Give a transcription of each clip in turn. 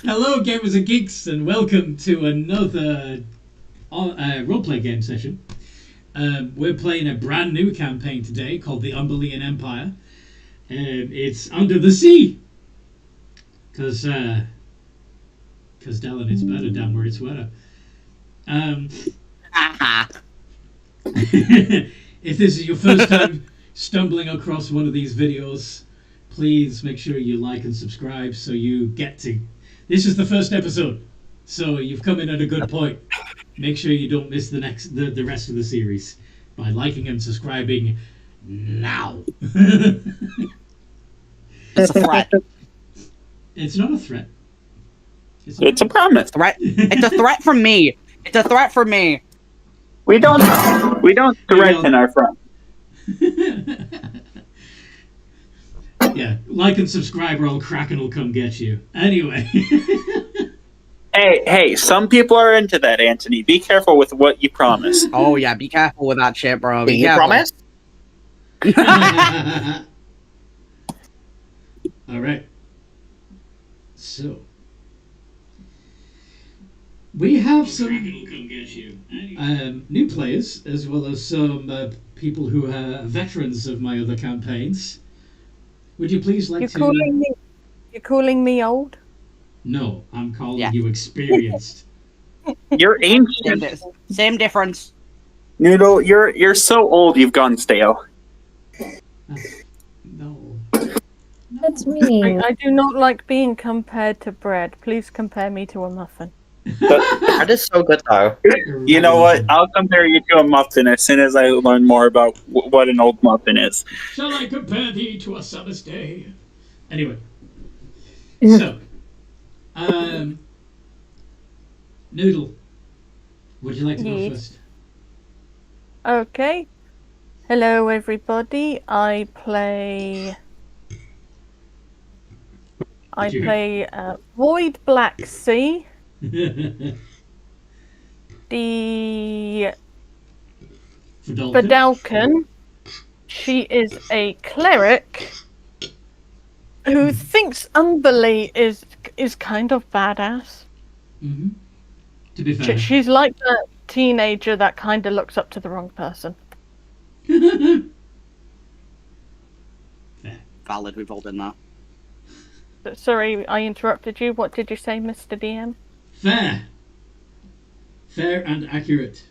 Hello, gamers and geeks, and welcome to another roleplay game session. We're playing a brand new campaign today called the Umberlein Empire. It's under the sea, because Dylan, it's better down where it's wetter. If this is your first time stumbling across one of these videos, please make sure you like and subscribe so you get to... This is the first episode, so you've come in at a good point. Make sure you don't miss the rest of the series by liking and subscribing now. It's a threat. It's not a threat. It's a promise. Threat. It's a threat from me. It's a threat from me. We don't threaten our friends. Yeah, like and subscribe or else Kraken will come get you. Anyway. Hey, some people are into that, Anthony. Be careful with what you promise. Oh yeah, be careful with that shit, bro. Be careful. Promise? Alright. So. We have some new players, as well as some people who are veterans of my other campaigns. Would you please like You're calling me old? No, I'm calling you experienced. You're ancient. Same difference. Noodle, you're so old you've gone stale. No. That's me. I do not like being compared to bread. Please compare me to a muffin. That is so good, though. You know what? I'll compare you to a muffin as soon as I learn more about what an old muffin is. Shall I compare thee to a summer's day? Anyway. So. Noodle. Would you like to go first? Okay. Hello, everybody. I play Void Black Sea. The Fidalcan. She is a cleric who thinks Umberlein is kind of badass. Mm-hmm. To be fair, she's like that teenager that kind of looks up to the wrong person. Valid, we've all done that. Sorry, I interrupted you. What did you say, Mr. DM? Fair and accurate.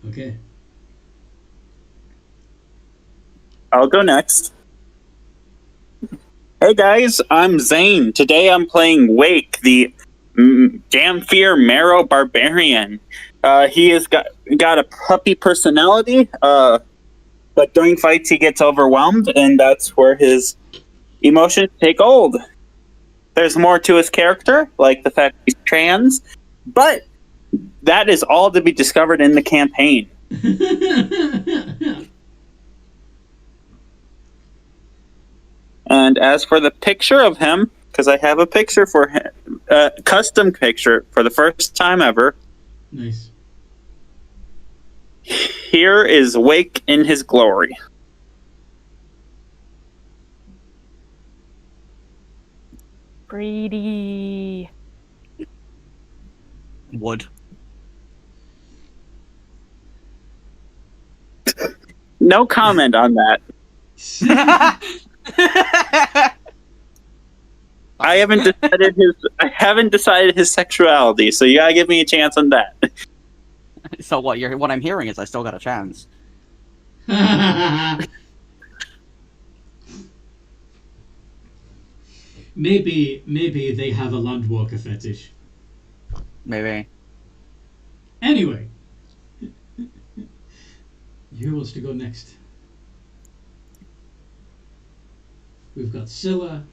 Okay. I'll go next. Hey guys, I'm Zane. Today I'm playing Wake, the Damphir Marrow Barbarian. He has got a puppy personality, but during fights he gets overwhelmed, and that's where his emotions take hold. There's more to his character, like the fact he's trans, but that is all to be discovered in the campaign. And as for the picture of him, because I have a picture for him, custom picture for the first time ever. Nice. Here is Wake in his glory. Greedy. Wood. No comment on that. I haven't decided his sexuality, so you gotta give me a chance on that. So what I'm hearing is I still got a chance. Maybe they have a landwalker fetish. Maybe. Anyway. Who wants to go next? We've got Scylla,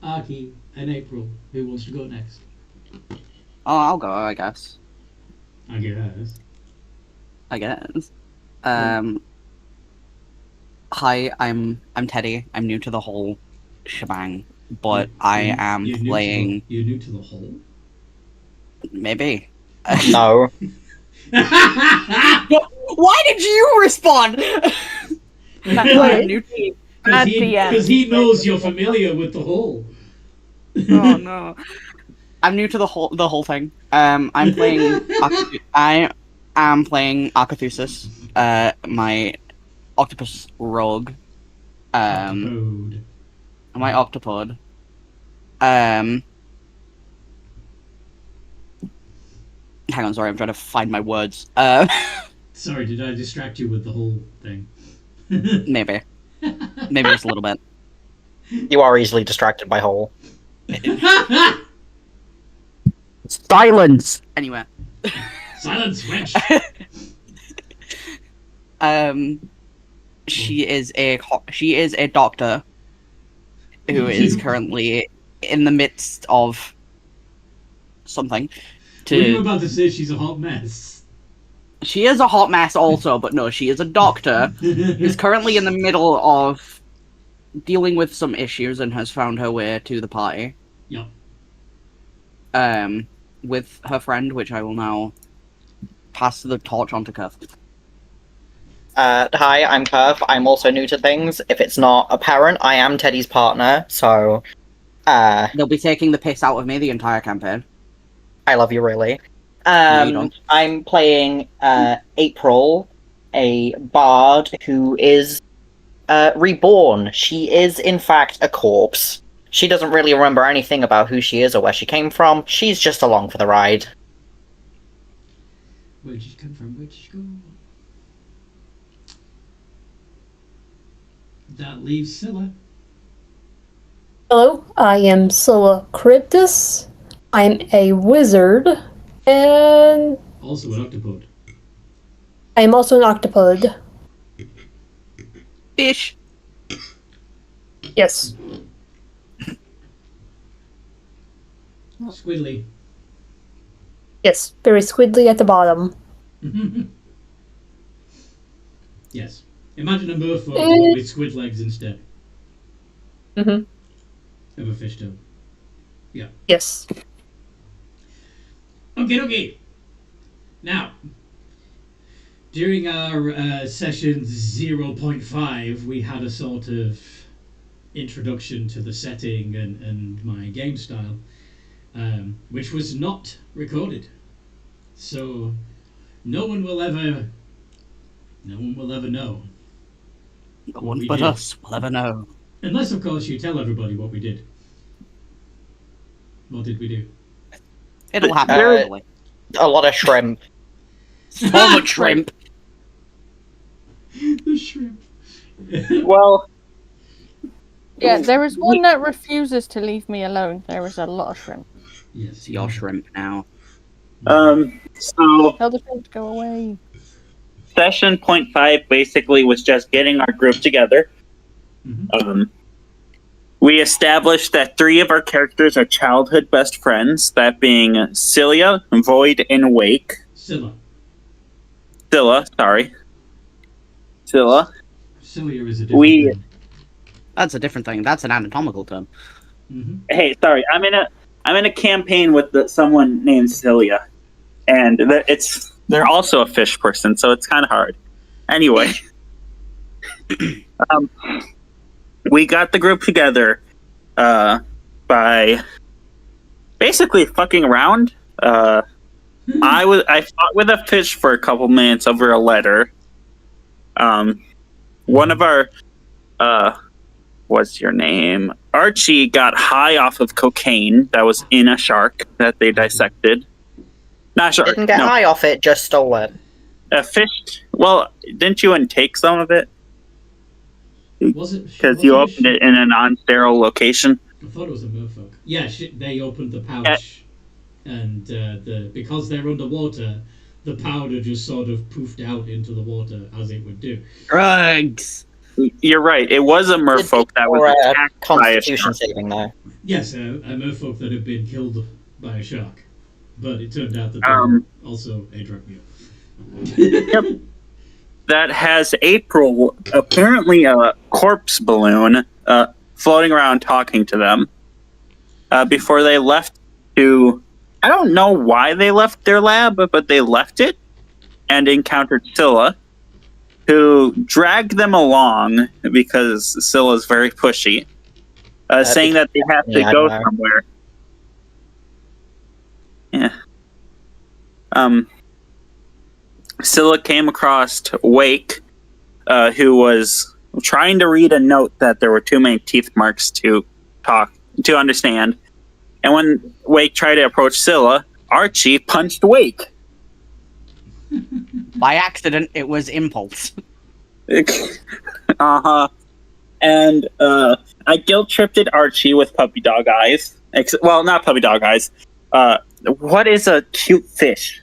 Aki, and April. Who wants to go next? Oh, I'll go, I guess. I guess. Hi, I'm Teddy. I'm new to the whole shebang, but I am playing... You're new to the whole? Maybe. No. Why did you respond? I'm new to Bad DM. Because he knows you're familiar with the hole. Oh no. I'm new to the whole thing. I'm playing. I am playing Arcathusis, my octopus rogue. Octopode. My octopod. Hang on, sorry, I'm trying to find my words. Sorry, did I distract you with the whole thing? Maybe just a little bit. You are easily distracted by Hole. Silence. Anyway. Silence, witch. She is a doctor who is currently in the midst of something. Were you about to say she's a hot mess? She is a hot mess also, but no, she is a doctor who's currently in the middle of dealing with some issues and has found her way to the party. Yep. With her friend, which I will now pass the torch on to Kurth. Hi, I'm Curve. I'm also new to things. If it's not apparent, I am Teddy's partner, so... They'll be taking the piss out of me the entire campaign. I love you, really. No, you don't. I'm playing April, a bard who is reborn. She is, in fact, a corpse. She doesn't really remember anything about who she is or where she came from. She's just along for the ride. Where did she come from? Where did she go? That leaves Scylla. Hello, I am Scylla Cryptus. I'm a wizard, and Also an octopod. I'm also an octopod. Fish. Yes. Squiddly. Yes, very squiddly at the bottom. Yes. Imagine a merfolk with squid legs instead Mm-hmm. of a fish tail. Yeah. Yes. Okay. Now, during our session 0.5, we had a sort of introduction to the setting and my game style, which was not recorded. So no one will ever know. No one but us will ever know. Unless, of course, you tell everybody what we did. What did we do? It'll happen. A lot of shrimp. So much shrimp. The shrimp. Well, Yeah, there is one that refuses to leave me alone. There is a lot of shrimp. Yes. It's your shrimp now. so Tell the shrimp to go away. session 0.5 basically was just getting our group together. Mm-hmm. We established that 3 of our characters are childhood best friends, that being Celia, Void, and Wake. Scylla. Scylla. Cilia is a different thing. That's a different thing. That's an anatomical term. Mm-hmm. Hey, sorry. I'm in a campaign with someone named Celia, and they're also a fish person, so it's kind of hard. Anyway, we got the group together by basically fucking around. I fought with a fish for a couple minutes over a letter. One of our what's your name? Archie got high off of cocaine that was in a shark that they dissected. Not shark. Didn't get high off it, just stole it. A fish. Well, didn't you intake some of it? Was it? Because you opened it in a non-sterile location. I thought it was a merfolk. Yeah, they opened the pouch, and because they're underwater, the powder just sort of poofed out into the water as it would do. Drugs. You're right. It was a merfolk that was attacked by a Constitution shark. saving, though. Yes, a merfolk that had been killed by a shark, but it turned out that they were also a drug mule. Yep. That has April, apparently a corpse balloon, floating around talking to them before they left to... I don't know why they left their lab, but they left it and encountered Scylla, who dragged them along because Scylla's very pushy, saying that they have to go somewhere. Yeah. Scylla came across Wake, who was trying to read a note that there were too many teeth marks to understand. And when Wake tried to approach Scylla, Archie punched Wake. By accident, it was impulse. Uh-huh. And I guilt-tripped Archie with puppy dog eyes. Well, not puppy dog eyes. What is a cute fish?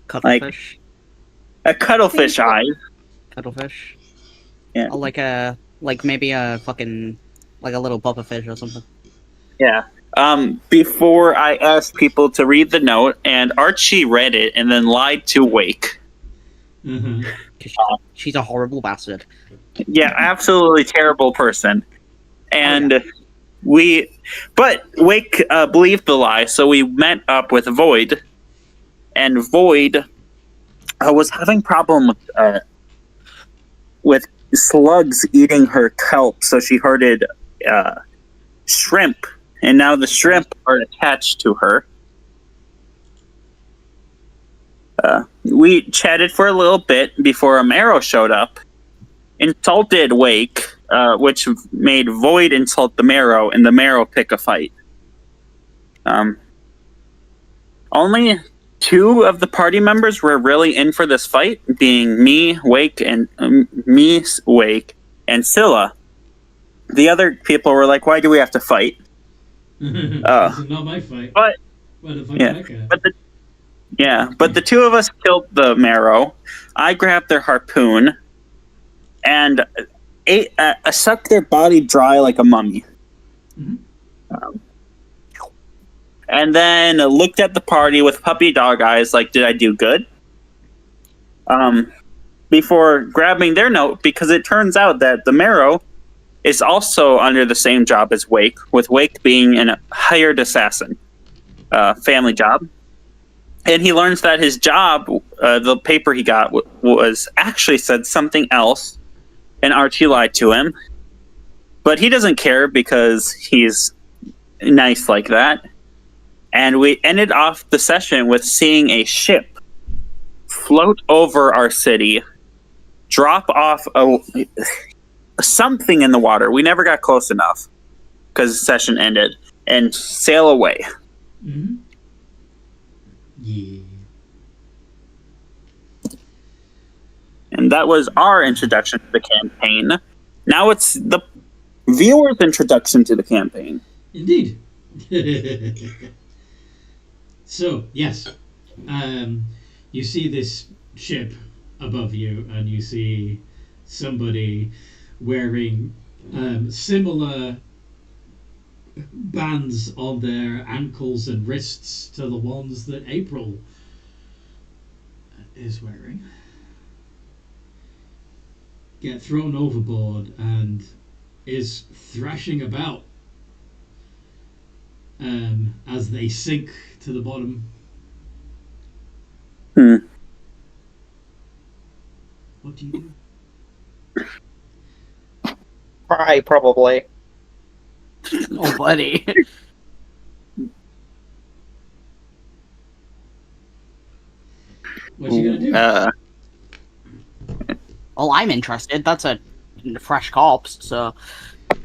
Cuttlefish. A cuttlefish eye. Cuttlefish. Yeah. Like maybe a fucking, like a little puffer fish or something. Yeah. Before I asked people to read the note, and Archie read it and then lied to Wake. Mm-hmm. She's a horrible bastard. Yeah, absolutely terrible person. And but Wake believed the lie, so we met up with Void. And Void was having problem with slugs eating her kelp, so she herded shrimp, and now the shrimp are attached to her. We chatted for a little bit before a Marrow showed up, insulted Wake, which made Void insult the Marrow, and the Marrow pick a fight. Only 2 of the party members were really in for this fight, being me, Wake, and Scylla. The other people were like, "Why do we have to fight?" This is not my fight. But but the 2 of us killed the Marrow. I grabbed their harpoon and sucked their body dry like a mummy. Mm-hmm. And then looked at the party with puppy dog eyes like, did I do good? Before grabbing their note, because it turns out that the Marrow is also under the same job as Wake, with Wake being a hired assassin. Family job. And he learns that his job, the paper he got, was actually said something else, and Archie lied to him. But he doesn't care because he's nice like that. And we ended off the session with seeing a ship float over our city, drop off something in the water. We never got close enough because the session ended, and sail away. Mm-hmm. Yeah. And that was our introduction to the campaign. Now it's the viewer's introduction to the campaign. Indeed. So, yes. You see this ship above you, and you see somebody wearing similar bands on their ankles and wrists to the ones that April is wearing. Get thrown overboard and is thrashing about as they sink to the bottom. What do you do? Cry, probably. Oh, buddy. What you gonna do? Well, I'm interested. That's a fresh corpse, so...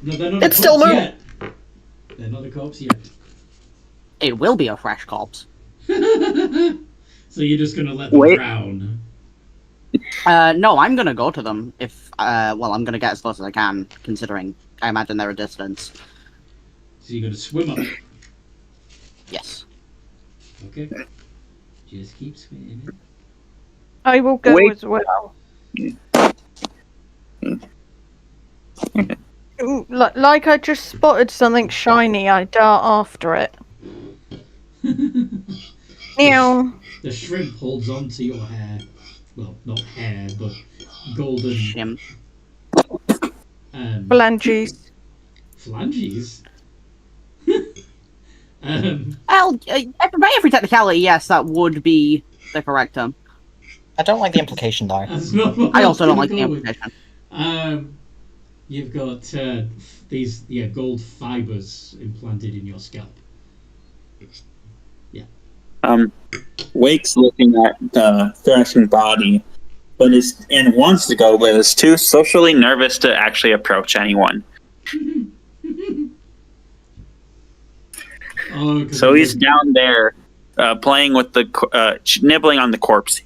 No, they're not It's a still corpse moving. yet. They're not a corpse yet. It will be a fresh corpse. So you're just gonna let them drown? No, I'm gonna go to them if, I'm gonna get as close as I can, considering I imagine they're a distance. So you're gonna swim up? Yes. Okay. Just keep swimming. I will go as well. Ooh, like I just spotted something shiny, I dart after it. Meow. The shrimp holds on to your hair. Well, not hair, but golden... Shrimp. Phalanges. Phalanges? Well, by every technicality, yes, that would be the correct term. I don't like the implication though. That's not what I was also don't gonna like the go with. implication. You've got these gold fibers implanted in your scalp. Wake's looking at the thrashing body, but wants to go, but is too socially nervous to actually approach anyone. So he's down there, playing with the nibbling on the corpse.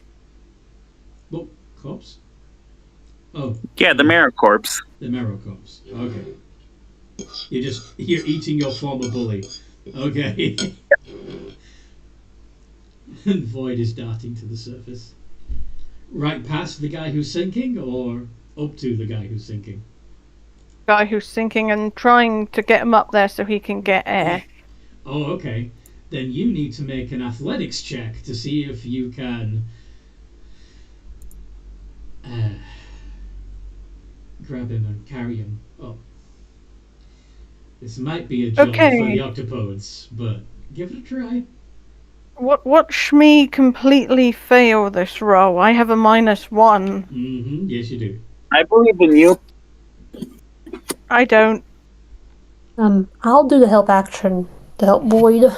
Oh, corpse? Oh. Yeah, the marrow corpse. The marrow corpse. Okay. You're eating your former bully. Okay. And Void is darting to the surface. Right past the guy who's sinking, or up to the guy who's sinking? Guy who's sinking and trying to get him up there so he can get air. Oh, okay. Then you need to make an athletics check to see if you can grab him and carry him up. This might be a job for the octopodes, but give it a try. Watch me completely fail this roll. I have a -1. Mm-hmm. Yes, you do. I believe in you. I don't. I'll do the help action to help Void.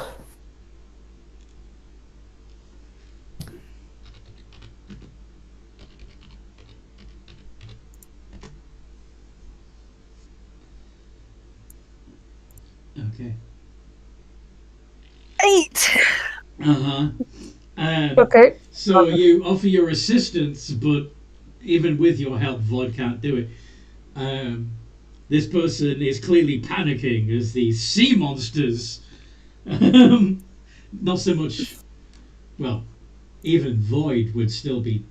Okay. 8. Uh-huh. Okay. So you offer your assistance, but even with your help, Void can't do it. This person is clearly panicking as these sea monsters. Not so much. Well, even Void would still be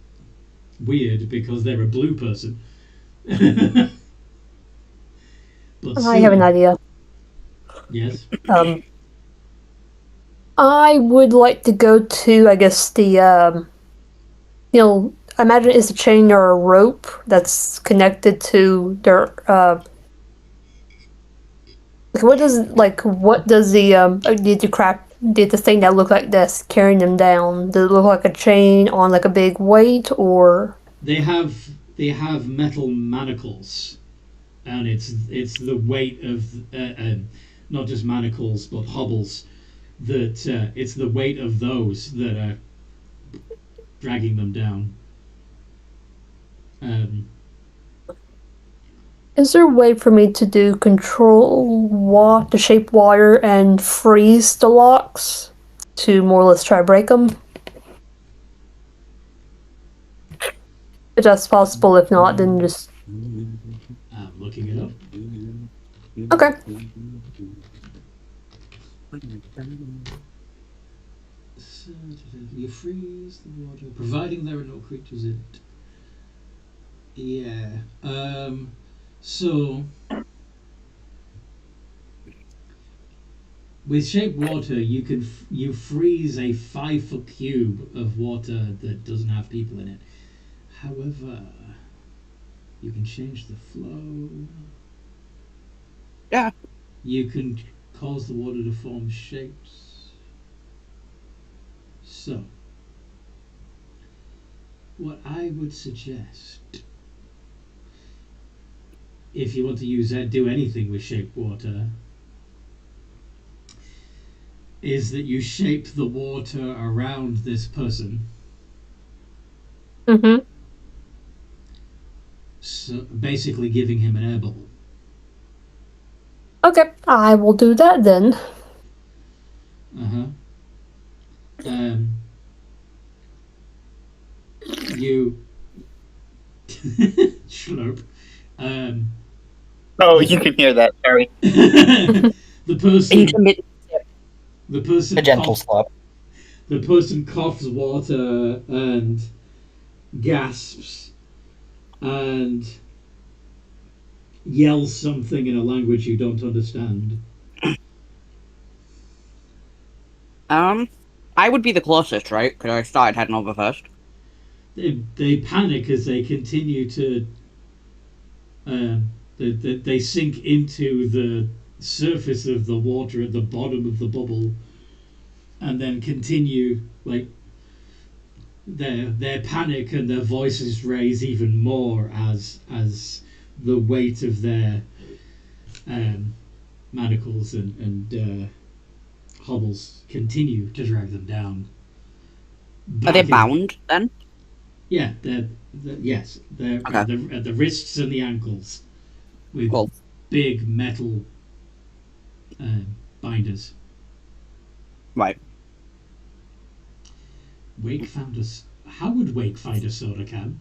weird because they're a blue person. But I have an idea. Yes. I would like to go to, I guess, the, I imagine it's a chain or a rope that's connected to their, what does did the thing that looked like this carrying them down, does it look like a chain on like a big weight, or? They have metal manacles, and it's the weight of, not just manacles, but hobbles. That it's the weight of those that are dragging them down. Is there a way for me to do control to shape water and freeze the locks to more or less try to break them? If that's possible, if not, then just... I'm looking it up. Okay. So, you freeze the water, providing there are no creatures in it. Yeah. So with shaped water, you freeze a 5-foot cube of water that doesn't have people in it. However, you can change the flow. Yeah. You can cause the water to form shapes. So, what I would suggest, if you want to do anything with shaped water, is that you shape the water around this person. Mm-hmm. So basically giving him an air bubble. Okay, I will do that then. You slurp. Oh, you can hear that, Harry. The person A gentle slap. The person coughs water and gasps and yells something in a language you don't understand. I would be the closest, right? Because I started heading over first. They panic as they continue to. They sink into the surface of the water at the bottom of the bubble, and then continue like their panic and their voices raise even more as the weight of their manacles and hobbles continue to drag them down. Are they back in- bound then? Yeah, yes, they're Okay. at the wrists and the ankles with Cool. big metal binders. Right. Wake found us. How would Wake find a soda can?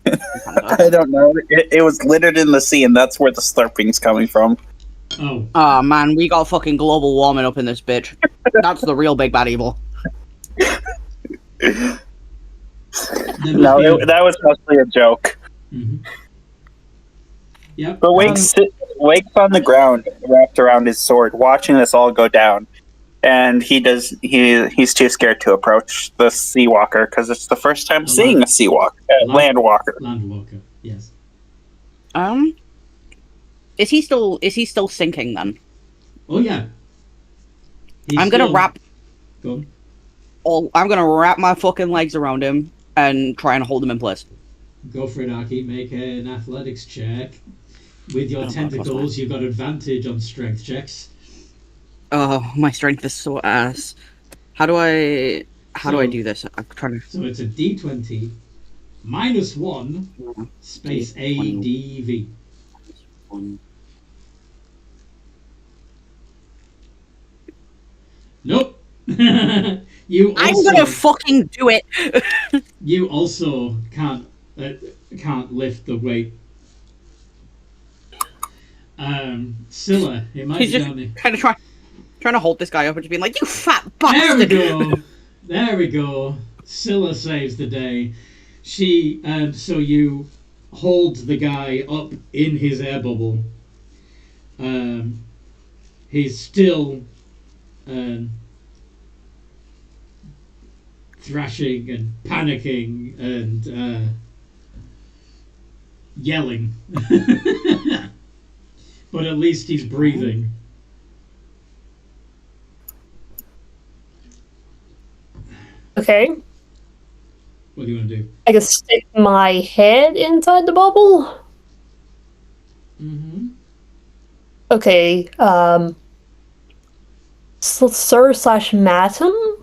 I don't know. It was littered in the sea, and that's where the slurping's coming from. Oh, Oh man, we got fucking global warming up in this bitch. That's the real big bad evil. there must No, be a- that was mostly a joke. Mhm. Yep. But Wake's on the ground, wrapped around his sword, watching this all go down. And he's too scared to approach the sea walker because it's the first time seeing a sea walker, land walker. Landwalker. Yes. Is he still sinking then? Oh yeah. He's I'm gonna still- wrap Go on. I'm gonna wrap my fucking legs around him and try and hold him in place. Go for it, Aki. Make an athletics check. With your Oh, tentacles, you've got advantage on strength checks. Oh, my strength is so ass. How do I So- do this? I'm trying to. So it's a D20 minus 1 space ADV. Nope. You I'm also gonna fucking do it. you also can't lift the weight. Scylla, it might He's be just down there. trying to hold this guy up and just being like, "You fat There we bastard." go. There we go. Scylla saves the day. She so you hold the guy up in his air bubble. He's still thrashing and panicking and yelling. But at least he's breathing. Okay. What do you want to do? I can stick my head inside the bubble. Mm-hmm. Okay. Sir slash Matum.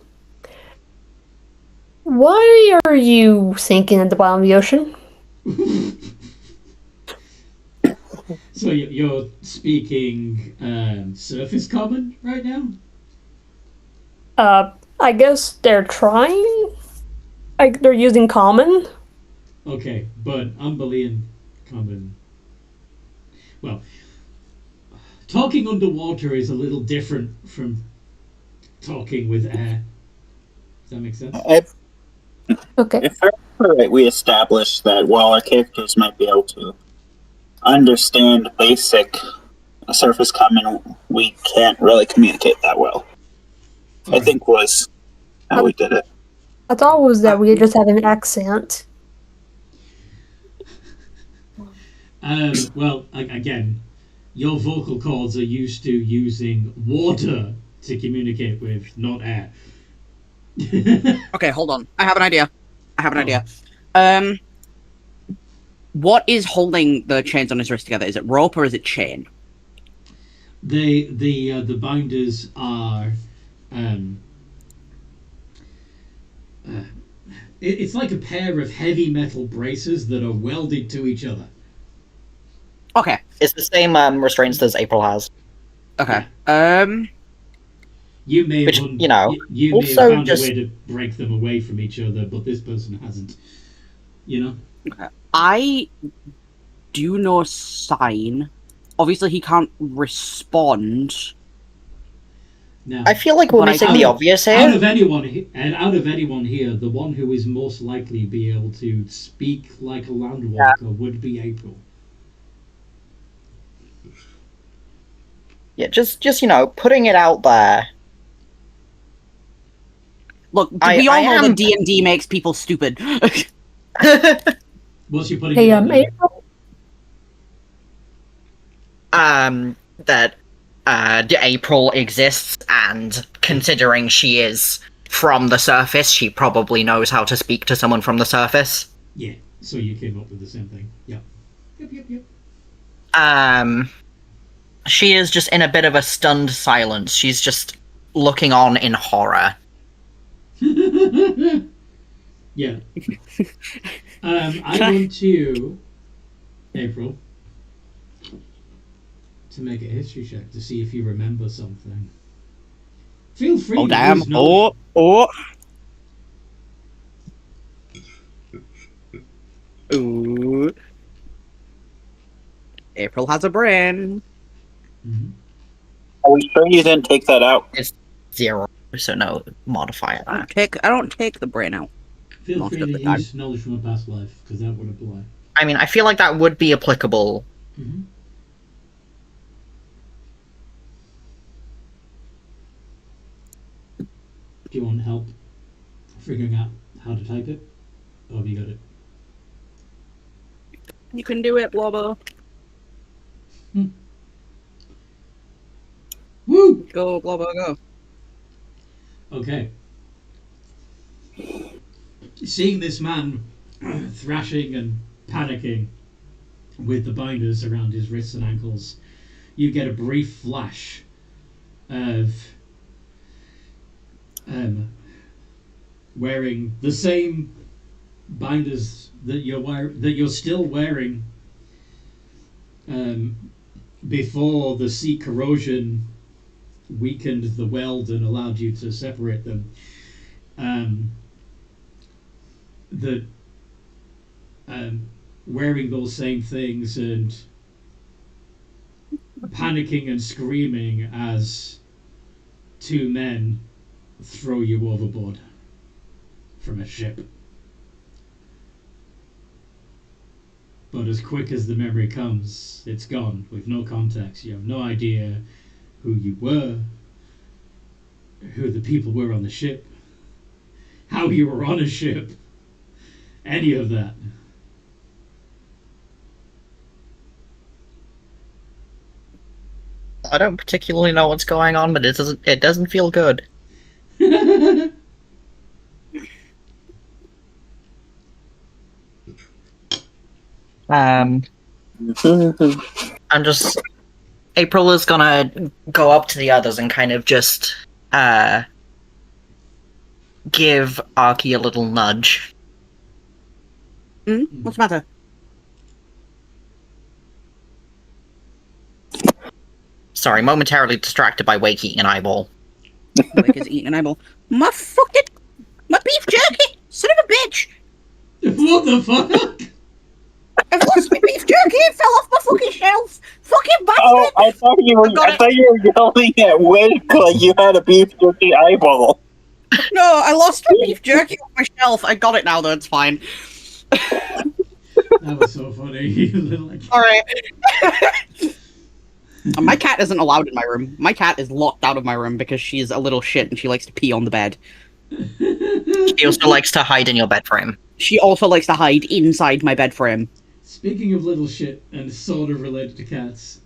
Why are you sinking at the bottom of the ocean? So you're speaking surface common right now? I guess they're trying. They're using common. Okay, but Umberlein common. Well, talking underwater is a little different from talking with air. Does that make sense? Okay. If I remember right, we established that while our characters might be able to understand basic surface common, we can't really communicate that well. I think was how we did it. I thought it was that we just had an accent. Well, again, your vocal cords are used to using water to communicate with, not air. Okay, hold on. I have an idea. What is holding the chains on his wrist together? Is it rope or is it chain? The binders are it's like a pair of heavy metal braces that are welded to each other. Okay. It's the same restraints as April has. Okay. You may Which, have you know, you may have also found just- a way to break them away from each other, but this person hasn't. You know? I do know sign. Obviously, he can't respond. Now, I feel like we're But I missing don't- the obvious out here. of anyone here, the one who is most likely be able to speak like a landwalker would be April. Yeah, just putting it out there. Look, I- we all I know am- that D&D makes people stupid. What's you putting Hey, it out there? April. That April exists, and considering she is from the surface, she probably knows how to speak to someone from the surface. Yeah, so you came up with the same thing. Yeah. Yep. She is just in a bit of a stunned silence. She's just looking on in horror. Yeah. I want you, April, to make a history check to see if you remember something. Feel free Oh to damn! use knowledge. Ooh. April has a brain. Mhm. Are we sure you didn't take that out? It's 0, so no modifier. I don't take the brain out. Feel Most free of to the time. use knowledge from a past life, because that would apply. I mean, I feel like that would be applicable. Mm-hmm. Do you want help figuring out how to type it? Or have you got it? You can do it, Blobber. Woo! Go, Blobber, go. Okay. Seeing this man thrashing and panicking with the binders around his wrists and ankles, you get a brief flash of wearing the same binders that you're still wearing before the seat corrosion weakened the weld and allowed you to separate them. Wearing those same things and panicking and screaming as two men throw you overboard from a ship. But as quick as the memory comes, it's gone with no context. You have no idea who you were, who the people were on the ship, how you were on a ship, any of that. I don't particularly know what's going on, but it doesn't feel good. I'm just... April is gonna go up to the others and kind of just, give Arky a little nudge. What's the matter? Sorry, momentarily distracted by Wake eating an eyeball. Like is eating an eyeball. My beef jerky! Son of a bitch! What the fuck? I've lost my beef jerky! It fell off my fucking shelf! Fucking bastard! Oh, I thought you were yelling at Wake like you had a beef jerky eyeball. No, I lost my beef jerky off my shelf. I got it now, though. It's fine. That was so funny. You little like... Alright. My cat isn't allowed in my room. My cat is locked out of my room because she's a little shit and she likes to pee on the bed. She also likes to hide in your bed frame. She also likes to hide inside my bed frame. Speaking of little shit and sort of related to cats,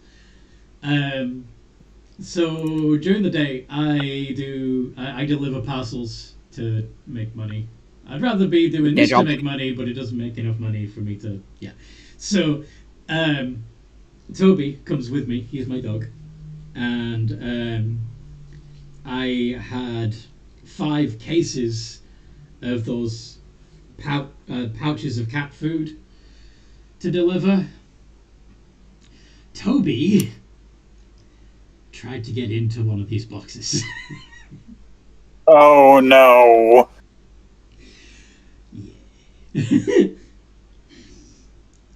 so during the day I deliver parcels to make money. I'd rather be doing this to make money, but it doesn't make enough money for me to So Toby comes with me. He's my dog, and I had 5 cases of those pouches of cat food to deliver. Toby tried to get into one of these boxes. Oh no.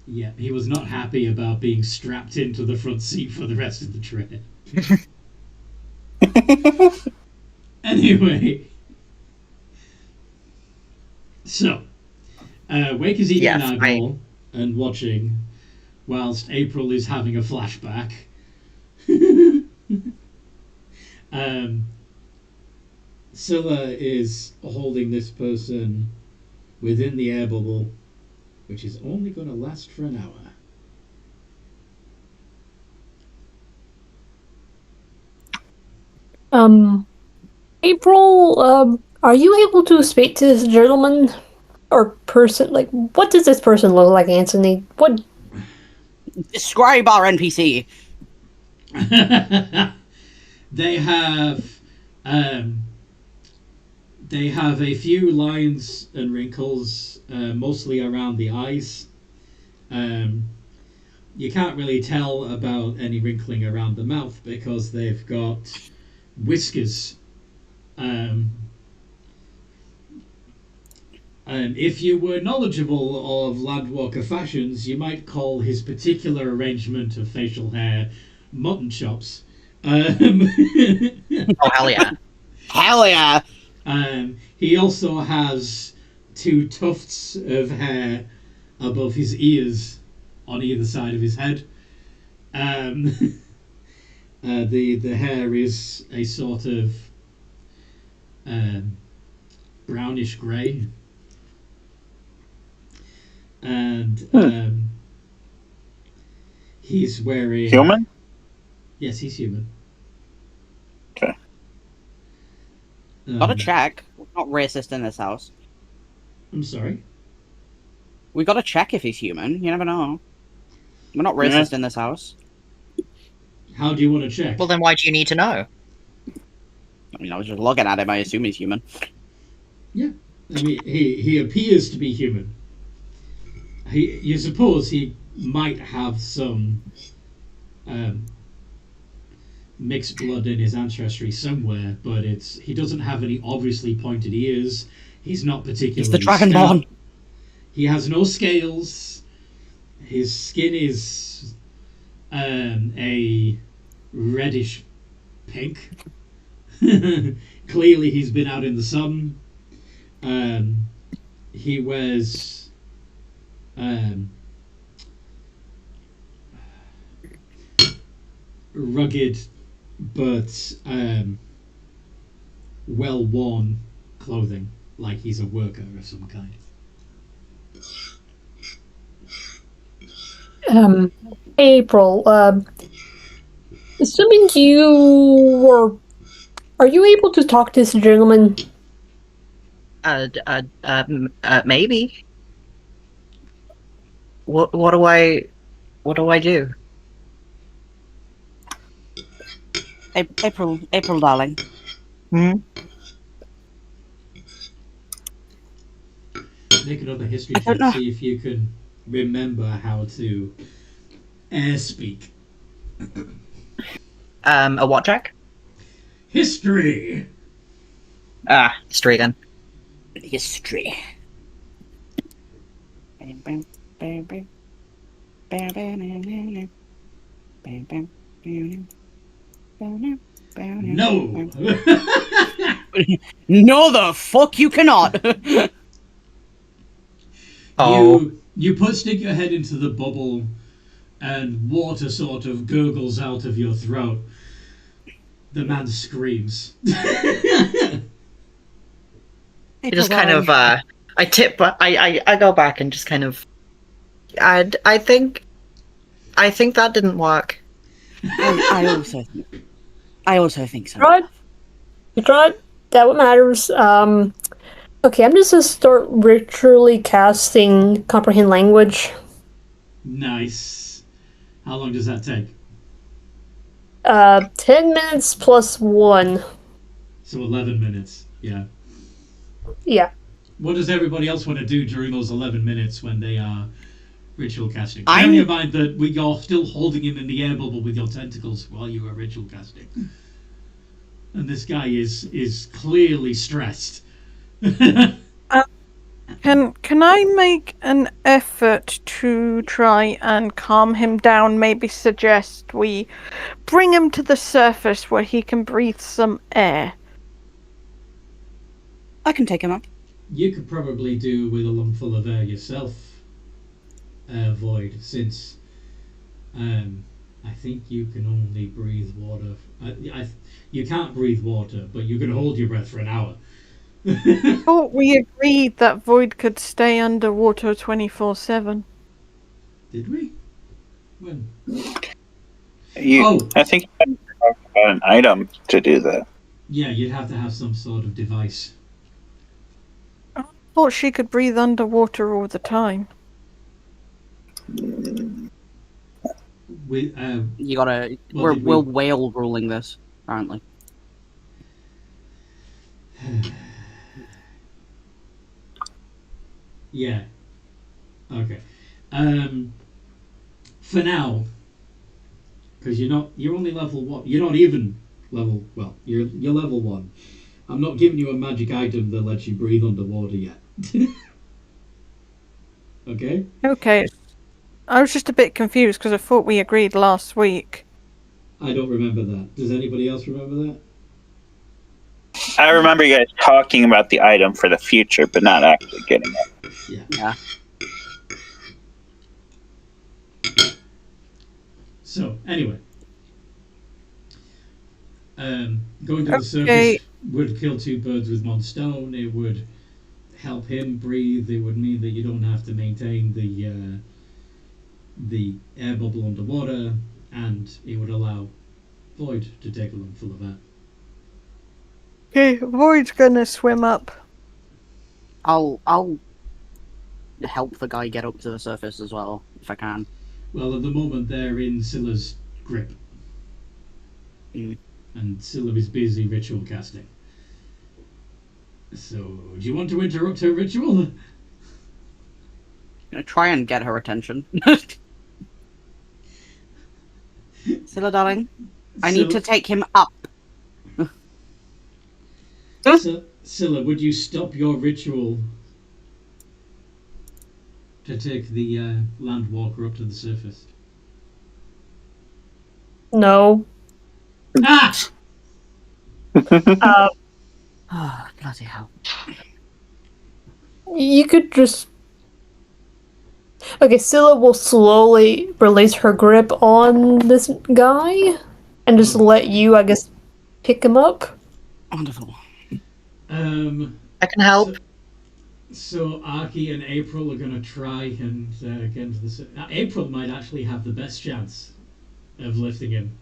Yeah, he was not happy about being strapped into the front seat for the rest of the trip. Anyway, so Wake is eating an eyeball and watching whilst April is having a flashback. Scylla is holding this person within the air bubble, which is only going to last for an hour. April Are you able to speak to this gentleman or person? Like, what does this person look like, Anthony? What? Describe our NPC. They have a few lines and wrinkles, mostly around the eyes. You can't really tell about any wrinkling around the mouth because they've got whiskers. If you were knowledgeable of Landwalker fashions, you might call his particular arrangement of facial hair mutton chops. Oh, hell yeah. Hell yeah! He also has 2 tufts of hair above his ears on either side of his head. The hair is a sort of brownish grey. And he's wearing... Human? Yes, he's human. Okay. Gotta check. We're not racist in this house. I'm sorry? We gotta check if he's human. You never know. We're not racist in this house. How do you want to check? Well, then why do you need to know? I mean, I was just looking at him. I assume he's human. Yeah. I mean, he appears to be human. You suppose he might have some mixed blood in his ancestry somewhere, but he doesn't have any obviously pointed ears. He's not particularly He's the Dragonborn. He has no scales. His skin is a reddish pink. Clearly he's been out in the sun. He wears rugged but well-worn clothing, like he's a worker of some kind. April, assuming are you able to talk to this gentleman? Maybe. What do I do? April, darling. Hmm? Make another history I check, don't know. see if you can remember how to air speak. A what check? History! History again. History. No! No, the fuck you cannot. Oh. You stick your head into the bubble and water sort of gurgles out of your throat. The man screams. I just kind of I go back and just kind of I think that didn't work. I also think so. Right? You tried? That what matters. Okay, I'm just gonna start ritually casting Comprehend Language. Nice. How long does that take? 10 minutes plus 1. So 11 minutes, yeah. Yeah. What does everybody else want to do during those 11 minutes when they are ritual casting? I'm- Bearing in mind that you're still holding him in the air bubble with your tentacles while you are ritual casting. And this guy is clearly stressed. Can I make an effort to try and calm him down? Maybe suggest we bring him to the surface where he can breathe some air. I can take him up. You could probably do with a lungful of air yourself, Void, since I think you can only breathe water. You can't breathe water, but you can hold your breath for an hour. Thought we agreed that Void could stay underwater 24/7. Did we? When? I think you have an item to do that. Yeah, you'd have to have some sort of device. thought she could breathe underwater all the time. With You gotta. Well, We're whale ruling this, apparently. yeah. Okay. For now, because you're only level 1. You're not even level. Well, you're level 1. I'm not giving you a magic item that lets you breathe underwater yet. Okay. Okay. I was just a bit confused because I thought we agreed last week. I don't remember that. Does anybody else remember that? I remember you guys talking about the item for the future, but not actually getting it. Yeah. So anyway, going to the surface would kill 2 birds with 1 stone. It would help him breathe. It would mean that you don't have to maintain the air bubble underwater, and it would allow Void to take a lungful of that. Okay, Void's gonna swim up. I'll help the guy get up to the surface as well, if I can. Well, at the moment they're in Scylla's grip, and Scylla is busy ritual casting. So, do you want to interrupt her ritual? I'm gonna try and get her attention. Scylla, darling, I need to take him up. Scylla, would you stop your ritual to take the landwalker up to the surface? No. Ah! Oh, bloody hell. You could just... Okay, Scylla will slowly release her grip on this guy and just let you, I guess, pick him up. Wonderful. I can help. So Arky and April are going to try and get into the... April might actually have the best chance of lifting him.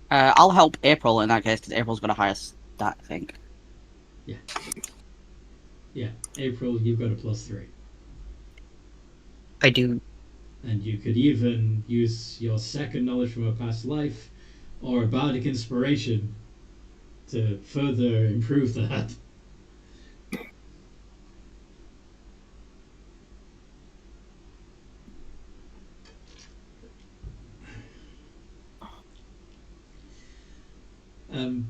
I'll help April in that case, because April's got a higher stat, I think. Yeah, April, you've got a +3. I do. And you could even use your second knowledge from a past life or a bardic inspiration to further improve that. Um,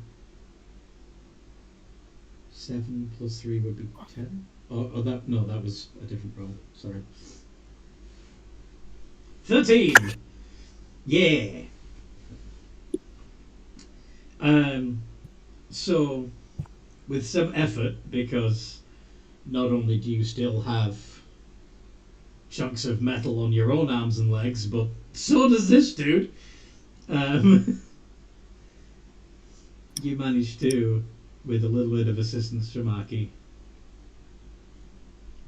7 + 3 would be 10. Oh, that was a different roll. Sorry. 13. Yeah. So, with some effort, because not only do you still have chunks of metal on your own arms and legs, but so does this dude. You managed to, with a little bit of assistance from Aki,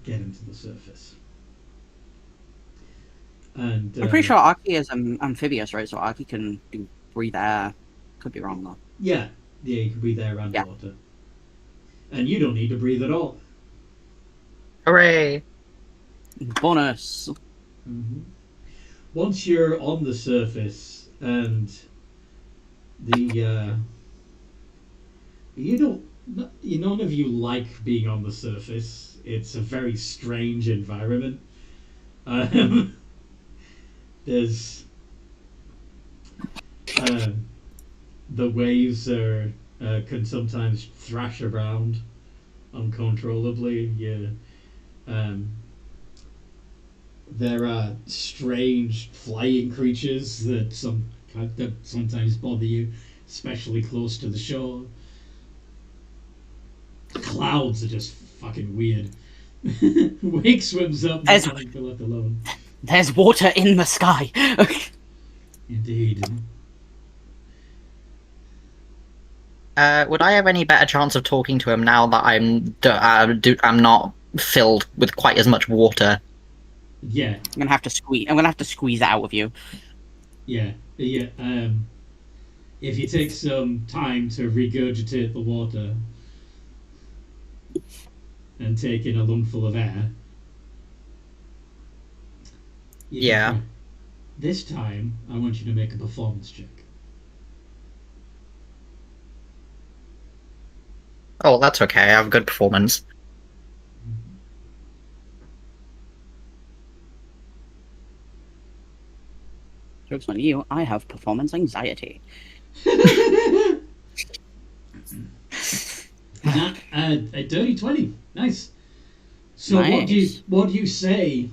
get him to the surface. And I'm pretty sure Aki is amphibious, right? So Aki can breathe air. Could be wrong, though. Yeah, you can breathe air and water. And you don't need to breathe at all. Hooray! Bonus! Mm-hmm. Once you're on the surface and none of you like being on the surface. It's a very strange environment. There's the waves can sometimes thrash around uncontrollably. There are strange flying creatures that sometimes bother you, especially close to the shore. Clouds are just fucking weird. Wake swims up, and be left alone. There's water in the sky. Indeed. Would I have any better chance of talking to him now that I'm not filled with quite as much water? Yeah. I'm gonna have to squeeze it out of you. Yeah. If you take some time to regurgitate the water, and take in a lungful of air. You can Yeah. try. This time, I want you to make a performance check. Oh, that's okay. I have a good performance. Joke's on you, I have performance anxiety. A dirty 20. Nice. So Nice. what do you say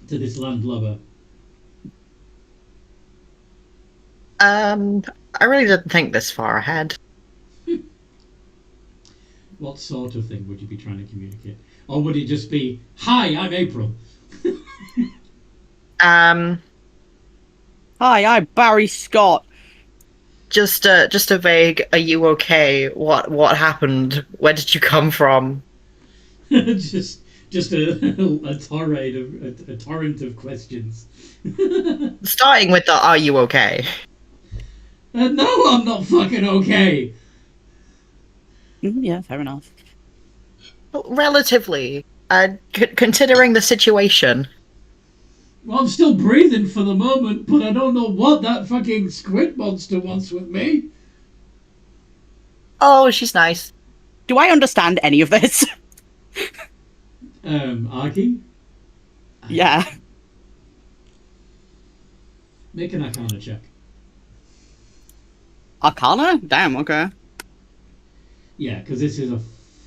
to this landlubber? I really didn't think this far ahead. What sort of thing would you be trying to communicate? Or would it just be, "Hi, I'm April"? Um, Hi, I'm Barry Scott. just a vague, "Are you okay? What happened? Where did you come from?" just a torrent of questions. Starting with the "Are you okay?" No, I'm not fucking okay. Yeah, fair enough. Relatively, considering the situation. Well, I'm still breathing for the moment, but I don't know what that fucking squid monster wants with me. Oh, she's nice. Do I understand any of this? Arky, Yeah. make an Arcana check. Arcana? Damn, okay. Yeah, because this is a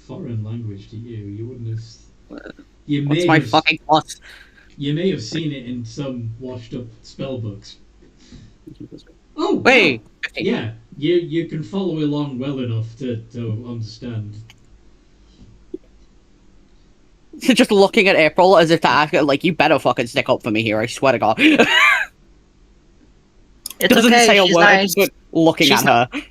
foreign language to you. You wouldn't have. You What's may my have, fucking plus? You may have seen it in some washed-up spell books. Oh, Wait. wow. Yeah, you can follow along well enough to understand. Just looking at April as if to ask her, like, you better fucking stick up for me here, I swear to God. It's Doesn't okay. say a She's word, nice. but looking She's at her.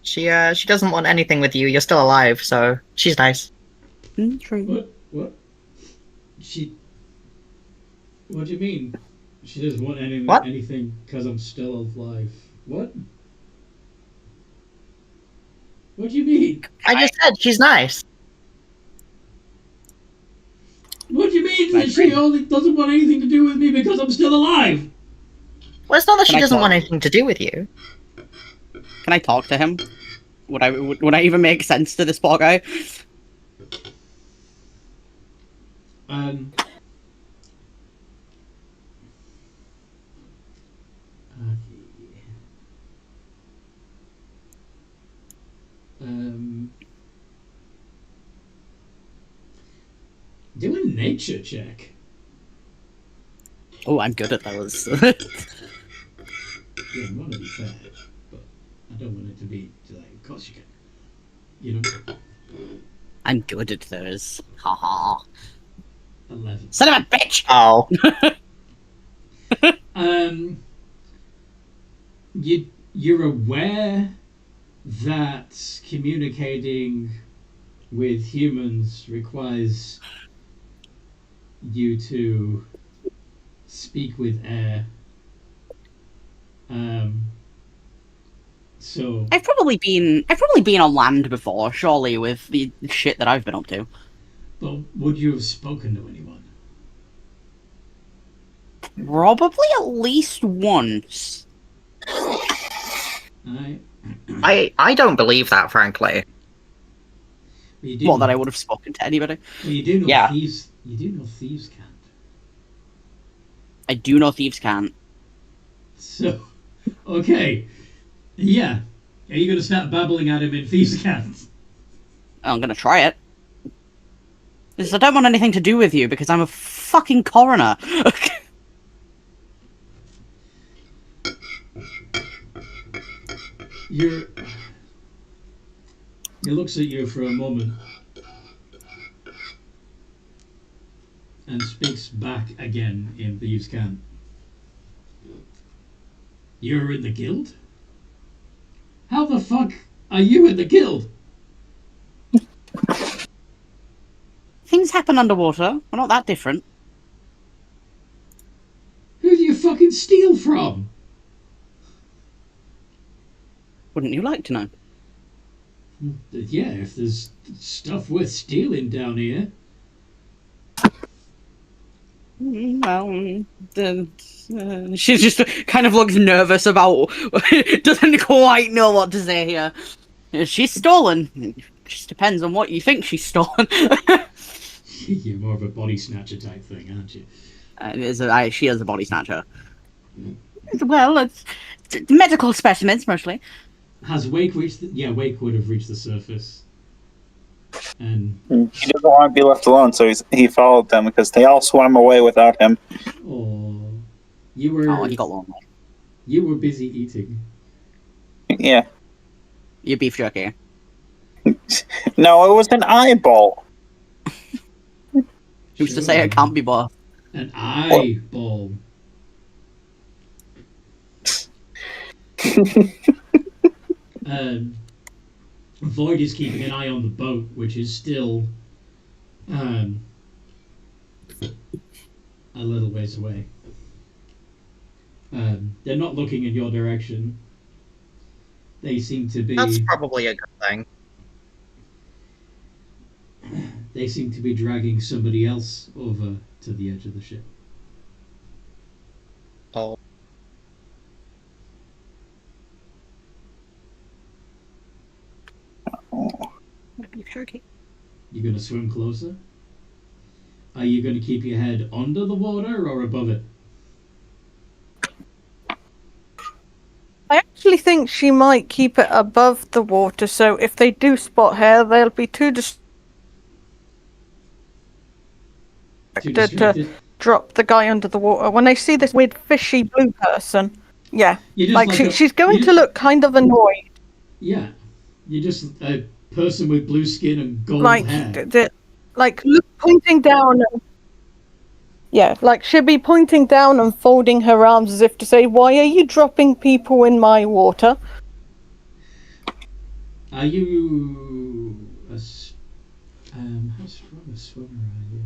She doesn't want anything with you. You're still alive, so she's nice. True. What? She. What do you mean? She doesn't want What? anything because I'm still alive. What? What do you mean? I just said she's nice. What do you mean Can I that she only doesn't want anything to do with me because I'm still alive? Well, it's not that Can she I doesn't talk? want anything to do with you. Can I talk to him? Would I even make sense to this poor guy? Um. Do a nature check. Oh, I'm good at those. Yeah, I want to be fair, but I don't want it to be like, of course you can. You know, I'm good at those. Haha. 11. Son of a bitch! Oh. You're aware that communicating with humans requires you to speak with air. So I've probably been on land before, surely, with the shit that I've been up to. but would you have spoken to anyone? Probably at least once. I don't believe that, frankly. You do What, know, that I would have spoken to anybody? you do know Yeah. thieves. You do know thieves can't. I do know thieves can't. So, okay, yeah. Are you going to start babbling at him in thieves can't? I'm gonna try it. Because I don't want anything to do with you, because I'm a fucking coroner. He looks at you for a moment and speaks back again in thieves can't. You're in the guild? How the fuck are you in the guild? Things happen underwater. We're not that different. Who do you can steal from? Wouldn't you like to know? Yeah, if there's stuff worth stealing down here. Well, she just kind of looks nervous about, doesn't quite know what to say here. She's stolen. It just depends on what you think she's stolen. You're more of a body snatcher type thing, aren't you? She is a body snatcher. Well, it's medical specimens mostly. Has Wake reached? Wake would have reached the surface. And He doesn't want to be left alone, so he followed them because they all swam away without him. You were. Oh, he got lonely. You were busy eating. Yeah. Your beef jerky. No, it was an eyeball. Who's to say it can't be both? An eyeball. Void is keeping an eye on the boat, which is still a little ways away. They're not looking in your direction. They seem to be. That's probably a good thing. They seem to be dragging somebody else over to the edge of the ship. Oh. You gonna swim closer? Are you gonna keep your head under the water or above it? I actually think she might keep it above the water, so if they do spot her, they'll be too distracted to drop the guy under the water. When they see this weird fishy blue person, yeah, she's going to look kind of annoyed. Yeah, you're just a person with blue skin and gold hair. Pointing down. She'll be pointing down and folding her arms as if to say, "Why are you dropping people in my water?" Are you how strong a swimmer are you?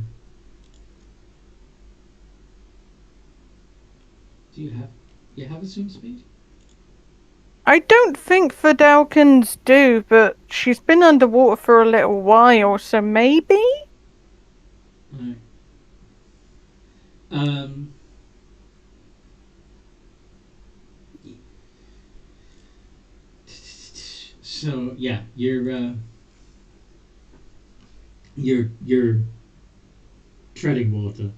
Do you have a swim speed? I don't think Vidalkins do, but she's been underwater for a little while, so maybe? Right. So yeah, you're treading water,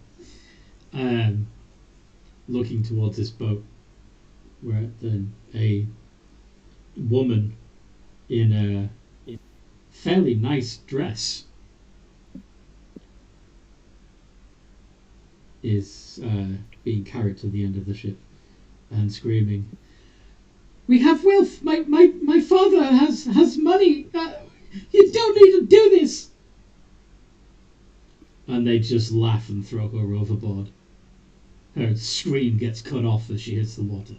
looking towards this boat, where then a woman in a fairly nice dress is being carried to the end of the ship and screaming, "We have wealth! My father has money! You don't need to do this!" And they just laugh and throw her overboard. Her scream gets cut off as she hits the water.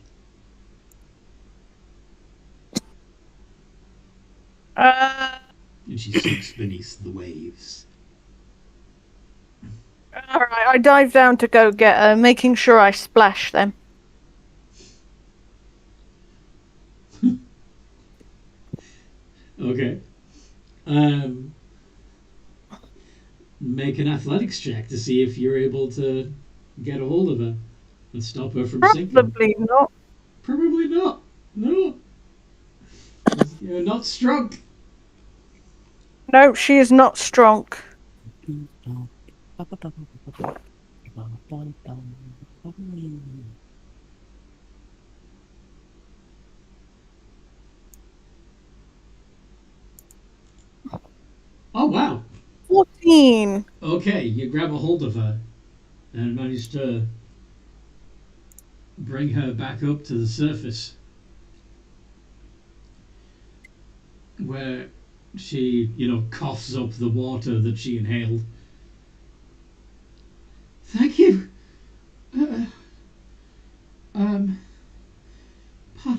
And she sinks beneath the waves. Alright, I dive down to go get her, making sure I splash them. Okay. Make an athletics check to see if you're able to get a hold of her and stop her from sinking. Probably not. Probably not. No. You're not strong. No, she is not strong. Oh, wow. 14. Okay, you grab a hold of her and manage to bring her back up to the surface, where she, coughs up the water that she inhaled. Thank you. Pardon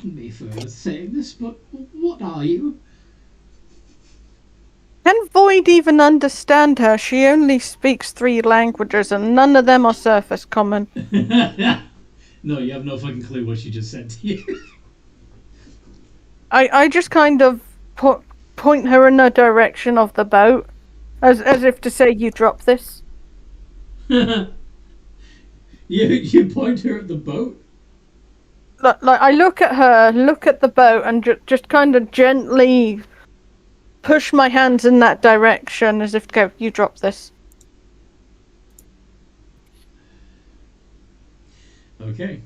me for saying this, but what are you? Can Void even understand her? She only speaks 3 languages and none of them are surface common. No, you have no fucking clue what she just said to you. I just kind of point her in the direction of the boat, as if to say, "You drop this." You point her at the boat? Like I look at her, look at the boat, and just kind of gently push my hands in that direction, as if to go, "You drop this." Okay.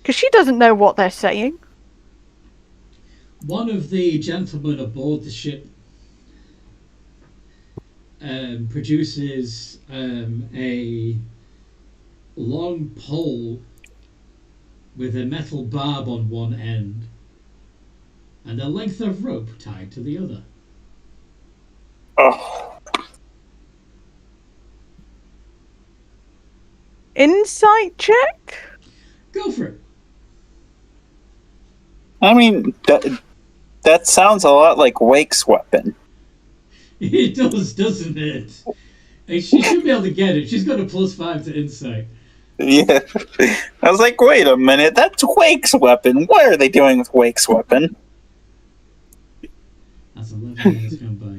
Because she doesn't know what they're saying. One of the gentlemen aboard the ship produces a long pole with a metal barb on one end and a length of rope tied to the other. Oh, Insight check? Go for it. I mean, that sounds a lot like Wake's weapon. It does, doesn't it? Hey, she should be able to get it. She's got a +5 to insight. Yeah. I was like, wait a minute, that's Wake's weapon. What are they doing with Wake's weapon? That's 11 minutes gone by,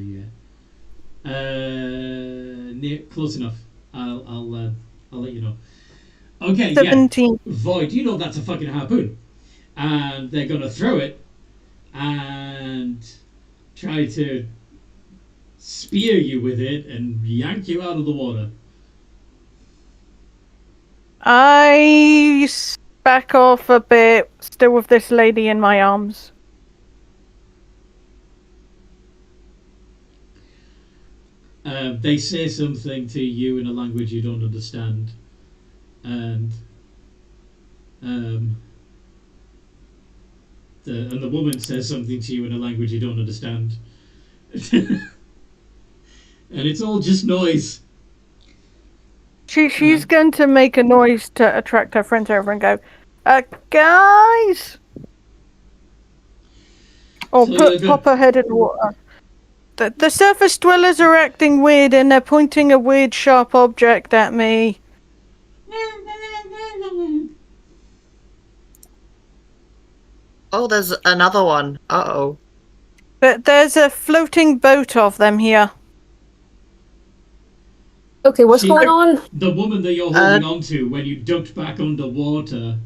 yeah. Close enough. I'll let you know. Okay, 17. yeah. Void, you know that's a fucking harpoon. And they're gonna throw it and try to spear you with it and yank you out of the water. I back off a bit, still with this lady in my arms. They say something to you in a language you don't understand, and the woman says something to you in a language you don't understand, and it's all just noise. She's going to make a noise to attract her friends over and go, guys! Or So pop her head in the water. The surface dwellers are acting weird and they're pointing a weird sharp object at me. Oh, there's another one. Uh-oh. But there's a floating boat of them here. Okay, what's going on? The woman that you're holding on to when you ducked back underwater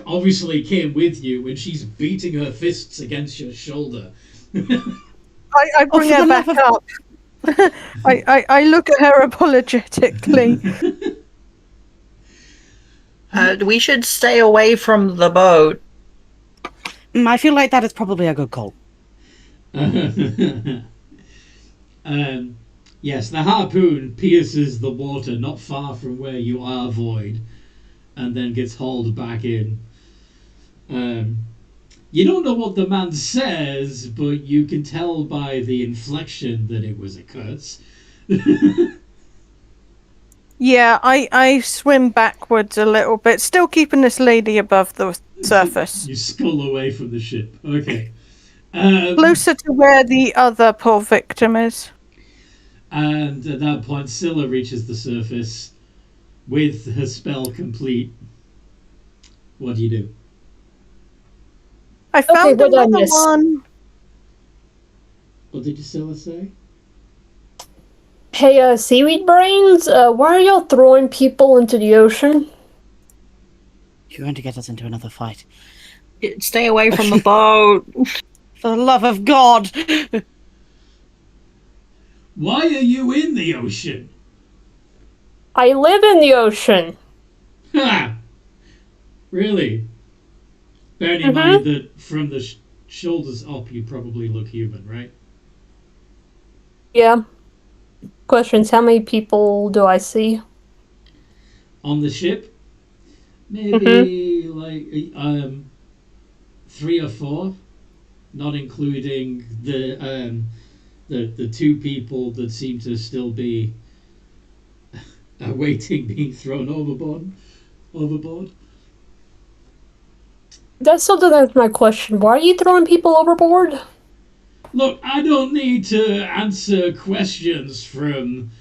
obviously came with you, and she's beating her fists against your shoulder. I bring her back up. I look at her apologetically. We should stay away from the boat. I feel like that is probably a good call. Yes, the harpoon pierces the water not far from where you are, Void, and then gets hauled back in. You don't know what the man says, but you can tell by the inflection that it was a curse. Yeah, I swim backwards a little bit, still keeping this lady above the surface. You scull away from the ship. Okay. Closer to where the other poor victim is. And at that point, Scylla reaches the surface with her spell complete. What do you do? I found what did I another miss? one. What did Scylla say? Hey, seaweed brains, why are y'all throwing people into the ocean? You're going to get us into another fight. Stay away from the boat. For the love of God! Why are you in the ocean? I live in the ocean. Ha! Really? Bearing in mind that from the shoulders up, you probably look human, right? Yeah. Questions, how many people do I see? On the ship? Maybe like 3 or 4, not including the 2 people that seem to still be awaiting being thrown overboard. That still doesn't answer my question. Why are you throwing people overboard? Look, I don't need to answer questions from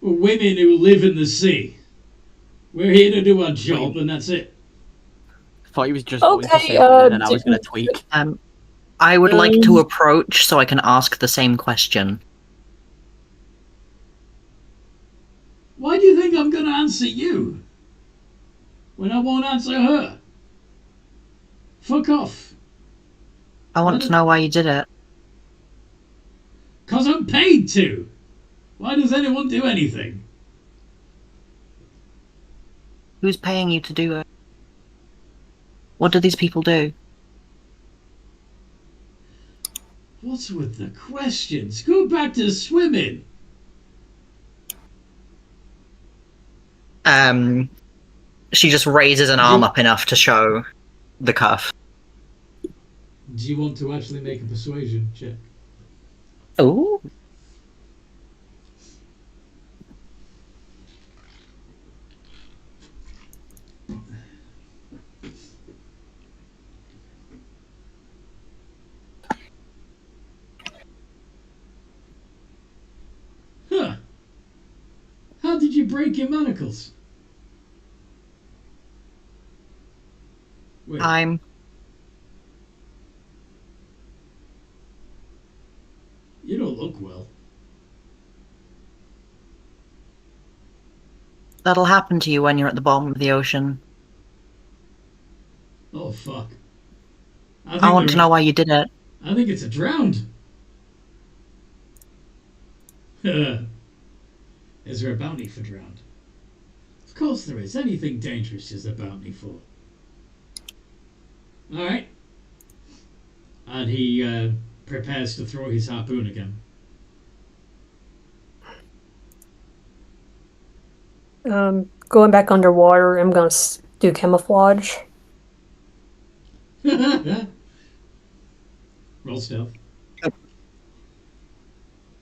women who live in the sea. We're here to do our job, and that's it. Thought he was just going to Okay, say something and I was going to tweak. I would like to approach so I can ask the same question. Why do you think I'm going to answer you when I won't answer her? Fuck off. I want to know why you did it. 'Cause I'm paid to. Why does anyone do anything? Who's paying you to do it? What do these people do? What's with the questions? Go back to swimming. She just raises an arm up enough to show the cuff. Do you want to actually make a persuasion check? Ooh. Huh. How did you break your manacles? Wait, Time. you don't look well. That'll happen to you when you're at the bottom of the ocean. Oh, fuck. I want to know why you did it. I think it's a drowned. Is there a bounty for drowned? Of course there is. Anything dangerous is a bounty for. Alright. And he prepares to throw his harpoon again. Going back underwater, I'm gonna do camouflage. Roll stealth.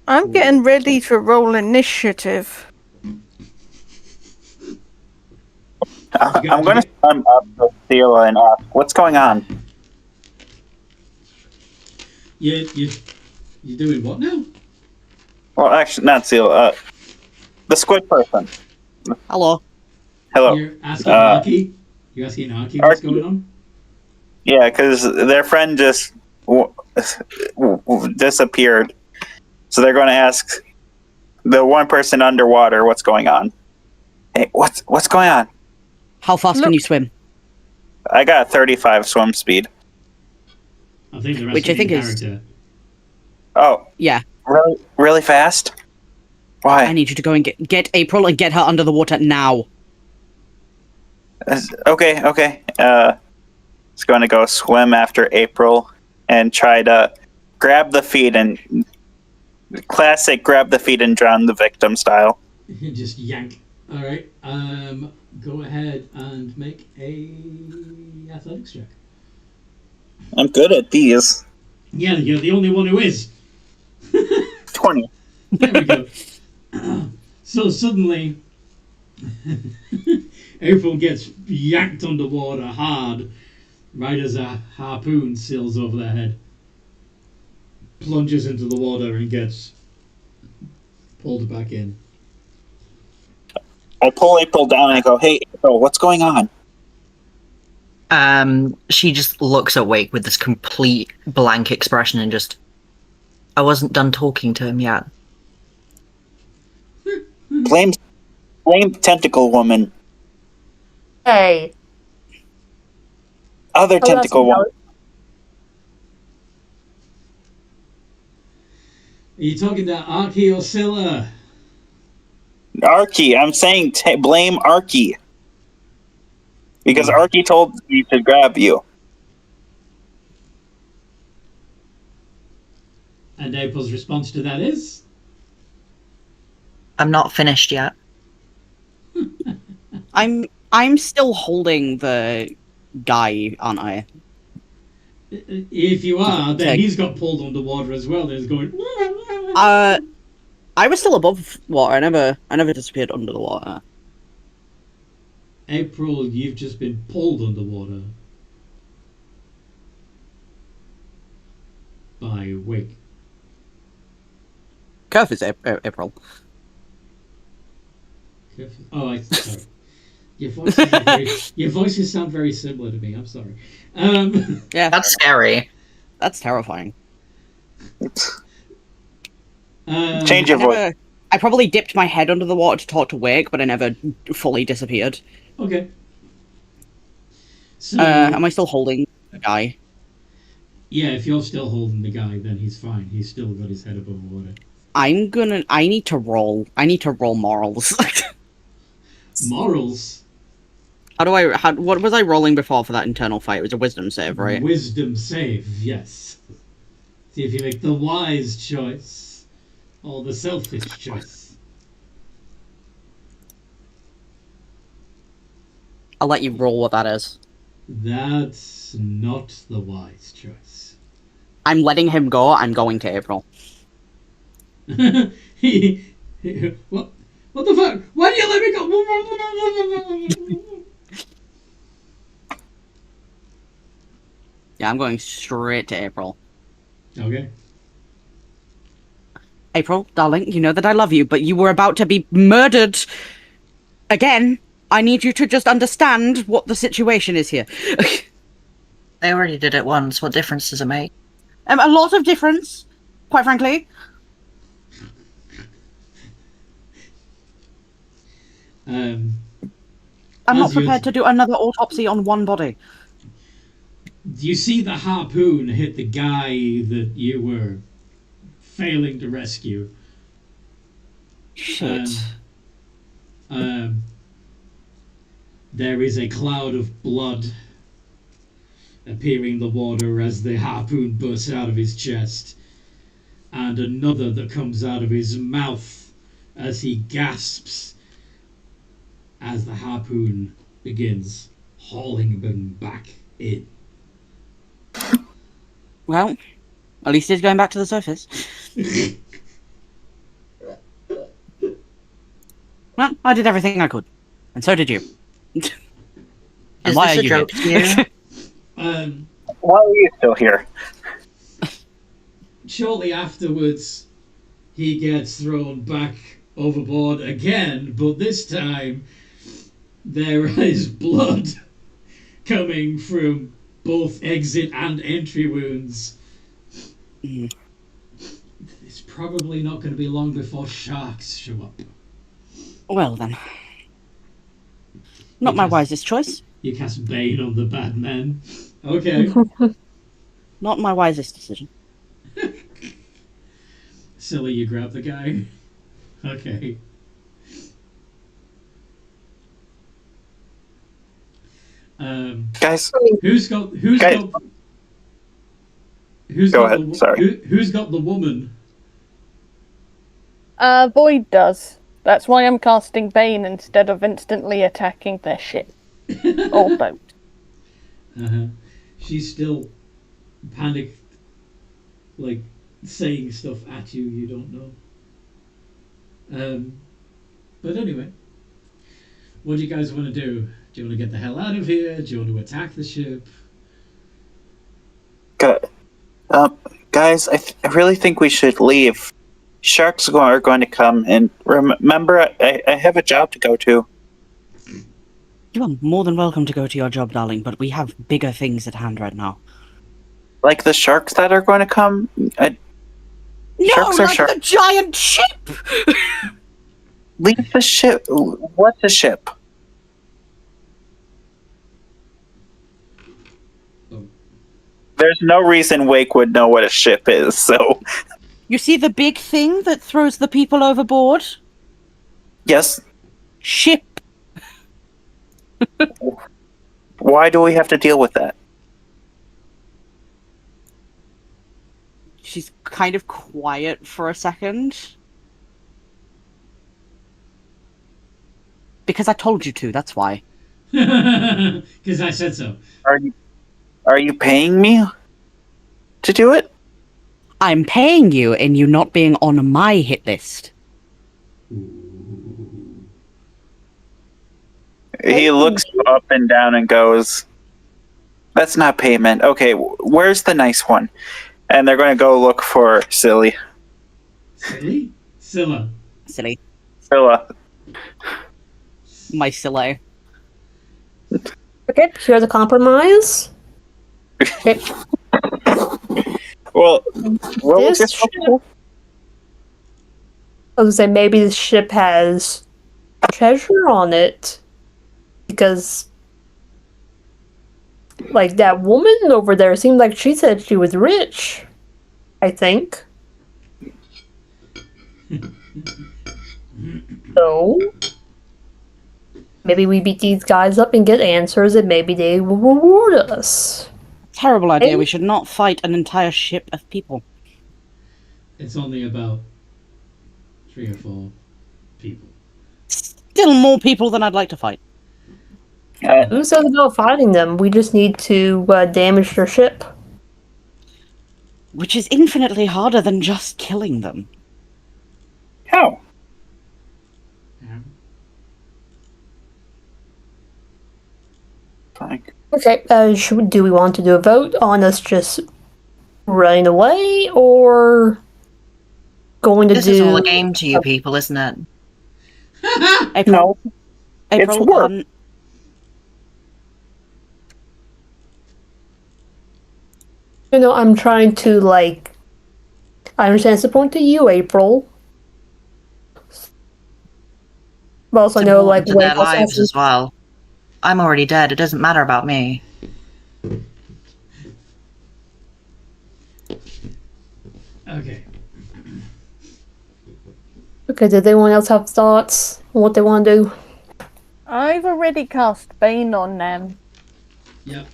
I'm getting ready to roll initiative. I'm going to swim up to Theo and ask, what's going on? You doing what now? Well, actually, not Theo. The squid person. Hello. Hello. You're asking Arky? You're asking Arky what's going on? Yeah, because their friend just disappeared. So they're going to ask the one person underwater what's going on. Hey, what's going on? How fast can you swim? I got 35 swim speed. I think they're Which I asking think in is- character. Oh, Yeah. really fast? Why? I need you to go and get April and get her under the water now. Okay. It's going to go swim after April and try to grab the feet and classic grab the feet and drown the victim style. Just yank. All right. Go ahead and make a athletics check. I'm good at these. Yeah, you're the only one who is. 20. There we go. So suddenly, April gets yanked underwater hard, right as a harpoon sails over their head. Plunges into the water and gets pulled back in. I pull April down and I go, hey, April, what's going on? She just looks at Wake with this complete blank expression and just... I wasn't done talking to him yet. Blame tentacle woman. Hey. Other tentacle woman. Are you talking to Arky or Scylla? Arky. I'm saying blame Arky. Because Arky told me to grab you. And April's response to that is? I'm not finished yet. I'm still holding the guy, aren't I? If you are, then Okay. he's got pulled underwater as well. There's going. I was still above water. I never disappeared under the water. April, you've just been pulled underwater by Wake. Curve is April. Oh, sorry. Your voices sound very similar to me. I'm sorry. Yeah, That's scary. that's terrifying. Change your voice. I probably dipped my head under the water to talk to Wake, but I never fully disappeared. Okay. So, Am I still holding the guy? yeah, if you're still holding the guy, then he's fine. He's still got his head above water. I need to roll morals. Morals. What was I rolling before for that internal fight? It was a wisdom save, right? Wisdom save, yes. See if you make the wise choice or the selfish choice. I'll let you roll what that is. That's not the wise choice. I'm letting him go. I'm going to April. What the fuck? Why do you let me go? Yeah, I'm going straight to April. Okay. April, darling, you know that I love you, but you were about to be murdered again. I need you to just understand what the situation is here. They already did it once. What difference does it make? A lot of difference, quite frankly. I'm not prepared to do another autopsy on one body. You see the harpoon hit the guy that you were failing to rescue. Shit. There is a cloud of blood appearing in the water as the harpoon bursts out of his chest, and another that comes out of his mouth as he gasps as the harpoon begins hauling him back in. Well, at least he's going back to the surface. Well, I did everything I could. And so did you. And Is why this are a you joke here? to you? Why are you still here? Shortly afterwards, he gets thrown back overboard again, but this time there is blood coming from both exit and entry wounds. It's probably not going to be long before sharks show up. Well then. Not my wisest choice. You cast Bane on the bad men. Okay. Not my wisest decision. Silly, you grab the guy. Okay. Guys, Who's got the woman? Void does. That's why I'm casting Bane instead of instantly attacking their ship. Or boat. She's still panicked, like saying stuff at you you don't know. But anyway, what do you guys want to do? Do you want to get the hell out of here? Do you want to attack the ship? guys, I really think we should leave. Sharks are going to come, and remember, I have a job to go to. You are more than welcome to go to your job, darling, but we have bigger things at hand right now. Like the sharks that are going to come? No, Sharks are like the giant ship! Leave the ship. What's a ship? There's no reason Wake would know what a ship is, so... You see the big thing that throws the people overboard? Yes. Ship. Why do we have to deal with that? She's kind of quiet for a second. Because I told you to, that's why. Because I said so. Are you paying me to do it? I'm paying you in you not being on my hit list. He looks up and down and goes, "That's not payment. Okay, where's the nice one?" And they're going to go look for Silly. Silly? Scylla. Silly. Scylla. My Silly. Okay, here's a compromise. Okay. Well, what was This your ship, I was gonna say maybe this ship has treasure on it because, like, that woman over there seemed like she said she was rich. I think. So maybe we beat these guys up and get answers, and maybe they will reward us. Terrible idea. Hey. We should not fight an entire ship of people. It's only about 3 or 4 people. Still more people than I'd like to fight. Who says about fighting them? We just need to damage their ship. Which is infinitely harder than just killing them. How? Yeah. Fine. Okay, do we want to do a vote on us just running away, or going to This do... is all a game to you people, isn't it? April, No, April, it's work. You know, I'm trying to, like... I understand it's a point to you, April. But also, I know, like... To their Wake also lives has- as well. I'm already dead. It doesn't matter about me. Okay. Okay, did anyone else have thoughts on what they want to do? I've already cast Bane on them. Yep.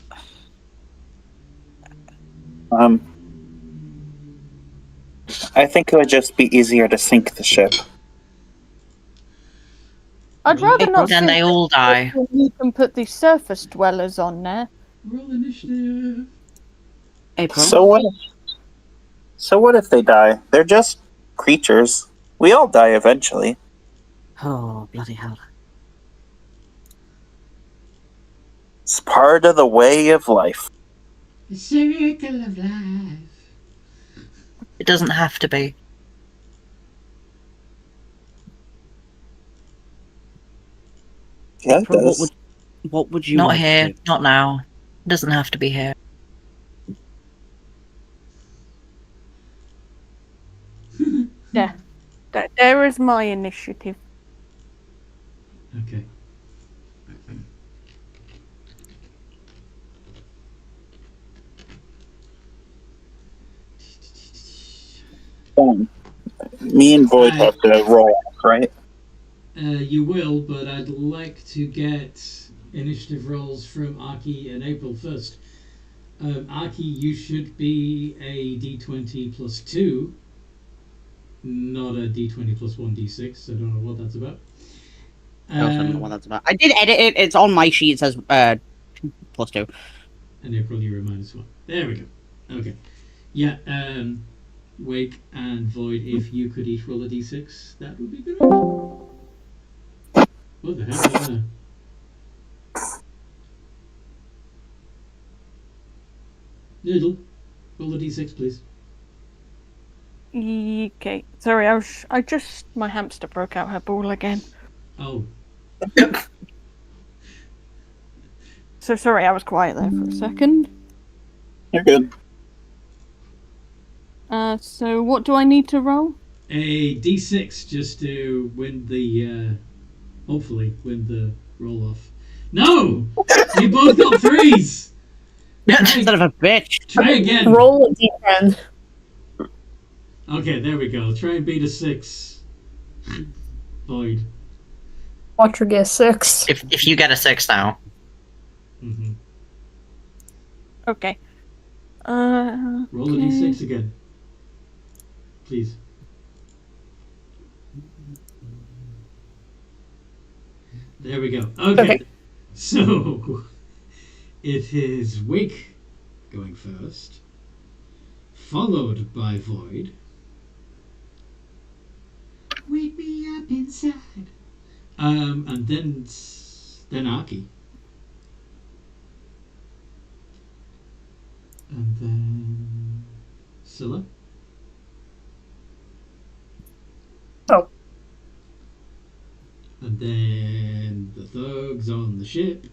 I think it would just be easier to sink the ship. I'd rather not Then sink they all die. when you can put the surface dwellers on there. Roll initiative. April. So what if they die? They're just creatures. We all die eventually. Oh, bloody hell. It's part of the way of life. The circle of life. It doesn't have to be. Yeah, it April, does. what would you Not like here. to do? Not now. It doesn't have to be here. Yeah. There is my initiative. Okay. Me and Void have to roll, right? You will, but I'd like to get initiative rolls from Aki and April first. Aki, you should be a D20 plus 2, not a D20 plus 1d6. I don't know what that's about. I also don't know what that's about. I did edit it. It's on my sheet. It says +2. And April, you're a -1. There we go. Okay. Yeah, Wake and Void, if you could each roll a d6, that would be good. What the hell is that? Noodle, roll a d6, please. Okay. Sorry, my hamster broke out her ball again. Oh, So sorry, I was quiet there for a second. You're good. So what do I need to roll? a d6 just to win the, hopefully, win the roll off. No! You both got 3s! Son of a bitch. Try again! Roll a d10. Okay, there we go. Try and beat a 6. Void. Watch her get 6. If you get a 6 now. Mm-hmm. Okay. Roll a d6 again. Please. There we go. Okay. So, it is Wake going first, followed by Void. Wake me up inside. And then Aki. And then Scylla. Oh. And then the thugs on the ship.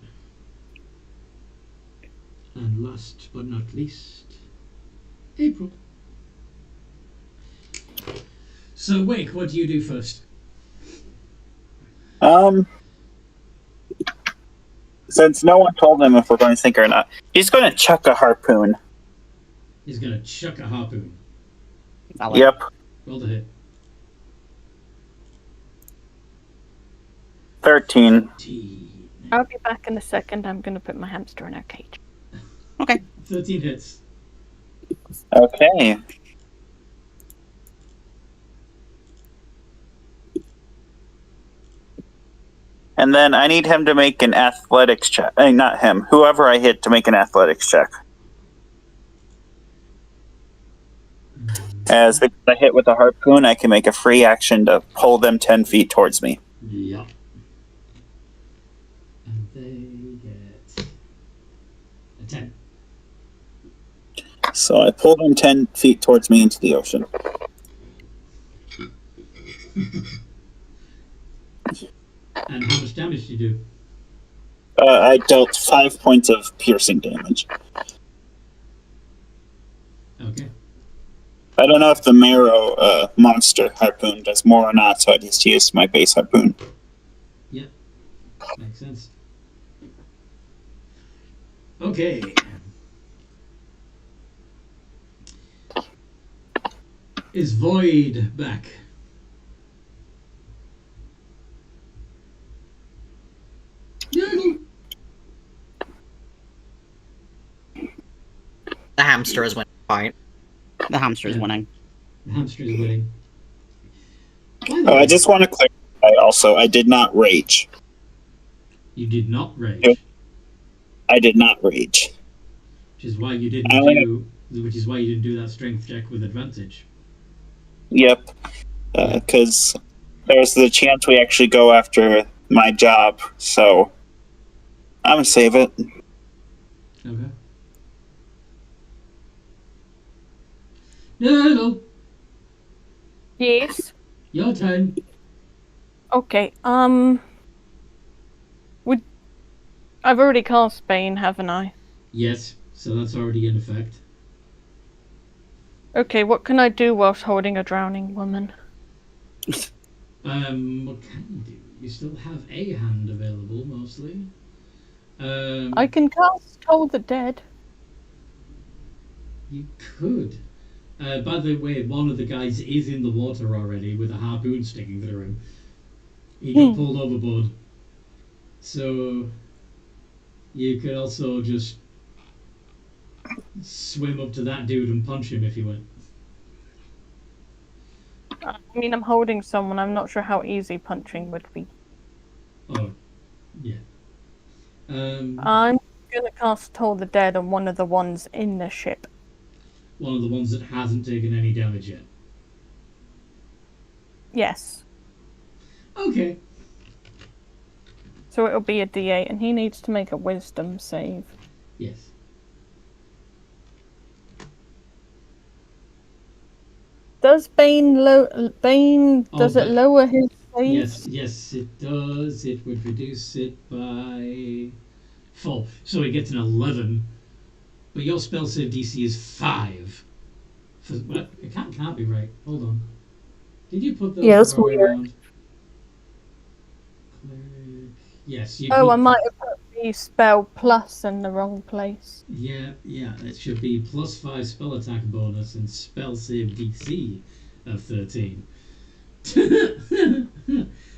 And last but not least, April. So, Wake, what do you do first? Since no one told him if we're going to sink or not, he's going to chuck a harpoon. He's going to chuck a harpoon. Valid. Yep. Roll the hit. 13. I'll be back in a second. I'm going to put my hamster in her cage. Okay. 13 hits. Okay. And then I need him to make an athletics check. Not him. Whoever I hit to make an athletics check. As because I hit with a harpoon, I can make a free action to pull them 10 feet towards me. Yeah. And they get a 10. So I pull them 10 feet towards me into the ocean. And how much damage do you do? I dealt 5 points of piercing damage. Okay. I don't know if the marrow monster harpoon does more or not, so I just used my base harpoon. Yeah. Makes sense. Okay. Is Void back? Nurgle. The hamster is winning the fight. The hamster is winning. The hamster is winning. By the Oh, way, I just want to clarify also, I did not rage. you did not rage, Yep. I did not rage. which is why you didn't do that strength check with advantage. Yep. Because there's the chance we actually go after my job, so I'm going to save it. Okay. No. Yes. Your turn. Okay. I've already cast Bane, haven't I? Yes. So that's already in effect. Okay. What can I do whilst holding a drowning woman? What can you do? You still have a hand available, mostly. I can cast Toll the Dead. You could. By the way, one of the guys is in the water already with a harpoon sticking through him. He got pulled overboard. So you could also just swim up to that dude and punch him if you went. I mean, I'm holding someone. I'm not sure how easy punching would be. Oh, yeah. I'm gonna cast Toll the Dead on one of the ones in the ship. One of the ones that hasn't taken any damage yet. Yes. Okay. So it'll be a D8, and he needs to make a Wisdom save. Yes. Does Bane does it but- lower his save? Yes, it does. It would reduce it by 4. So he gets an 11. But your spell save DC is 5. What? It can't be right. Hold on. Did you put those Yeah, that's the wrong way weird. around? Cleric. Yes, you Oh, put- I might have put the spell plus in the wrong place. Yeah, it should be +5 spell attack bonus and spell save DC of 13.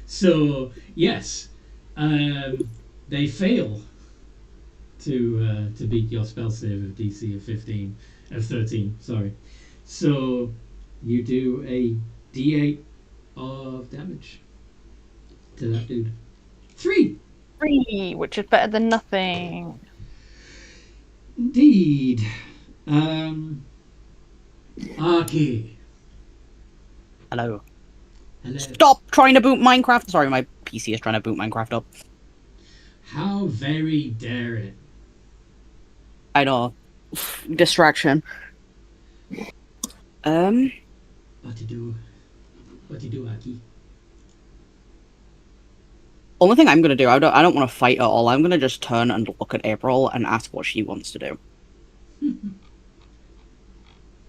So, yes, they fail to beat your spell save of DC of 13. Sorry. So you do a D8 of damage to that dude. 3. 3, which is better than nothing. Indeed. Arky. Hello. Hello. Stop trying to boot Minecraft. Sorry, my PC is trying to boot Minecraft up. How very dare it. I know. Distraction. What to do, Aki? Only thing I'm gonna do, I don't want to fight at all. I'm gonna just turn and look at April and ask what she wants to do.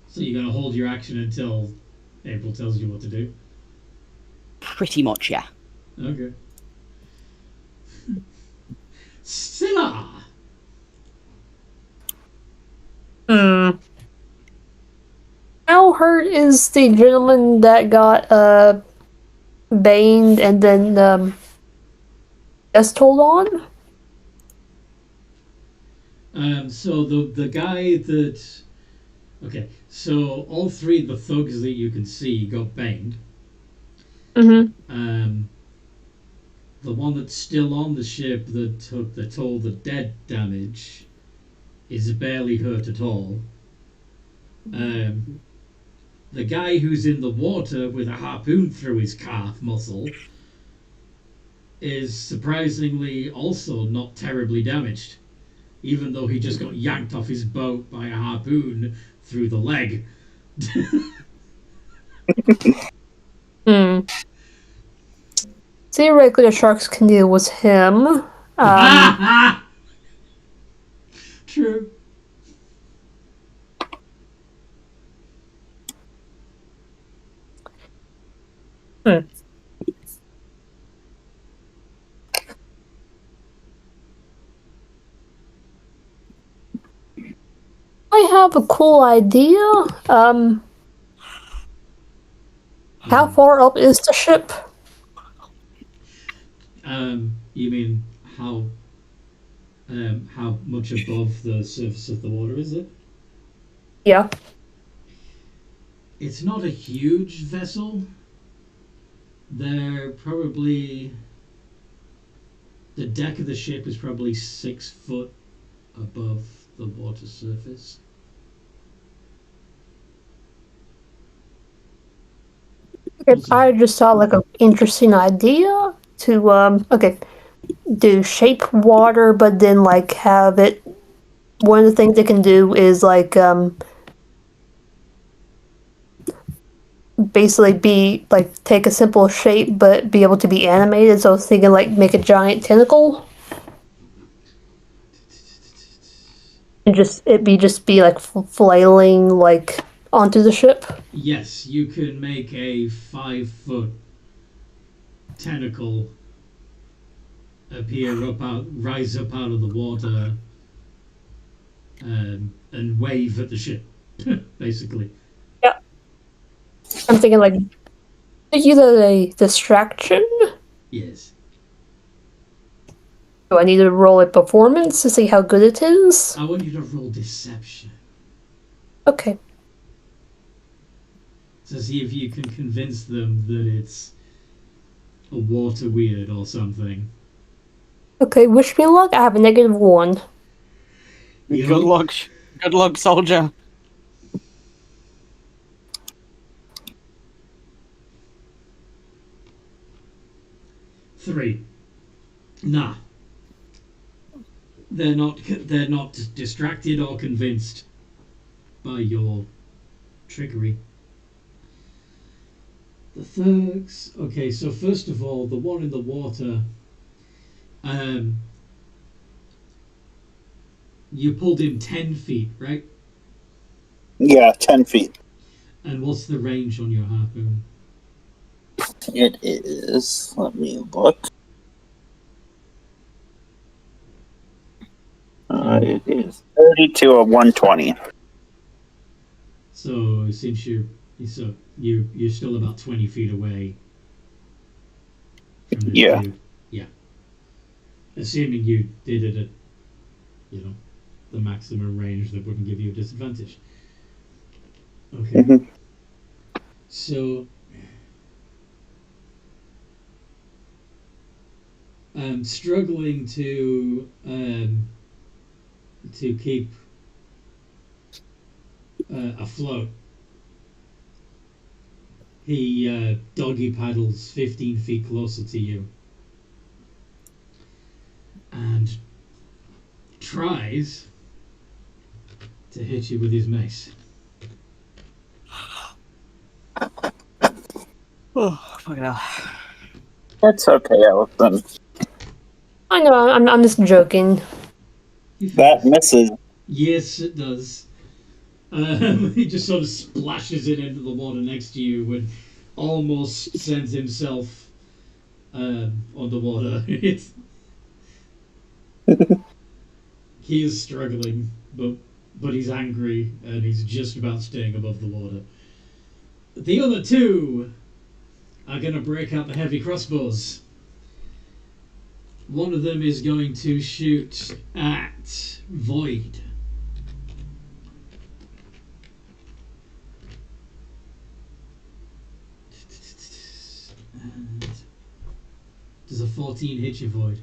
So you're going to hold your action until April tells you what to do? Pretty much, yeah. Okay. Scylla! How hurt is the gentleman that got baned and then told on? So the guy that... Okay, so all three of the thugs that you can see got banged. Mm-hmm. The one that's still on the ship that took all the dead damage is barely hurt at all. The guy who's in the water with a harpoon through his calf muscle is surprisingly also not terribly damaged, even though he just got yanked off his boat by a harpoon through the leg. Theoretically, the sharks can deal with him. True. I have a cool idea. How far up is the ship? You mean how much above the surface of the water is it? Yeah. It's not a huge vessel. They're probably... The deck of the ship is probably 6 foot above the water surface. Okay, I just saw like an interesting idea to do shape water, but then like have it. One of the things they can do is like basically be like take a simple shape but be able to be animated. So I was thinking like make a giant tentacle and just be like flailing like onto the ship. Yes, you can make a 5-foot tentacle rise up out of the water, and wave at the ship, basically. Yeah. I'm thinking like either a distraction. Yes. Do I need to roll a performance to see how good it is? I want you to roll deception Okay. to see if you can convince them that it's a water weird or something. Okay, wish me luck. I have a -1. You Good know? luck. Good luck, soldier. Three. Nah. They're not distracted or convinced by your trickery. The thugs. Okay, so first of all, the one in the water. You pulled him 10 feet, right? Yeah, 10 feet. And what's the range on your harpoon? It is. Let me look. It is 30 to a 120. So since you're still about 20 feet away from the Yeah. two. Yeah. Assuming you did it at, the maximum range that wouldn't give you a disadvantage. Okay. Mhm. So I'm struggling to keep afloat. He doggy paddles 15 feet closer to you and tries to hit you with his mace. Oh, fucking hell. That's okay, Allison. I know. I'm just joking. He That fails. misses. Yes, it does. He just sort of splashes it into the water next to you and almost sends himself underwater. He is struggling, but he's angry and he's just about staying above the water. The other two are going to break out the heavy crossbows. One of them is going to shoot at Void. And does a 14 hit you, Void?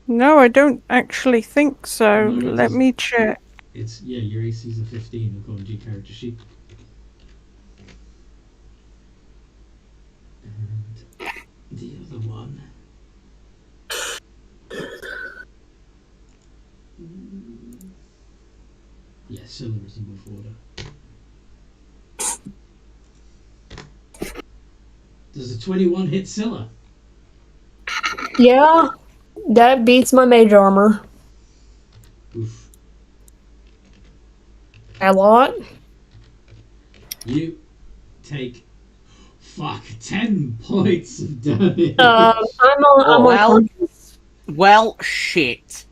No, I don't actually think so. No, it Let doesn't. me check. It's, yeah, your AC is a 15 according to your character sheet. And the other one. Yeah, Scylla is above water. Does a 21 hit Scylla? Yeah, that beats my mage armor. Oof. A lot. You take 10 points of damage. I'm Well- unconscious. Well, shit.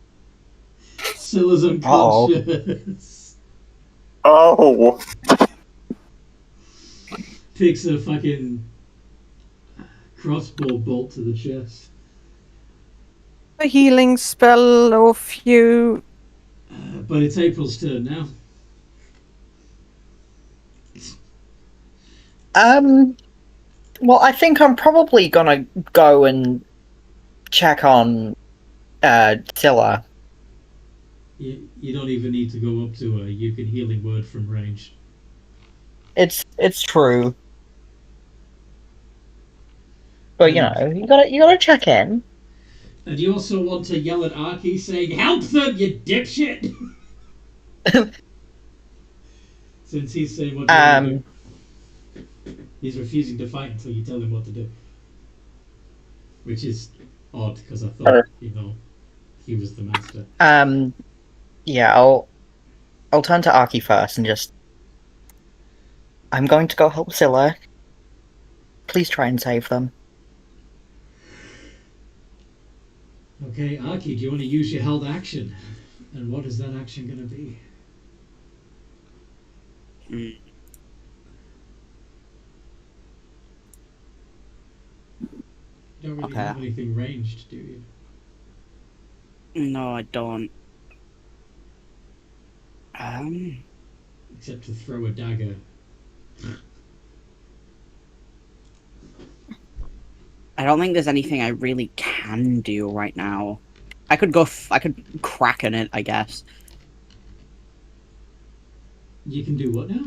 Scylla's unconscious. Oh, Takes a fucking crossbow bolt to the chest. A healing spell or few. But it's April's turn now. Well, I think I'm probably gonna go and check on Scylla. You don't even need to go up to her. You can healing word from range. It's true. But you know, you gotta check in. And you also want to yell at Arky saying, "Help them, you dipshit!" Since he's saying what to do. He's refusing to fight until you tell him what to do. Which is odd, because I thought, he was the master. Yeah, I'll turn to Arky first and just... I'm going to go help Scylla. Please try and save them. Okay, Arky, do you want to use your held action? And what is that action going to be? You don't really have anything ranged, do you? No, I don't. Except to throw a dagger. I don't think there's anything I really can do right now. I could go. I could crack in it, I guess. You can do what now?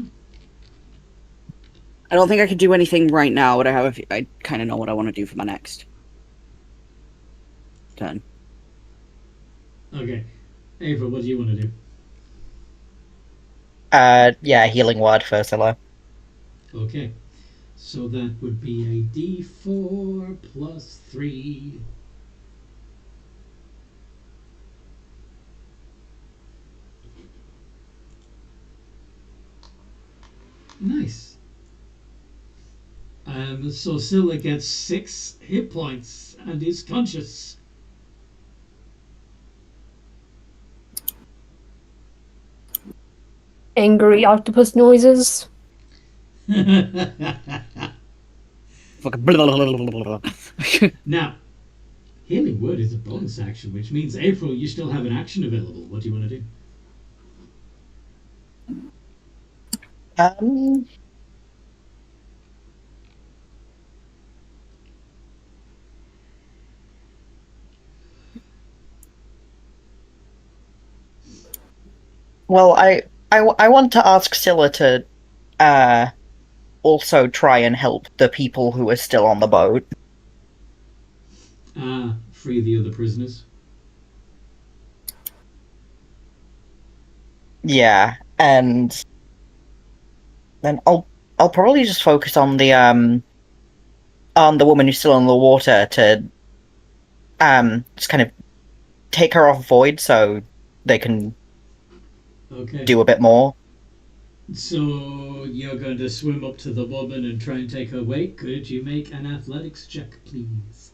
I don't think I could do anything right now, but I kind of know what I want to do for my next turn. Okay. Ava, what do you want to do? Yeah, healing word for Scylla. Okay. So that would be a D4 plus 3. Nice. So Scylla gets 6 hit points and is conscious. Angry octopus noises. Fucking Now, healing word is a bonus action, which means April, you still have an action available. What do you want to do? Well, I want to ask Scylla to also try and help the people who are still on the boat. Free the other prisoners. Yeah, and then I'll probably just focus on the woman who's still in the water to just kind of take her off void so they can Okay. do a bit more. So you're going to swim up to the woman and try and take her weight. Could you make an athletics check, please?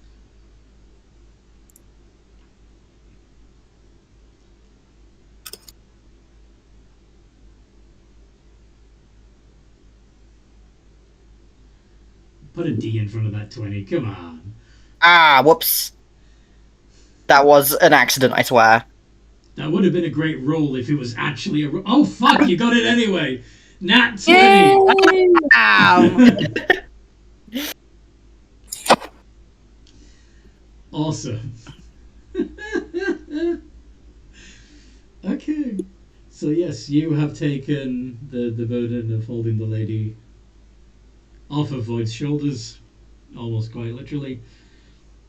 Put a D in front of that 20. Come on. Ah, whoops. That was an accident, I swear. That would have been a great roll if it was actually a roll. Oh, fuck! You got it anyway! Nat 20! Yay! Awesome. Okay. So yes, you have taken the burden of holding the lady off of Void's shoulders, almost quite literally.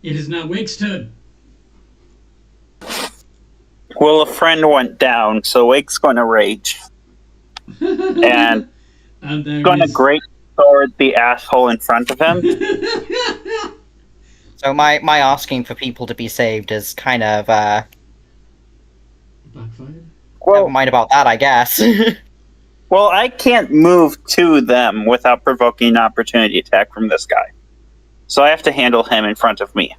It is now Wake's turn. Well, a friend went down, so Wake's going to rage. And there going to is- great sword the asshole in front of him. So my asking for people to be saved is kind of, Backfire. never Well, mind about that, I guess. well, I can't move to them without provoking an opportunity attack from this guy. So I have to handle him in front of me.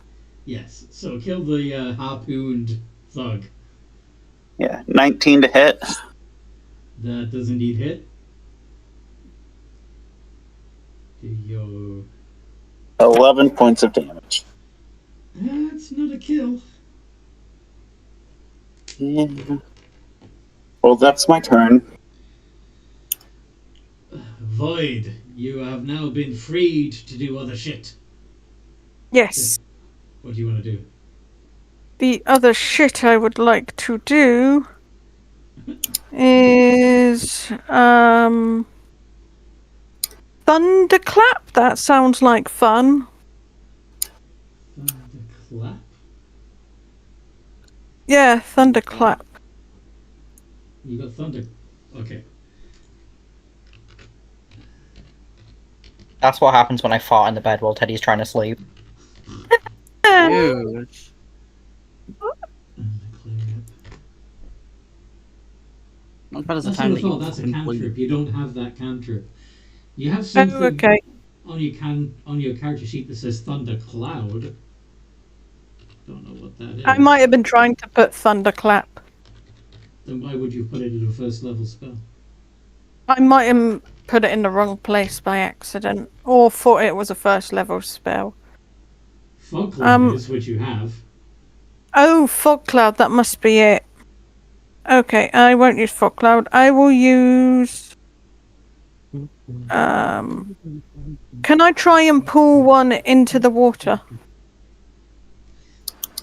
Yes. So kill the harpooned thug. Yeah, 19 to hit. That does indeed hit. Do your 11 points of damage. That's not a kill. Yeah. Well, that's my turn. Void, you have now been freed to do other shit. Yes. What do you want to do? The other shit I would like to do is thunderclap. That sounds like fun. Thunderclap? Yeah, thunderclap. You got thunder. Okay. That's what happens when I fart in the bed while Teddy's trying to sleep. Dude. Thunderclap. Not bad as the That's time what I that thought. you That's a fucking cantrip. bleed. You don't have that cantrip. You have Oh, something okay. on your character sheet that says Thundercloud. Don't know what that is. I might have been trying to put thunderclap. Then why would you put it in a first level spell? I might have put it in the wrong place by accident, or thought it was a first level spell. Fog cloud Um, is what you have. Oh, fog cloud. That must be it. Okay, I won't use fog cloud. I will use. Can I try and pull one into the water?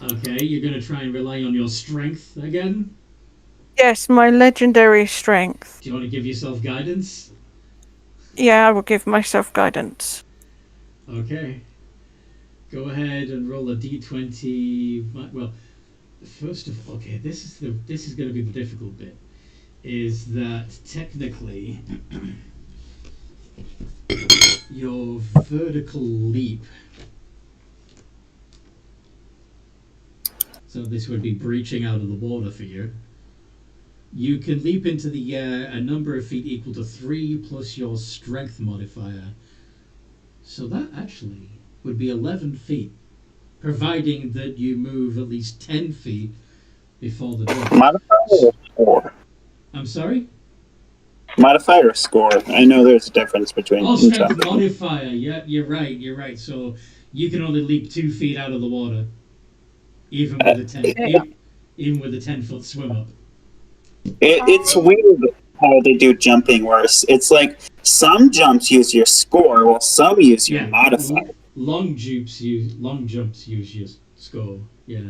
Okay, you're gonna try and rely on your strength again. Yes, my legendary strength. Do you want to give yourself guidance? Yeah, I will give myself guidance. Okay. Go ahead and roll a d20. Well, first of all, okay, this is going to be the difficult bit. Is that technically your vertical leap? So this would be breaching out of the water for you. You can leap into the air a number of feet equal to 3 plus your strength modifier. So that actually would be 11 feet, providing that you move at least 10 feet before the door. Modifier or score? I'm sorry? Modifier or score? I know there's a difference between Oh, each strength of them. modifier. Yeah, you're right. So you can only leap 2 feet out of the water, even with a 10, even with a 10-foot swim up. It's weird how they do jumping worse. It's like some jumps use your score, while some use your modifier. Long jumps use your score. Yeah.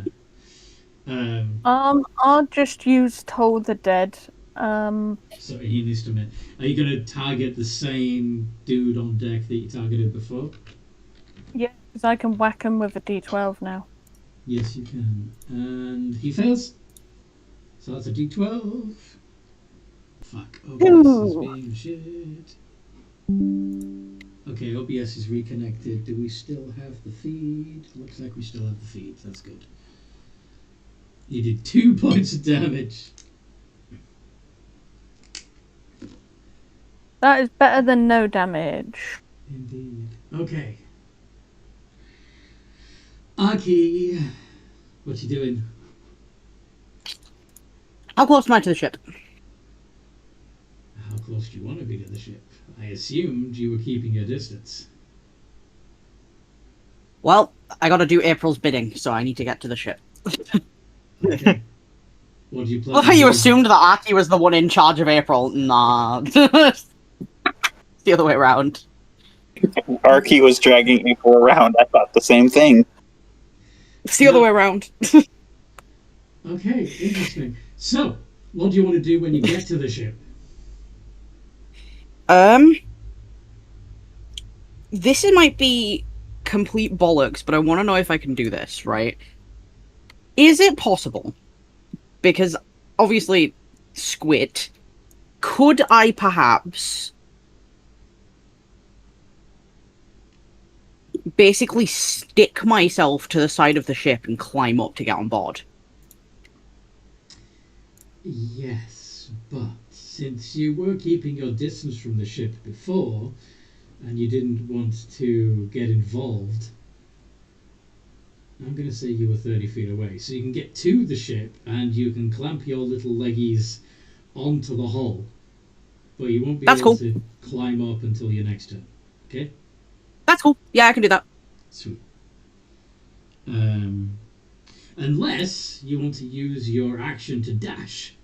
I'll just use Toll the Dead. So he needs to. Are you going to target the same dude on deck that you targeted before? Yeah, because I can whack him with a D12 now. Yes, you can. And he fails. So that's a d12. Fuck. Oh, this is being shit. Okay, Okay, OBS is reconnected. Do we still have the feed? Looks like we still have the feed. That's good. You did 2 points of damage. That is better than no damage. Indeed. Okay. Aki, what you doing? How close am I to the ship? How close do you want to be to the ship? I assumed you were keeping your distance. Well, I gotta do April's bidding, so I need to get to the ship. Okay. What do you plan? Well, you assumed that Aki was the one in charge of April. Nah. It's the other way around. Arky was dragging April around. I thought the same thing. It's the other way around. Okay, interesting. So, what do you want to do when you get to the ship? This might be complete bollocks, but I want to know if I can do this, right? Is it possible? Because, obviously, squid. Could I perhaps basically stick myself to the side of the ship and climb up to get on board? Yes, but since you were keeping your distance from the ship before, and you didn't want to get involved, I'm going to say you were 30 feet away. So you can get to the ship, and you can clamp your little leggies onto the hull, but you won't be able to climb up until your next turn. Okay? That's cool. Yeah, I can do that. Sweet. Unless you want to use your action to dash.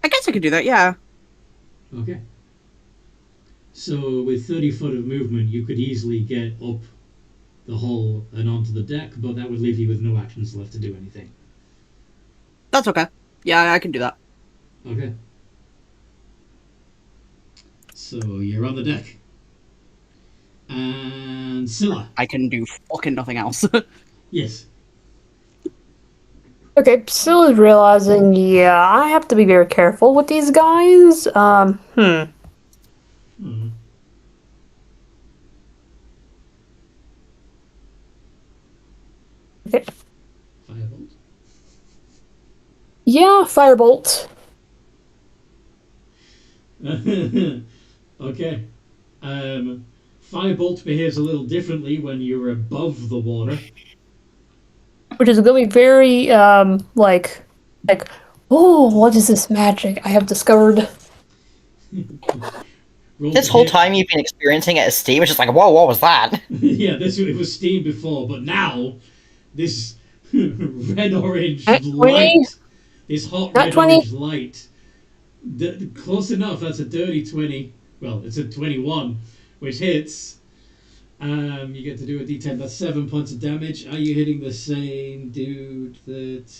I guess I could do that, yeah. Okay. So with 30 foot of movement, you could easily get up the hull and onto the deck, but that would leave you with no actions left to do anything. That's okay. Yeah, I can do that. Okay. So you're on the deck. And Scylla. I can do fucking nothing else. Yes. Okay, Scylla's realizing, yeah, I have to be very careful with these guys. Hmm. Okay. Firebolt. Yeah, firebolt. Okay. Firebolt behaves a little differently when you're above the water. Which is going to be very, like, oh, what is this magic I have discovered? This whole time you've been experiencing it as Steam, it's just like, whoa, what was that? Yeah, it was Steam before, but now this red-orange Not 20. light, this hot Not 20. red-orange light, close enough, that's a dirty 20. Well, it's a 21, which hits. You get to do a d10, that's 7 points of damage. Are you hitting the same dude that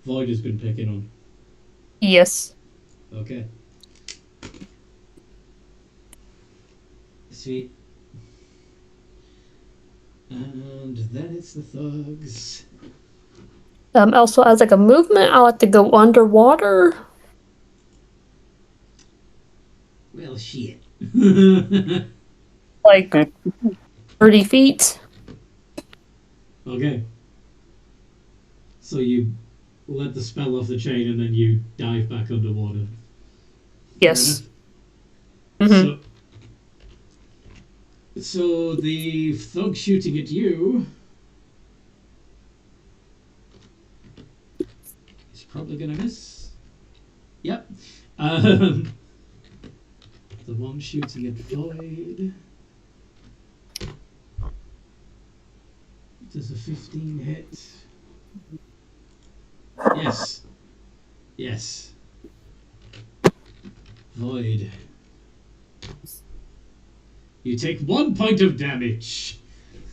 Void has been picking on? Yes. Okay. Sweet. And then it's the thugs. Also, as like a movement, I like to go underwater. Well, shit. Like 30 feet. Okay. So you let the spell off the chain and then you dive back underwater. Yes. Mm-hmm. So the thug shooting at you is probably gonna miss. Yep. The one shooting at Void. Does a 15 hit? Yes. Yes. Void. You take 1 point of damage.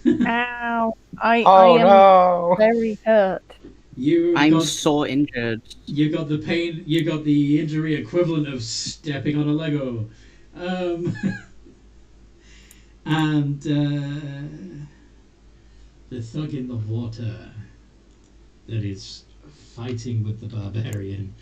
Ow. I Oh am no! very hurt. I'm so injured. You got the pain. You got the injury equivalent of stepping on a Lego. And the thug in the water that is fighting with the barbarian.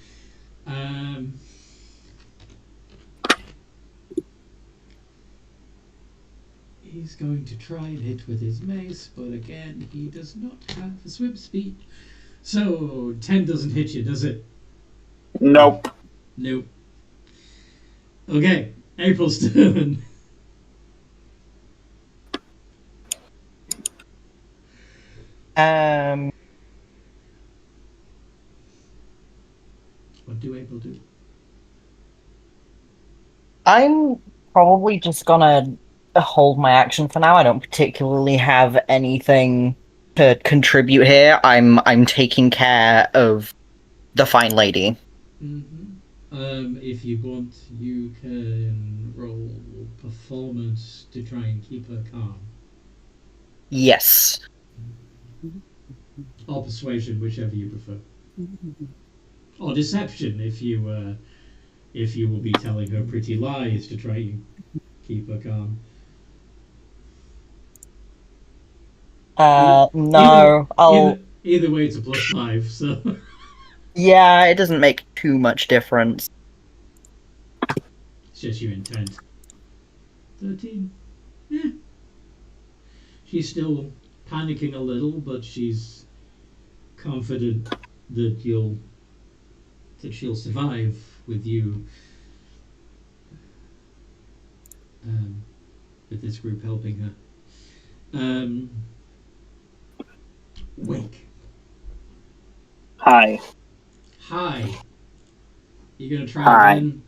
He's going to try and hit with his mace, but again, he does not have a swim speed. So, 10 doesn't hit you, does it? Nope. Nope. Okay, April's turn. What do April do? I'm probably just gonna hold my action for now. I don't particularly have anything to contribute here. I'm taking care of the fine lady. If you want, you can roll performance to try and keep her calm. Yes. Or persuasion, whichever you prefer. Or deception, if you will be telling her pretty lies to try and keep her calm. No. Either way, it's a +5, so. Yeah, it doesn't make too much difference. It's just your intent. 13. Yeah. She's still panicking a little, but she's confident that she'll survive with you, with this group helping her. Wake. Hi. Hi. You gonna try Hi. again?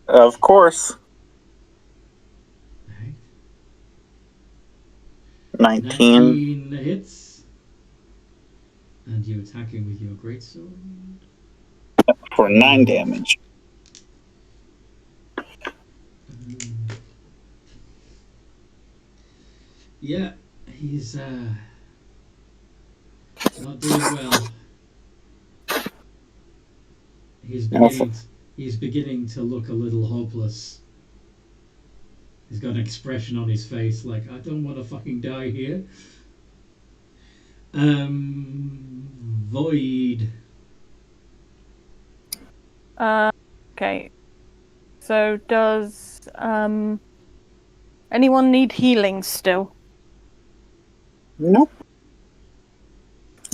Of course. Right. 19. 19 hits. And you're attacking with your greatsword. For 9 damage. Yeah, he's not doing well. He's beginning to look a little hopeless. He's got an expression on his face like, I don't want to fucking die here. Void. Okay. So does anyone need healing still? Nope.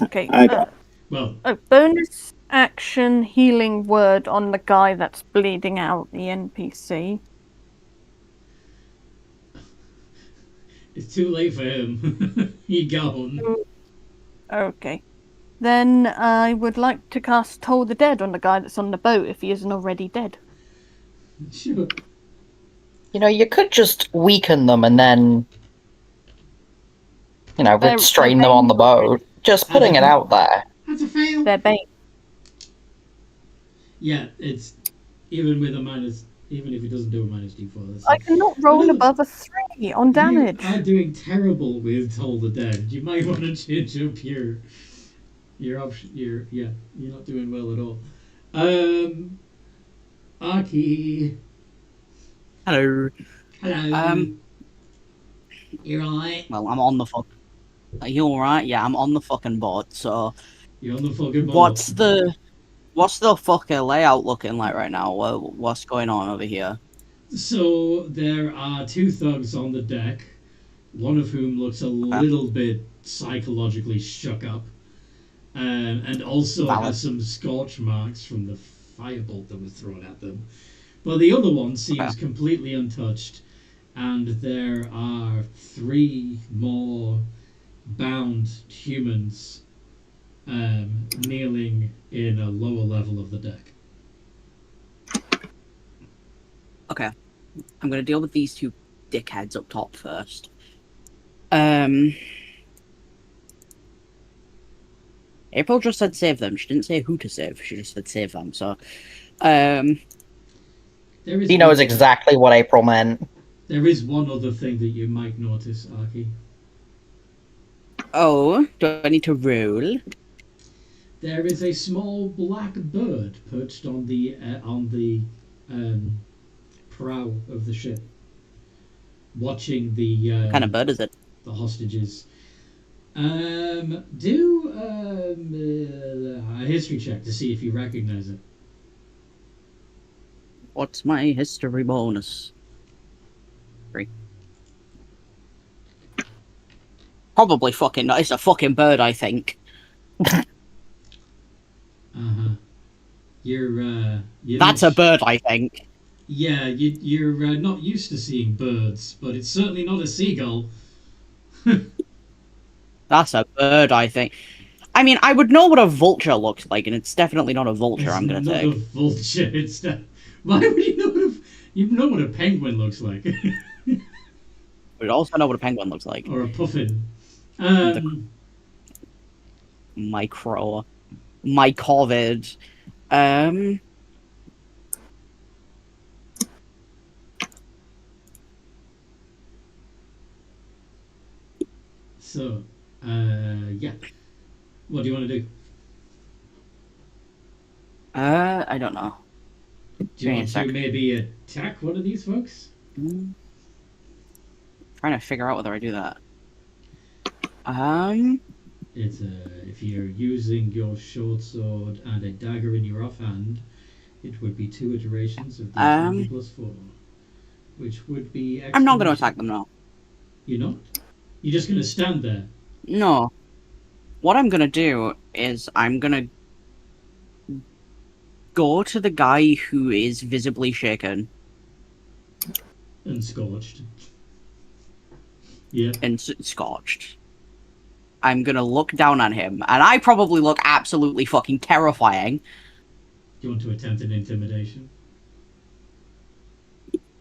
Okay. I don't. Well, A bonus action healing word on the guy that's bleeding out, the NPC. it's too late for him. He gone. Okay. Then I would like to cast Toll the Dead on the guy that's on the boat if he isn't already dead. Sure. You know, you could just weaken them and then, restrain them on the boat. Just putting it out there. That's a fail. They're bait. Yeah, it's even with a minus, even if it doesn't do a -d4. That's I cannot roll Another- above a 3 on damage. You are doing terrible with Toll the Dead. You might want to change up your option. You're not doing well at all. Aki. Hello. Hello. You're alright. Well, I'm on the fuck. Are you alright? Yeah, I'm on the fucking boat, so... You're on the fucking boat. What's the fucking layout looking like right now? What's going on over here? So, there are 2 thugs on the deck, one of whom looks a little bit psychologically shook up, and also has some scorch marks from the firebolt that was thrown at them. But the other one seems completely untouched, and there are 3 more bound humans kneeling in a lower level of the deck. Okay. I'm gonna deal with these 2 dickheads up top first. April just said save them. She didn't say who to save. She just said save them. So, He knows exactly what April meant. There is one other thing that you might notice, Aki. Oh, do I need to roll? There is a small black bird perched on the prow of the ship, watching the What kind of bird is it? the hostages. Do a history check to see if you recognize it. What's my history bonus? 3. Probably fucking not. It's a fucking bird, I think. You're That's not, a bird, I think. Yeah, you're not used to seeing birds, but it's certainly not a seagull. That's a bird, I think. I mean, I would know what a vulture looks like, and it's definitely not a vulture. It's I'm gonna not take. a vulture. Why would you know you know what a penguin looks like? But also know what a penguin looks like. Or a puffin. Mycorvid. So, yeah. What do you want to do? I don't know. Do you Give me a want sec. to maybe attack one of these folks? Trying to figure out whether I do that. It's if you're using your short sword and a dagger in your offhand, it would be 2 iterations of d20 plus 4, which would be. I'm not going to attack them now. You're not? You're just going to stand there. No. What I'm going to do is I'm going to go to the guy who is visibly shaken. And scorched. Yeah. And scorched. I'm gonna look down on him, and I probably look absolutely fucking terrifying. Do you want to attempt an intimidation?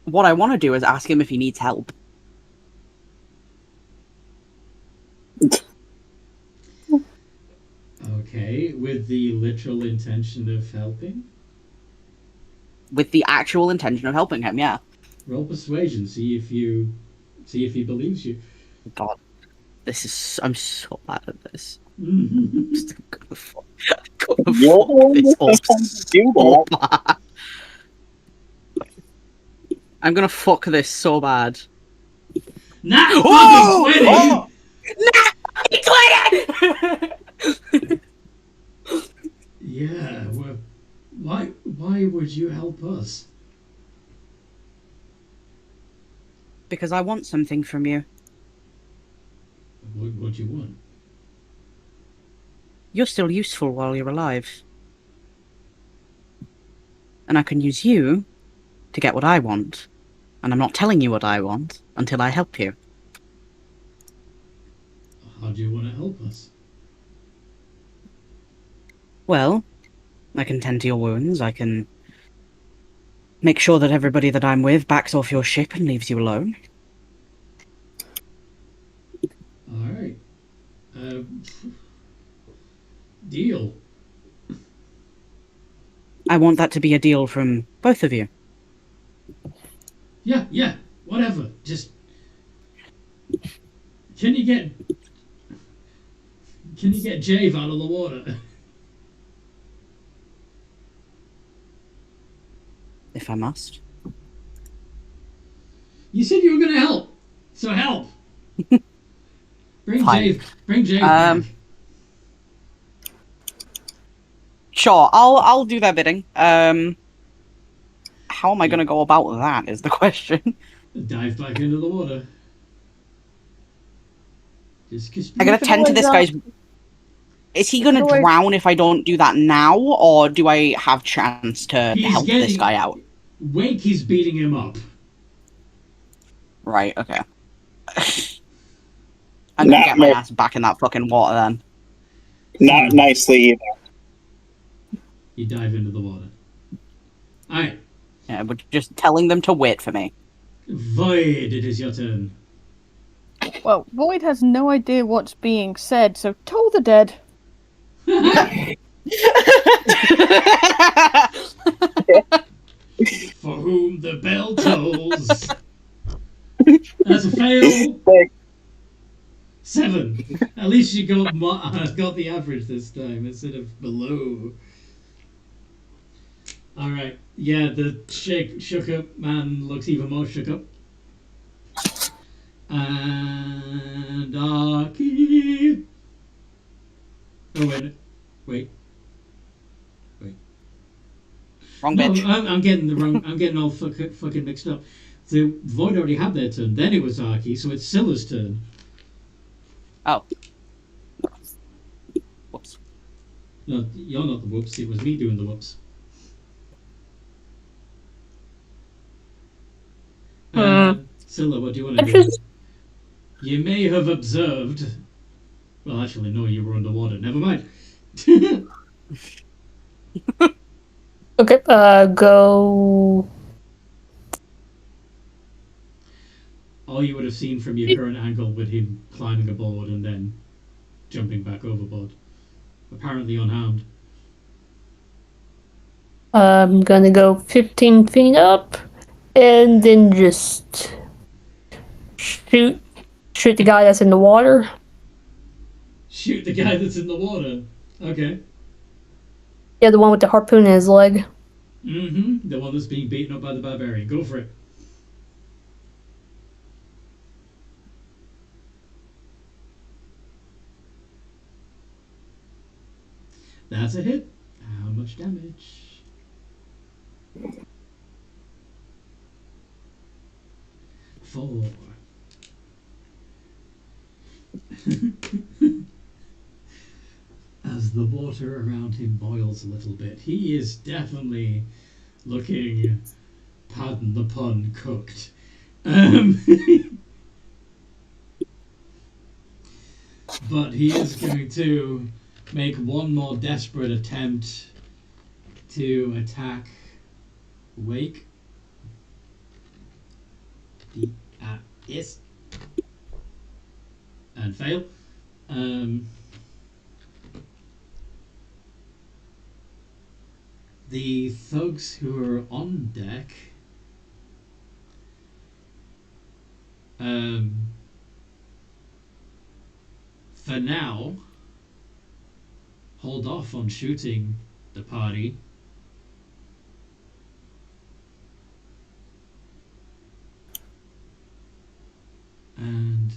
What I want to do is ask him if he needs help. Okay, with the literal intention of helping? With the actual intention of helping him, yeah. Roll persuasion, see if he believes you. God. I'm so bad at this. Mm-hmm. I'm just gonna fuck this up so bad. I'm gonna fuck this so bad. Not Oh! fucking 20! Oh! Yeah, well, why would you help us? Because I want something from you. What do you want? You're still useful while you're alive. And I can use you to get what I want. And I'm not telling you what I want until I help you. How do you want to help us? Well, I can tend to your wounds. I can make sure that everybody that I'm with backs off your ship and leaves you alone. Alright. Deal. I want that to be a deal from both of you. Yeah, whatever. Just... Can you get Jave out of the water? If I must. You said you were going to help, so help. Bring Fine. Jave back. Sure, I'll do their bidding. How am I going to go about that is the question. Dive back into the water. I gotta tend to this guy's... Is he gonna drown if I don't do that now, or do I have chance to help this guy out? Wake is beating him up. Right, okay. I'm gonna get my ass back in that fucking water then. Not nicely either. You dive into the water. Alright. Yeah, but just telling them to wait for me. Void, it is your turn. Well, Void has no idea what's being said, so toll the dead. For whom the bell tolls. That's a fail. 7. At least you got the average this time instead of below. Alright. Yeah, the shook up man looks even more shook up. And Aki. Oh wait. Wrong No, bitch. I'm getting the wrong. I'm getting all fucking mixed up. So Void already had their turn. Then it was Aki, so it's Scylla's turn. Oh. Whoops. No, you're not the whoops. It was me doing the whoops. Scylla, what do you want to do? You may have observed. Well, actually, no, you were underwater. Never mind. Okay, go. All you would have seen from your current angle with him climbing aboard and then jumping back overboard. Apparently unharmed. I'm gonna go 15 feet up, and then just shoot the guy that's in the water. Shoot the guy that's in the water. Okay. Yeah, the one with the harpoon in his leg. Mm-hmm. The one that's being beaten up by the barbarian. Go for it. That's a hit. How much damage? 4. As the water around him boils a little bit, he is definitely looking, pardon the pun, cooked. But he is going to make one more desperate attempt to attack Wake. Yes. And fail. The thugs who are on deck for now hold off on shooting the party and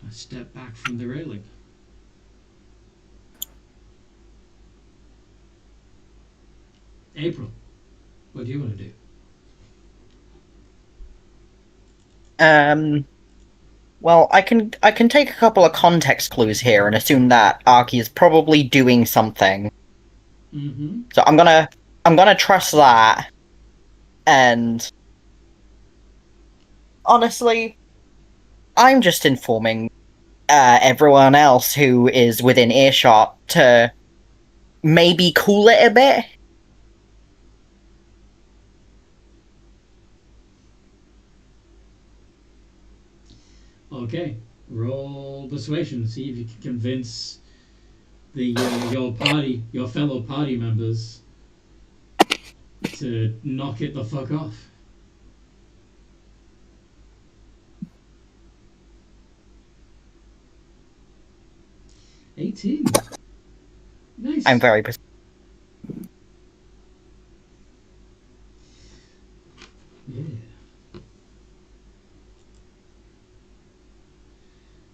a step back from the railing. April, what do you want to do? Well, I can take a couple of context clues here and assume that Arky is probably doing something. Mm-hmm. So I'm gonna trust that. And honestly, I'm just informing everyone else who is within earshot to maybe cool it a bit. Okay, roll persuasion. See if you can convince the your fellow party members to knock it the fuck off. 18. Nice. I'm very Yeah.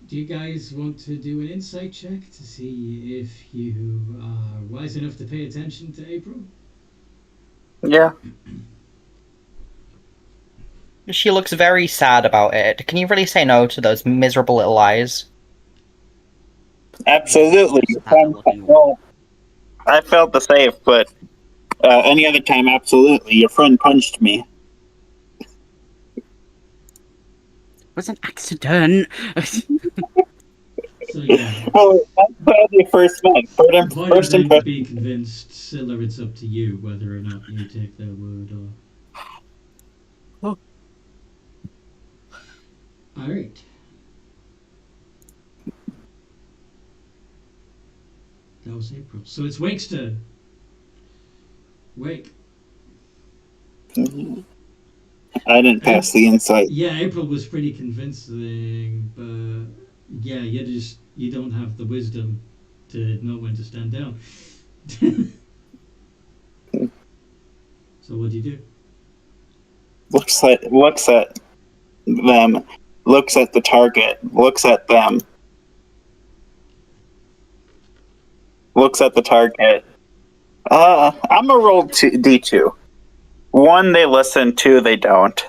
Do you guys want to do an insight check to see if you are wise enough to pay attention to April? Yeah. She looks very sad about it. Can you really say no to those miserable little eyes? Absolutely. Well, I felt the same, but any other time, absolutely. Your friend punched me. It was an accident. So yeah. Oh, I'm glad you first met. First To impression. be convinced, Scylla, it's up to you whether or not you take their word or. Oh. All right. That was April. So it's Wake's turn. Wake. I didn't pass the insight. Yeah, April was pretty convincing, but yeah, you don't have the wisdom to know when to stand down. So what do you do? Looks at them, looks at the target, looks at them, looks at the target. I'm gonna roll D2. 1, they listen. 2, they don't.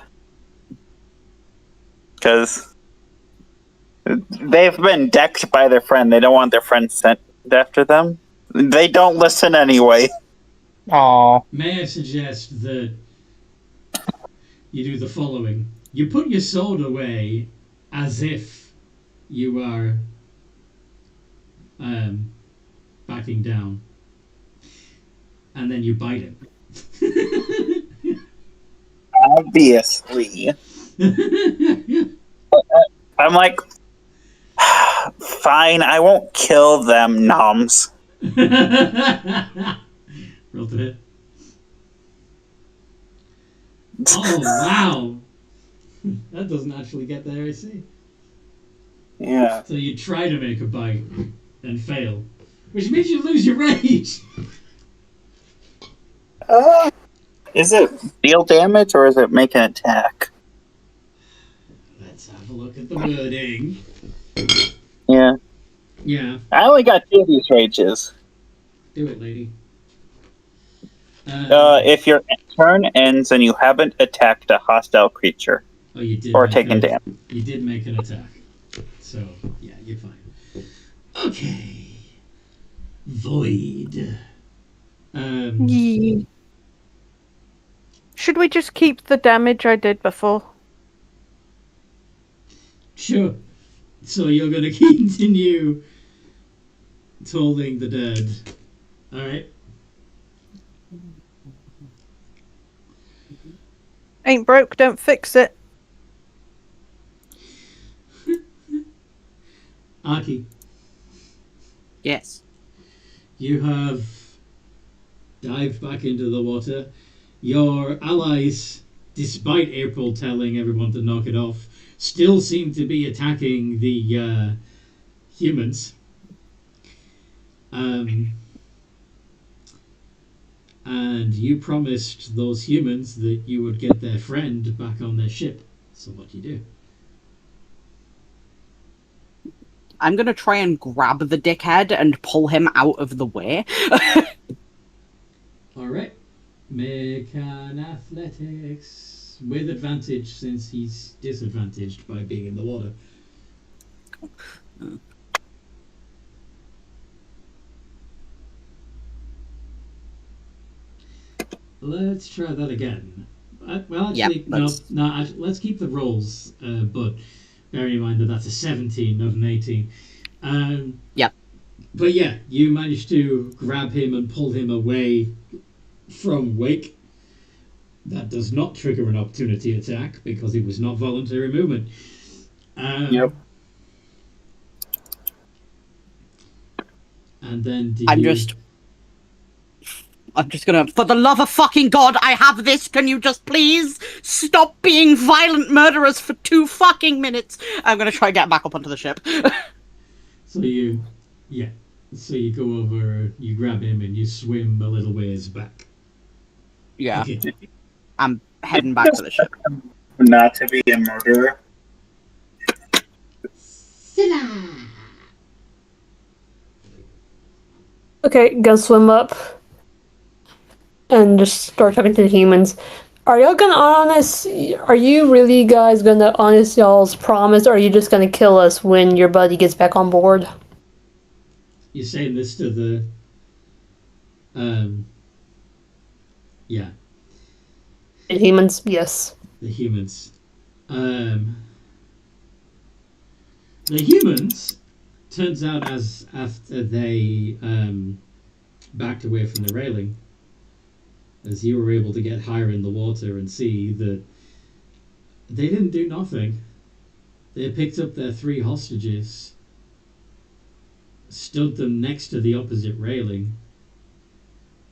Because They've been decked by their friend. They don't want their friend sent after them. They don't listen anyway. Aw. May I suggest that you do the following? You put your sword away as if you are backing down, and then you bite him. Obviously. I'm like, fine, I won't kill them, noms. Roll to hit. Oh, wow. That doesn't actually get their AC. Yeah. So you try to make a bite and fail, which means you lose your rage. Is it deal damage or is it make an attack? Let's have a look at the wording. Yeah. Yeah, I only got 2 of these rages. do it, lady. If your turn ends and you haven't attacked a hostile creature Oh, you did. or make taken an- damage. You did make an attack. So, yeah, you're fine. Okay. Void. Yee. Should we just keep the damage I did before? Sure. So you're going to continue tolling the dead. Alright. Ain't broke, don't fix it. Aki, Yes. you have dived back into the water. Your allies, despite April telling everyone to knock it off, still seem to be attacking the humans. And you promised those humans that you would get their friend back on their ship. So what do you do? I'm gonna try and grab the dickhead and pull him out of the way. Alright. Make an athletics with advantage since he's disadvantaged by being in the water. Let's try that again. Well, actually, let's keep the rolls, but bearing in mind that that's a 17, not an 18. Yep. But yeah, you managed to grab him and pull him away from Wake. That does not trigger an opportunity attack because it was not voluntary movement. Yep. And then I'm just gonna, for the love of fucking God, I have this. Can you just please stop being violent murderers for 2 fucking minutes? I'm gonna try and get back up onto the ship. So you go over, you grab him, and you swim a little ways back. Yeah, Okay. I'm heading back to the ship. Not to be a murderer. Okay, go swim up and just start talking to the humans. Are y'all gonna honest? Are you really guys gonna honest y'all's promise, or are you just gonna kill us when your buddy gets back on board? You're saying this to the, yeah, The humans, yes. the humans. The humans, turns out, as after they backed away from the railing, as you were able to get higher in the water and see that they didn't do nothing. They picked up their 3 hostages, stood them next to the opposite railing,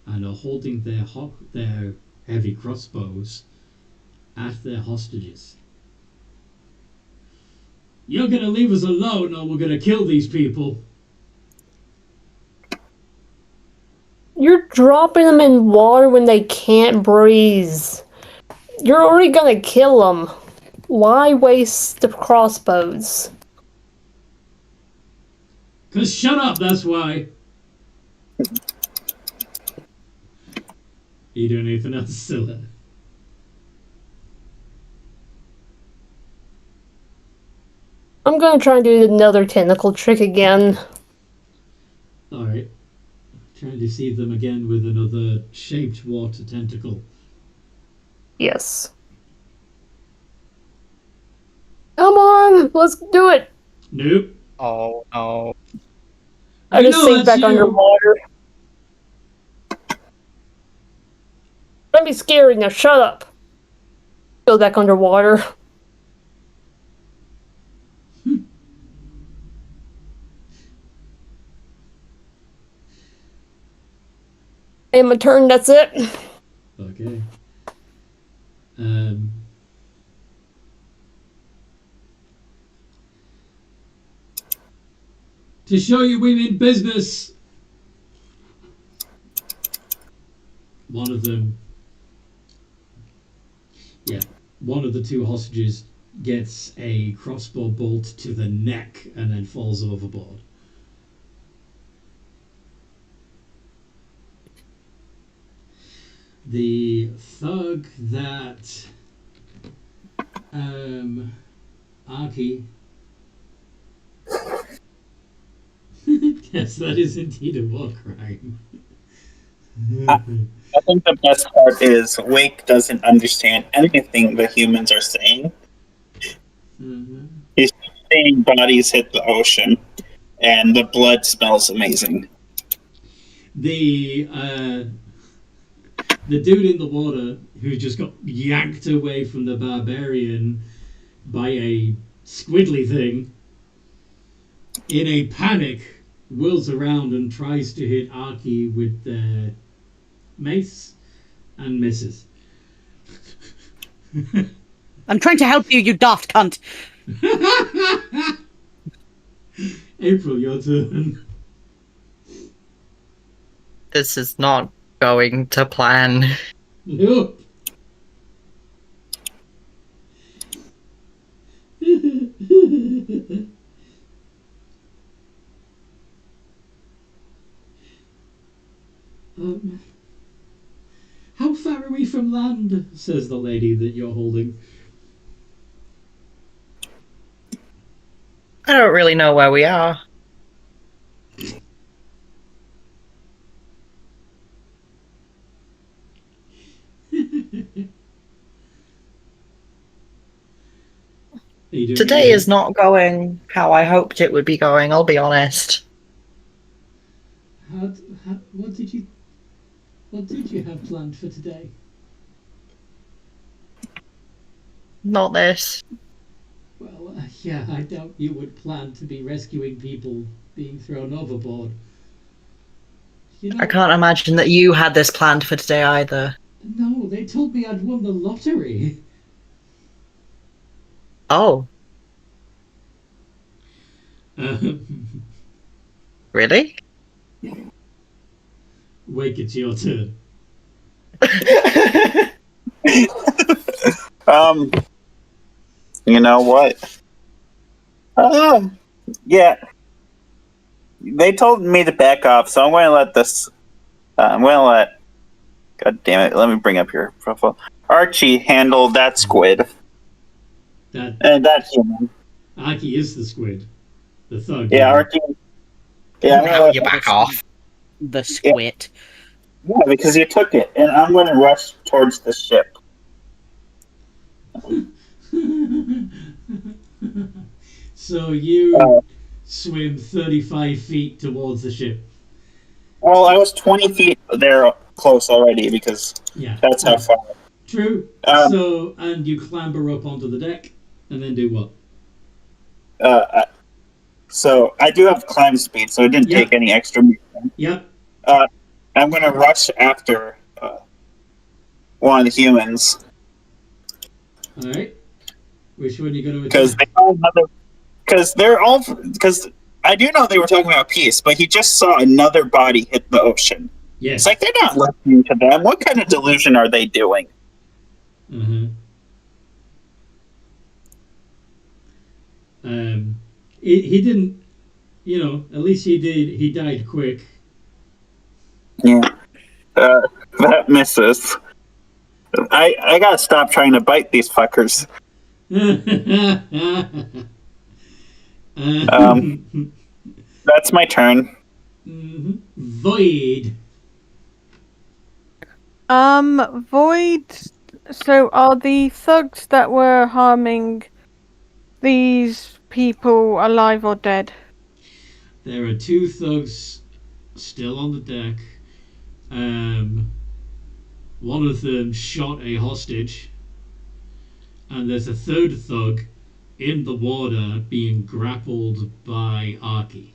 and are holding their heavy crossbows at their hostages. You're gonna leave us alone or we're gonna kill these people. You're dropping them in water when they can't breathe. You're already gonna kill them. Why waste the crossbows? 'Cause shut up, that's why. You doing anything else, Scylla? I'm gonna try and do another tentacle trick again. Alright. Trying to see them again with another shaped water tentacle. Yes. Come on, let's do it. Nope. Oh no. I You just know sink that's back you. underwater. Don't be scary now. Shut up. Go back underwater. And my turn. That's it. Okay. To show you we mean business. One of them. Yeah. One of the two hostages gets a crossbow bolt to the neck and then falls overboard. The thug that Aki yes, that is indeed a war crime. I think the best part is Wake doesn't understand anything the humans are saying. He's seeing bodies hit the ocean, and the blood smells amazing. The dude in the water who just got yanked away from the barbarian by a squiddly thing, in a panic, whirls around and tries to hit Aki with their mace and misses. I'm trying to help you, you daft cunt. April, your turn. This is not going to plan. Nope. How far are we from land? Says the lady that you're holding. I don't really know where we are. Today is not going how I hoped it would be going, I'll be honest. What did you have planned for today? Not this. Well, yeah, I doubt you would plan to be rescuing people being thrown overboard. You know, I can't imagine that you had this planned for today either. No, they told me I'd won the lottery. Oh, really? Wake, it's your turn. You know what? Yeah. They told me to back off, so I'm going to let this. God damn it! Let me bring up your profile. Archie handle that squid and that human. Aki is the squid. The thug. Yeah, Archie. Yeah, Now you back off. The squid. Yeah, because you took it, and I'm going to rush towards the ship. So you swim 35 feet towards the ship. Well, I was 20 feet there close already because that's how far. True. And you clamber up onto the deck, and then do what? So I do have climb speed, so it didn't take any extra movement. Yep. I'm going to rush after one of the humans. All right. Which one are you going to Because I do know they were talking about peace, but he just saw another body hit the ocean. Yes. It's like they're not listening to them. What kind of delusion are they doing? Mm-hmm. He didn't, at least he died quick. Yeah. That misses. I gotta stop trying to bite these fuckers. That's my turn. Void. Void. So are the thugs that were harming these people alive or dead? There are 2 thugs still on the deck. One of them shot a hostage, and there's a 3rd thug in the water being grappled by Arky.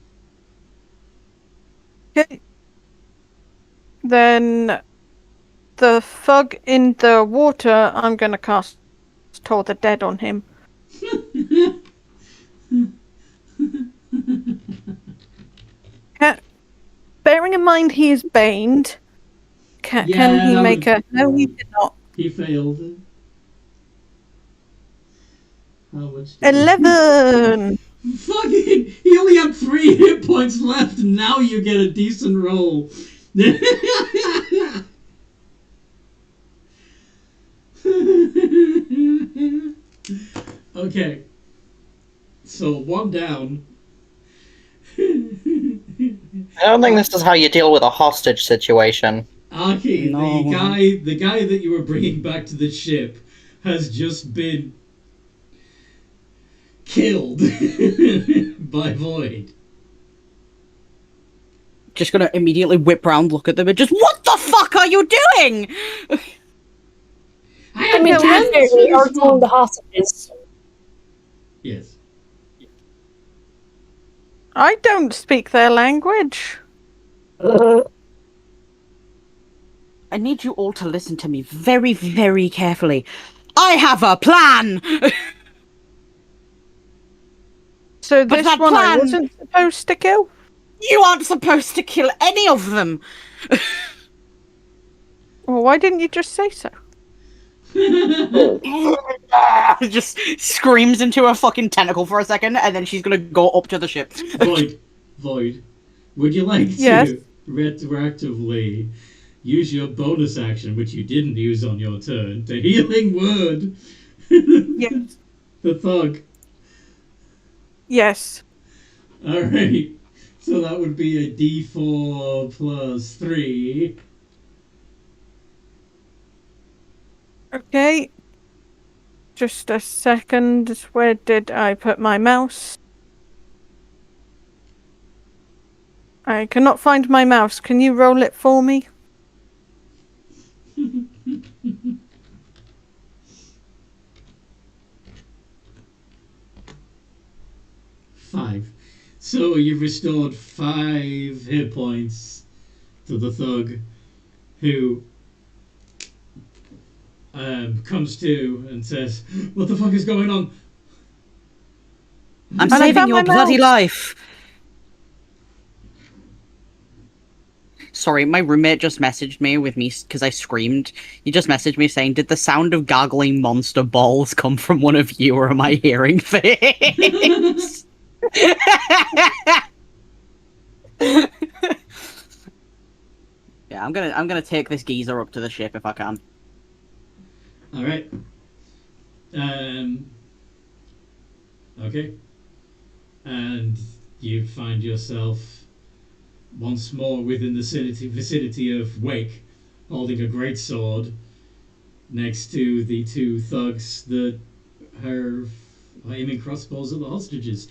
Okay. Then the thug in the water, I'm gonna cast Toll the Dead on him. Bearing in mind he is baned, can he make a... No, he did not. He failed. How much? 11! Fucking! He only had 3 hit points left, and now you get a decent roll. Okay. So 1 down. I don't think this is how you deal with a hostage situation. Aki, No. the guy that you were bringing back to the ship has just been killed by Void. Just gonna immediately whip round, look at them, and just, what the fuck are you doing? I mean, technically, are killing the hostages. Yes. I don't speak their language. I need you all to listen to me very, very carefully. I have a plan! So But this that one I plan- wasn't supposed to kill? You aren't supposed to kill any of them! Well, why didn't you just say so? Just screams into a fucking tentacle for a second, and then she's gonna go up to the ship. Void. Would you like Yes. to retroactively use your bonus action, which you didn't use on your turn, to healing word Yes. the thug? Yes. Alright. So that would be a d4 plus 3. Okay. Just a second. Where did I put my mouse? I cannot find my mouse. Can you roll it for me? Five. So you've restored 5 hit points to the thug, who comes to and says, "What the fuck is going on?" I'm And I saving found your my bloody mouse. life. Sorry, my roommate just messaged me with me because I screamed. He just messaged me saying, "Did the sound of gargling monster balls come from one of you, or am I hearing things?" Yeah, I'm gonna take this geezer up to the ship if I can. All right. Okay. And you find yourself once more within the vicinity of Wake, holding a great sword next to the 2 thugs that are aiming crossbows at the hostages.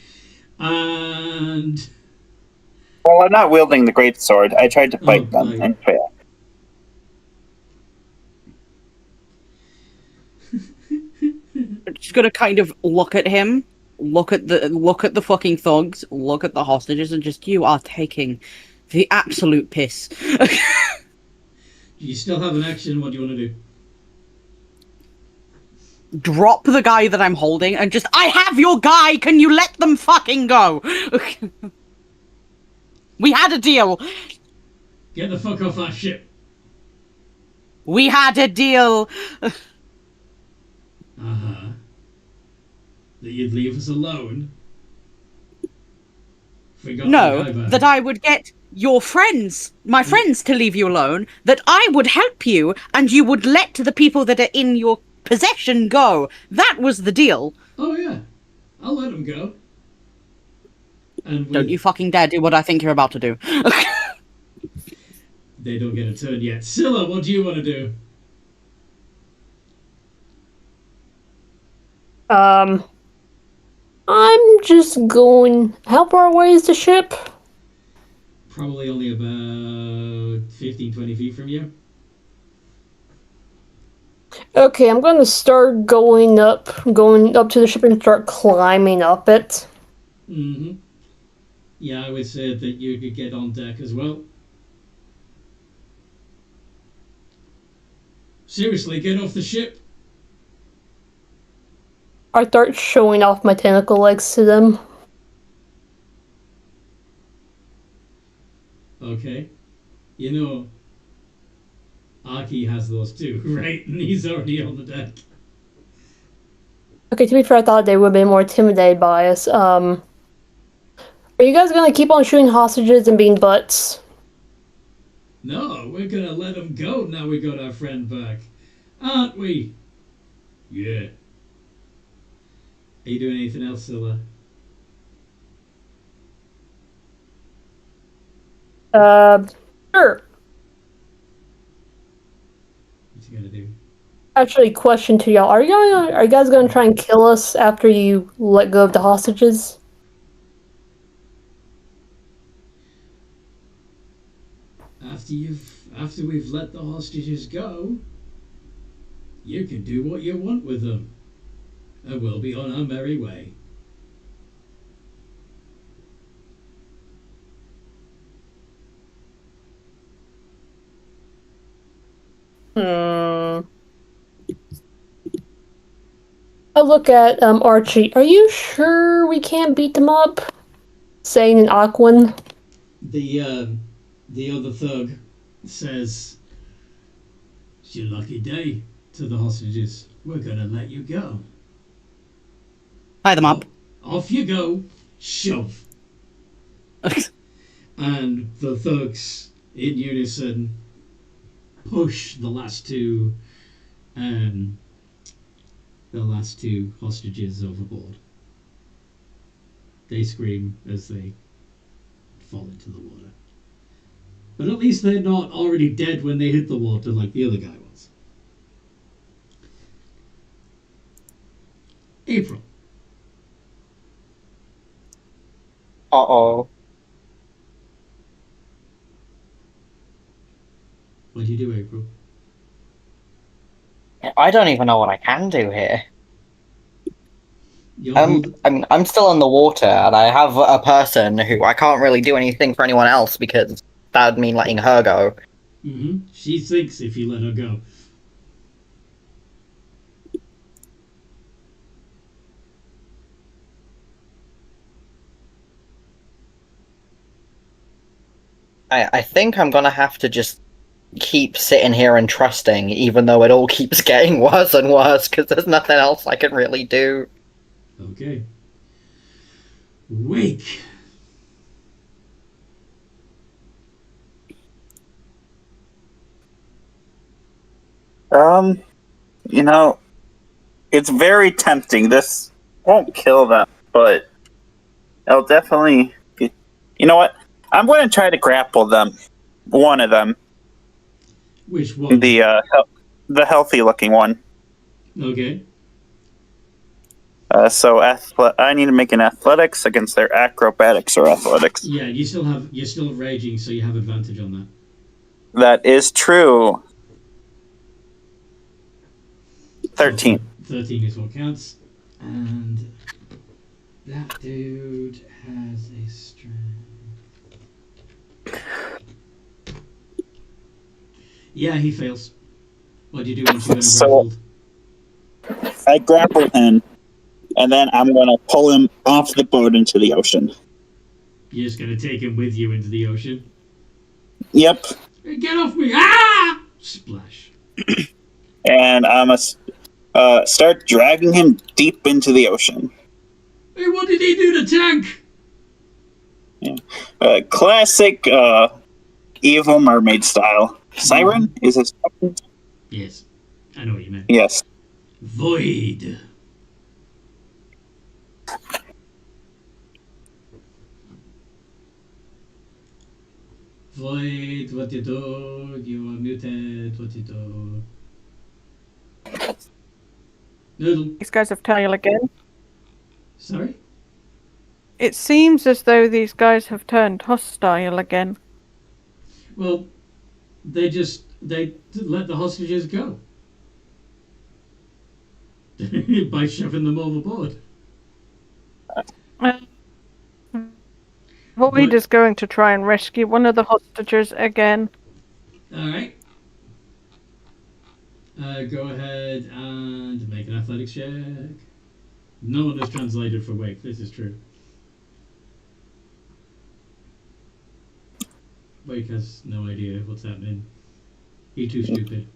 And Well, I'm not wielding the great sword. I tried to fight them right. and failed. I'm just gonna kind of look at him, look at the fucking thugs, look at the hostages, and just, you are taking the absolute piss. you still have an action. What do you want to do? Drop the guy that I'm holding and just, I have your guy, can you let them fucking go? We had a deal. Get the fuck off our ship. We had a deal. Uh-huh. That you'd leave us alone? Forgot No, the guy back. that I would get your friends, my friends, to leave you alone, that I would help you, and you would let the people that are in your possession go. That was the deal. Oh yeah, I'll let him go. And Don't you fucking dare do what I think you're about to do. they don't get a turn yet. Scylla, what do you want to do? I'm just going. How far away is the ship? Probably only about 15, 20 feet from you. Okay, I'm gonna start going up to the ship and start climbing up it. Mm-hmm. Yeah, I would say that you could get on deck as well. Seriously, get off the ship. I start showing off my tentacle legs to them. Okay. You know, Aki has those too, right? And he's already on the deck. Okay, to be fair, I thought they would be more intimidated by us. Are you guys gonna keep on shooting hostages and being butts? No, we're gonna let him go now we got our friend back. Aren't we? Yeah. Are you doing anything else, Scylla? Sure. What's he gonna do? Actually, question to y'all: Are you guys gonna try and kill us after you let go of the hostages? After we've let the hostages go, you can do what you want with them. And we'll be on our merry way. I look at Archie. Are you sure we can't beat them up? Saying in Aquan. The other thug says, "It's your lucky day." To the hostages, "We're gonna let you go. Tie them up. Off you go, shove." And the thugs, in unison, push the last two hostages overboard. They scream as they fall into the water. But at least they're not already dead when they hit the water like the other guy was. April. Uh-oh. What do you do, April? I don't even know what I can do here. You're I'm still in the water, and I have a person who I can't really do anything for anyone else because that would mean letting her go. She thinks if you let her go. I think I'm gonna have to just keep sitting here and trusting, even though it all keeps getting worse and worse, because there's nothing else I can really do. Okay. Wake. You know, it's very tempting. This won't kill them, but it'll definitely. You know what? I'm going to try to grapple them. One of them. Which one? The healthy-looking one. Okay. So I need to make an athletics against their acrobatics or athletics. Yeah, you're still raging, so you have advantage on that. That is true. 13. 13 is what counts. And that dude has a strength. Yeah, he fails. What do you do once you're grappled? I grapple him, and then I'm going to pull him off the boat into the ocean. You're just going to take him with you into the ocean? Yep. Hey, get off me! Ah! Splash. And I'm going to start dragging him deep into the ocean. Hey, what did he do to Tank? Yeah. Classic evil mermaid style. Siren? Is his name? Yes. I know what you meant. Yes. Void. Void, what you do? You are muted, what you do? Noodle. These guys have turned again. Sorry? It seems as though these guys have turned hostile again. Well, they let the hostages go. By shoving them overboard. Void is going to try and rescue one of the hostages again. Alright. Go ahead and make an athletics check. No one has translated for Wake, this is true. Wake has no idea what's happening. He's too stupid.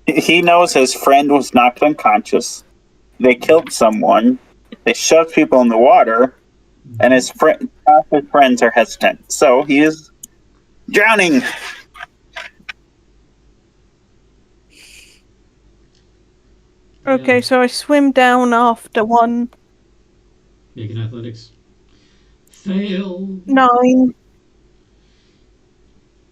He knows his friend was knocked unconscious. They killed someone. They shoved people in the water. And his friends are hesitant. So he is drowning. Okay, so I swim down after one. Make an athletics. Fail. 9.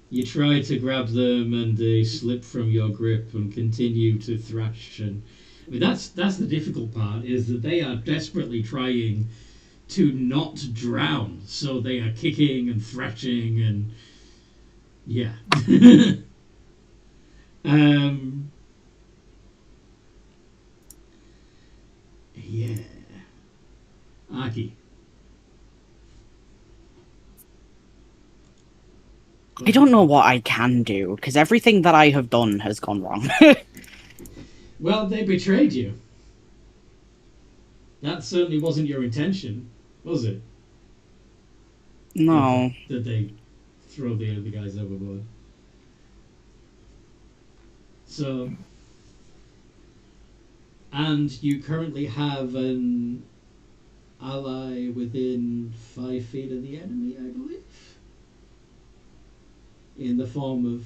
You try to grab them and they slip from your grip and continue to thrash. And I mean, that's the difficult part, is that they are desperately trying to not drown. So they are kicking and thrashing and yeah. Yeah. Aki. I don't know what I can do, because everything that I have done has gone wrong. Well, they betrayed you. That certainly wasn't your intention, was it? No. That they throw the other guys overboard. So, and you currently have an ally within 5 feet of the enemy, I believe, in the form of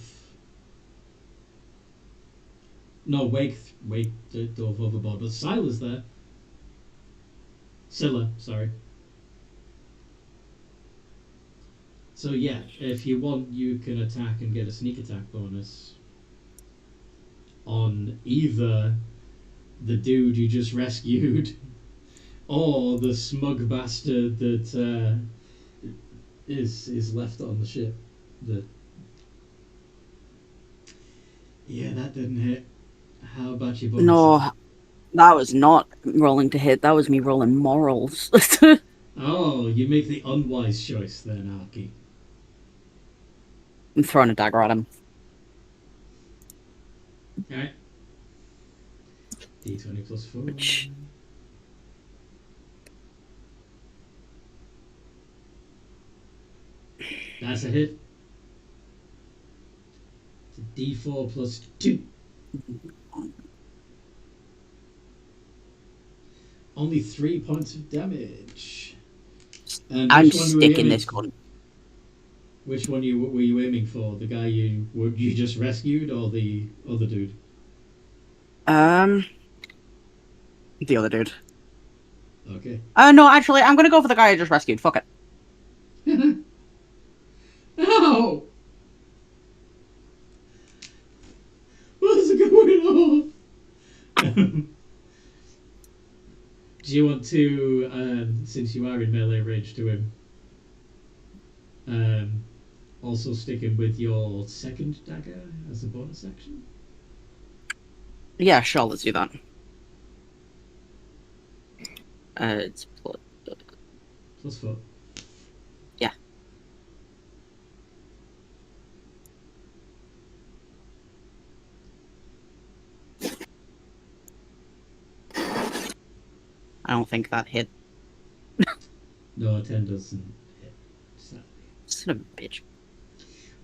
Wake dove overboard, but Scylla's there. Scylla, sorry. So yeah, if you want, you can attack and get a sneak attack bonus on either the dude you just rescued or the smug bastard that is left on the ship. Yeah, that didn't hit. How about your bonus? No, that was not rolling to hit. That was me rolling morals. Oh, you make the unwise choice then, Aki. I'm throwing a dagger at him. Alright. D20 plus 4. Which... That's a hit. It's a D4 plus 2. Only 3 points of damage. And I'm which one were you sticking aiming- this gun. Which one were you aiming for? The guy you just rescued, or the other dude? The other dude. Okay. No, actually, I'm gonna go for the guy I just rescued. Fuck it. Ow! What's going on? Do you want to, since you are in melee range to him, also stick him with your second dagger as a bonus action? Yeah, sure, let's do that. It's Plus 4. Yeah. I don't think that hit. No, 10 doesn't hit, sadly. Son of a bitch.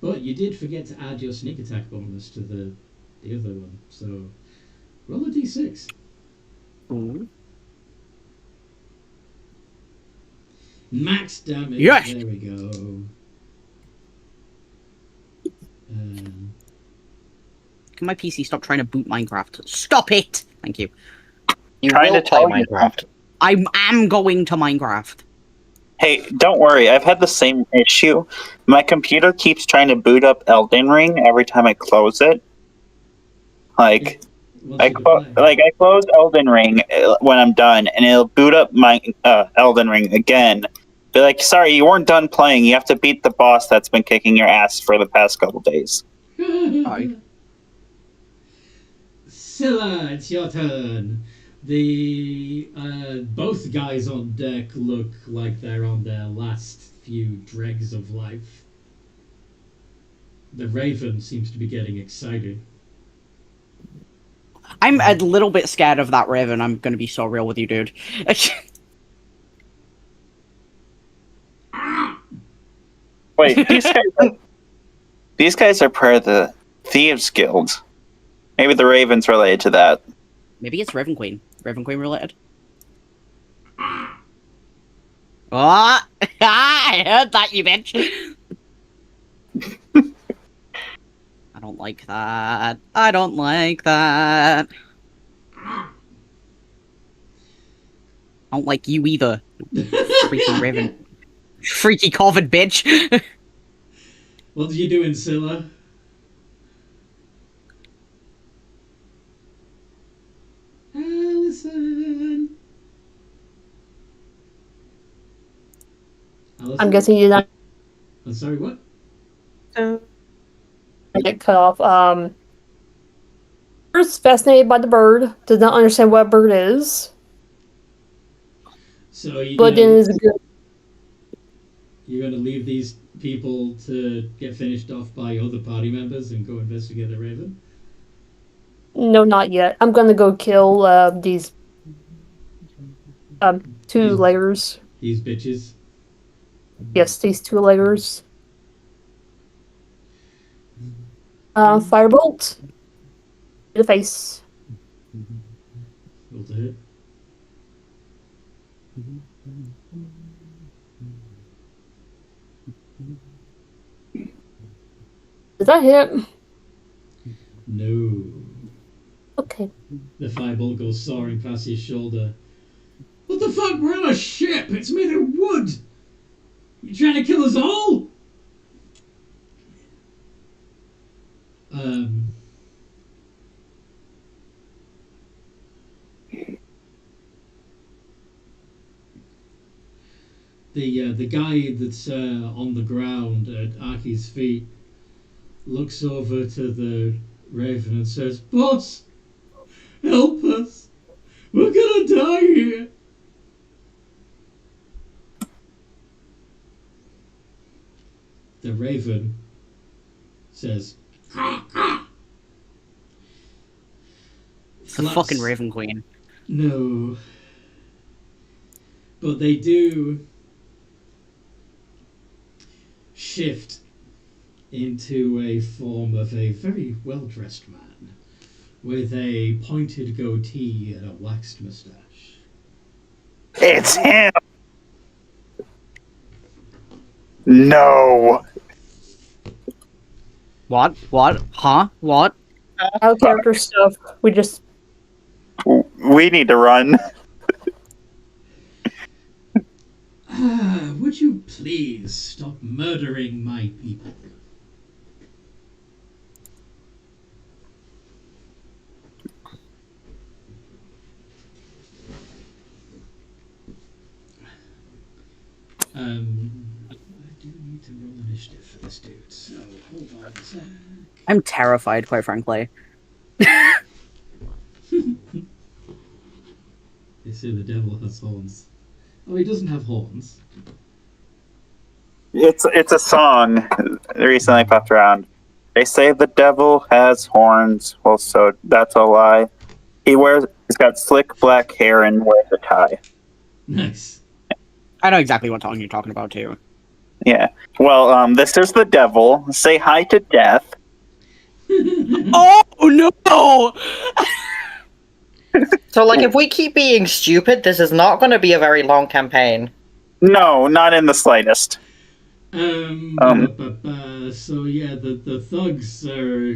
But you did forget to add your sneak attack bonus to the other one, so roll a d6. Ooh. Max damage. Yes! There we go. Can my PC stop trying to boot Minecraft? Stop it! Thank you. You Trying will to play tell you. Minecraft. I am going to Minecraft. Hey, don't worry. I've had the same issue. My computer keeps trying to boot up Elden Ring every time I close it. Like, Wants you to play. I close Elden Ring when I'm done, and it'll boot up my Elden Ring again. Be like, sorry, you weren't done playing. You have to beat the boss that's been kicking your ass for the past couple days. Aye. Scylla, it's your turn. The both guys on deck look like they're on their last few dregs of life. The Raven seems to be getting excited. I'm a little bit scared of that Raven. I'm gonna be so real with you, dude. Wait, these guys are part of the Thieves Guild. Maybe the Raven's related to that. Maybe it's Raven Queen. Raven Queen related. What? I heard that, you bitch. I don't like that. I don't like that. I don't like you either. Freaky Raven. Freaky COVID bitch. What are you doing, Scylla? Allison. I'm guessing you did not I'm sorry, what? get cut off. First, fascinated by the bird. Does not understand what a bird is. So you But then is good. you're going to leave these people to get finished off by other party members and go investigate the Raven? No, not yet. I'm gonna go kill these two layers. These bitches. Yes, these two layers. Firebolt. To the face. Roll to hit. Did that hit? No. Okay. The firebolt goes soaring past his shoulder. What the fuck? We're on a ship. It's made of wood. You trying to kill us all? The guy that's on the ground at Aki's feet looks over to the Raven and says, "Boss, help us. We're gonna die here." The Raven says, It's the fucking Raven Queen. No. But they do shift into a form of a very well-dressed man with a pointed goatee and a waxed mustache. It's him! No! What? What? Huh? What? Our character stuff. We just We need to run. Would you please stop murdering my people? I do need to roll initiative for this dude, so hold on a sec. I'm terrified, quite frankly. They say the devil has horns. Oh, he doesn't have horns. It's a song that recently popped around. They say the devil has horns. Well, so that's a lie. He's got slick black hair and wears a tie. Nice. I know exactly what song you're talking about, too. Yeah. Well, this is the devil. Say hi to death. Oh, no! So, like, if we keep being stupid, this is not going to be a very long campaign. No, not in the slightest. So yeah, the thugs are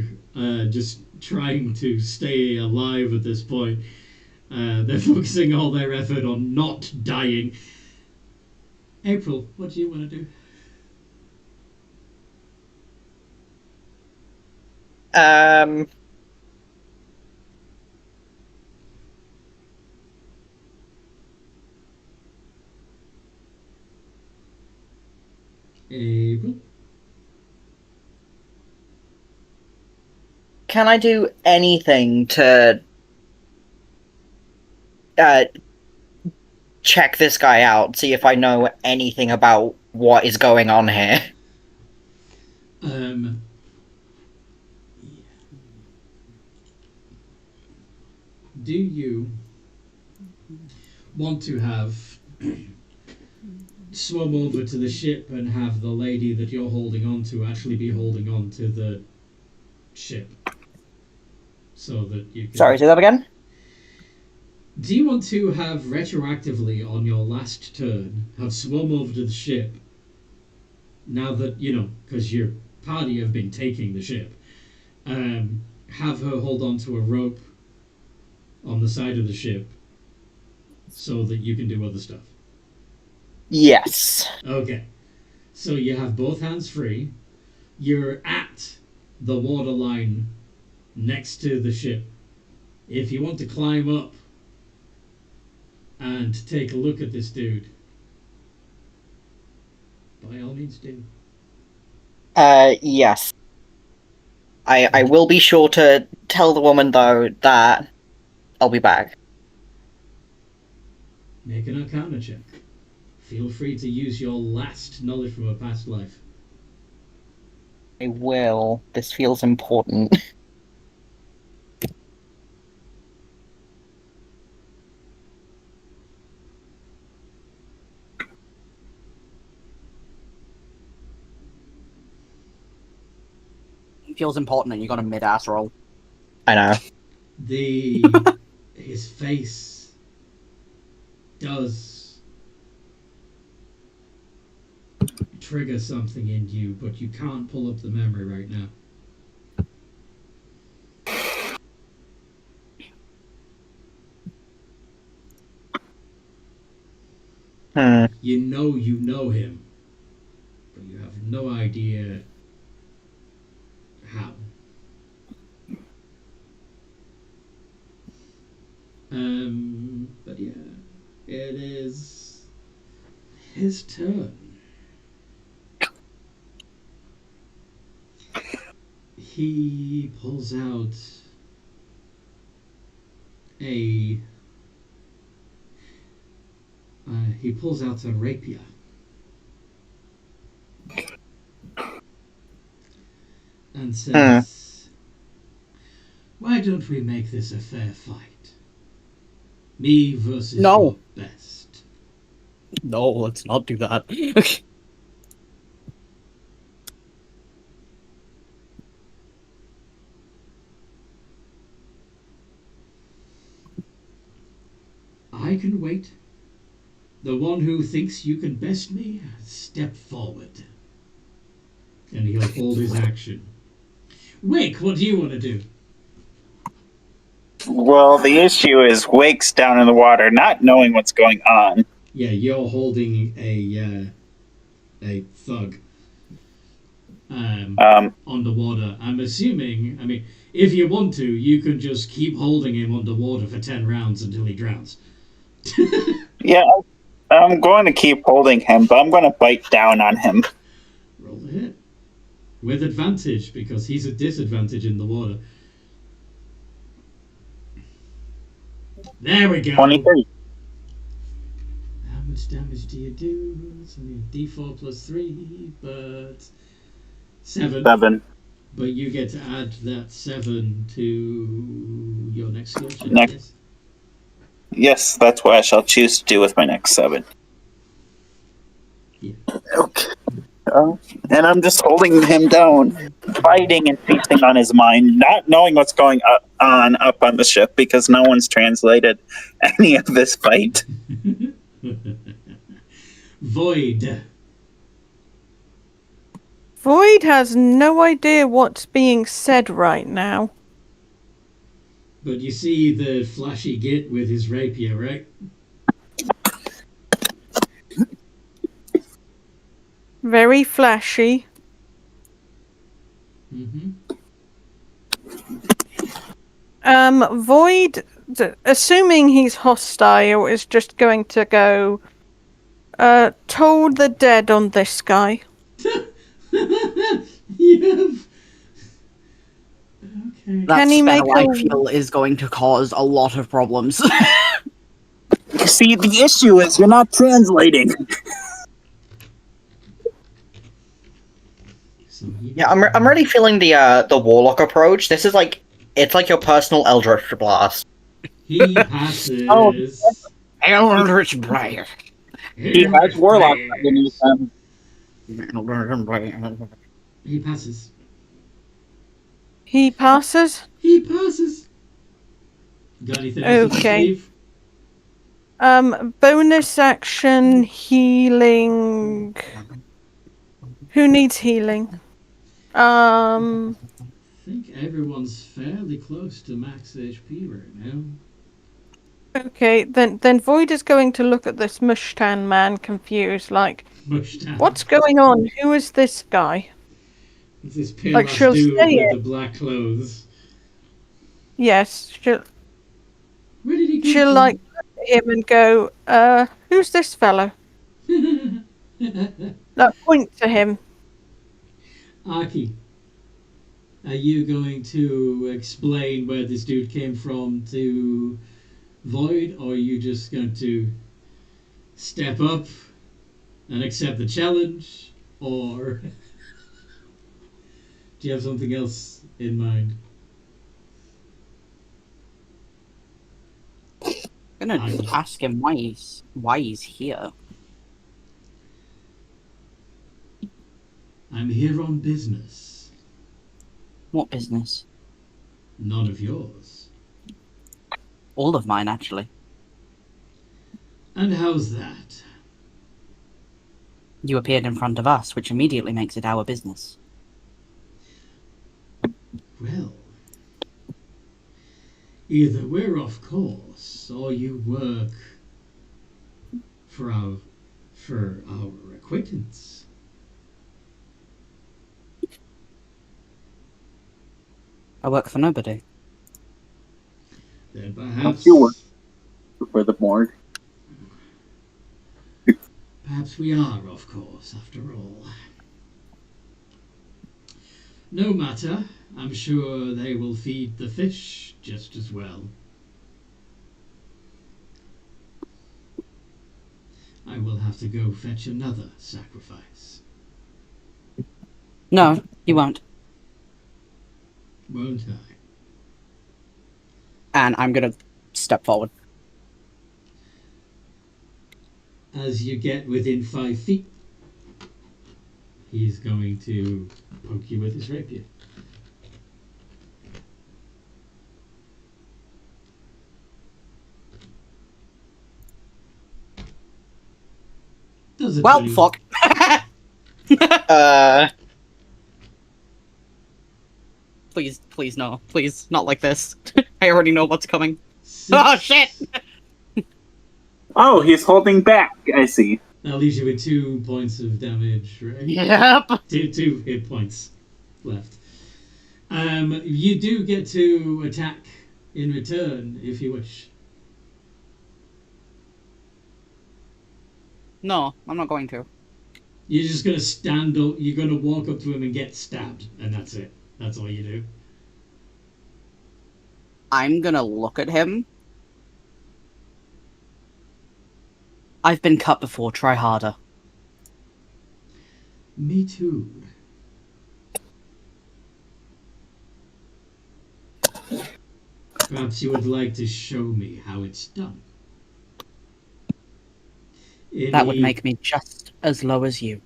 just trying to stay alive at this point. They're focusing all their effort on not dying. April, what do you want to do? April? Can I do anything to check this guy out, see if I know anything about what is going on here? Do you want to have swum over to the ship and have the lady that you're holding on to actually be holding on to the ship? So that you can... Sorry, say that again? Do you want to have retroactively on your last turn have swum over to the ship now that, because your party have been taking the ship, have her hold on to a rope on the side of the ship so that you can do other stuff? Yes. Okay. So you have both hands free. You're at the waterline next to the ship. If you want to climb up and take a look at this dude, by all means do. Yes. I will be sure to tell the woman, though, that I'll be back. Make an Arcana check. Feel free to use your last knowledge from a past life. I will. This feels important. It feels important and you got a mid-ass roll. I know. His face does trigger something in you, but you can't pull up the memory right now. You know him, but you have no idea how. But yeah, it is his turn. He pulls out a rapier. And says, "Why don't we make this a fair fight? Me versus No. your best." No, let's not do that. I can wait. The one who thinks you can best me, step forward. And he'll hold his action. Wake, what do you want to do? Well, the issue is Wake's down in the water, not knowing what's going on. Yeah, you're holding a thug underwater. I'm assuming, if you want to, you can just keep holding him underwater for 10 rounds until he drowns. Yeah, I'm going to keep holding him, but I'm going to bite down on him. Roll the hit. With advantage, because he's at disadvantage in the water. There we go. 23. How much damage do you do? It's only a d4 plus 3, but 7. 7. But you get to add that 7 to your next skill check. Next. Yes, that's what I shall choose to do with my next 7. Yeah. Okay. And I'm just holding him down, fighting and feasting on his mind, not knowing what's going on up on the ship because no one's translated any of this fight. Void. Void has no idea what's being said right now. But you see the flashy git with his rapier, right? very flashy. Mm-hmm. Void, assuming he's hostile, is just going to go, toll the dead on this guy. Yeah. Okay. That Can he spell, make I a- feel, is going to cause a lot of problems. See, the issue is you're not translating. So he Yeah, I'm really feeling the warlock approach. This is like it's like your personal Eldritch Blast. He passes. Oh. Eldritch Briar. He has warlock underneath him. He passes. He passes? He passes. Got anything else to Okay. save? Bonus action healing. Who needs healing? I think everyone's fairly close to max HP right now. Okay, then Void is going to look at this Mushtan man confused, like, Mush down. what's going on? Who is this guy? It's this pale Like, she'll dude say with it. the black clothes. Yes, Where did he come she'll from? like look at him and go, who's this fellow? Like, point to him. Aki, are you going to explain where this dude came from to Void, or are you just going to step up and accept the challenge, or do you have something else in mind? I'm gonna ask him why he's here. I'm here on business. What business? None of yours. All of mine, actually. And how's that? You appeared in front of us, which immediately makes it our business. Well, either we're off course, or you work for our acquaintance. I work for nobody. Then perhaps You work for the morgue. perhaps we are off course after all. No matter, I'm sure they will feed the fish just as well. I will have to go fetch another sacrifice, No, you won't. won't I? And I'm gonna step forward. As you get within 5 feet, he's going to poke you with his rapier. Does it Well, 20 fuck. Please, no. Please, not like this. I already know what's coming. Oh, shit! Oh, he's holding back. I see. That leaves you with 2 points of damage, right? Yep. Two hit points left. You do get to attack in return if you wish. No, I'm not going to. You're just gonna stand up. You're gonna walk up to him and get stabbed, and that's it. That's all you do. I'm gonna look at him. I've been cut before, try harder. Me too. Perhaps you would like to show me how it's done. That would make me just as low as you.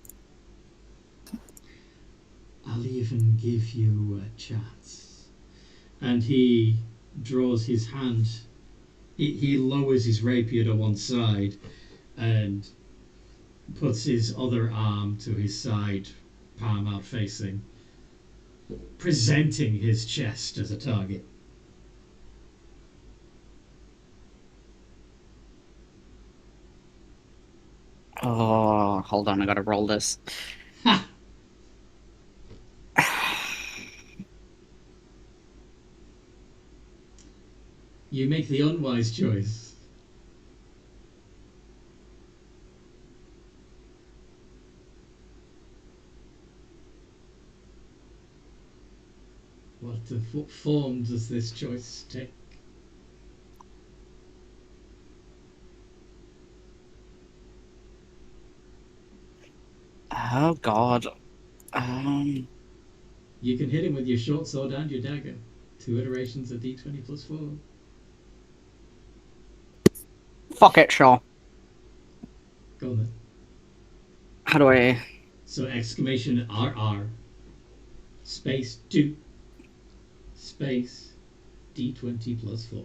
I'll even give you a chance. And he draws his hand. He lowers his rapier to one side and puts his other arm to his side, palm out facing, presenting his chest as a target. Oh, hold on, I gotta roll this. Ha! You make the unwise choice. What form does this choice take? Oh God. You can hit him with your short sword and your dagger. 2 iterations of d20 plus 4. Fuck it, sure. Go on then. How do I? So exclamation RR space 2 space d20 plus 4.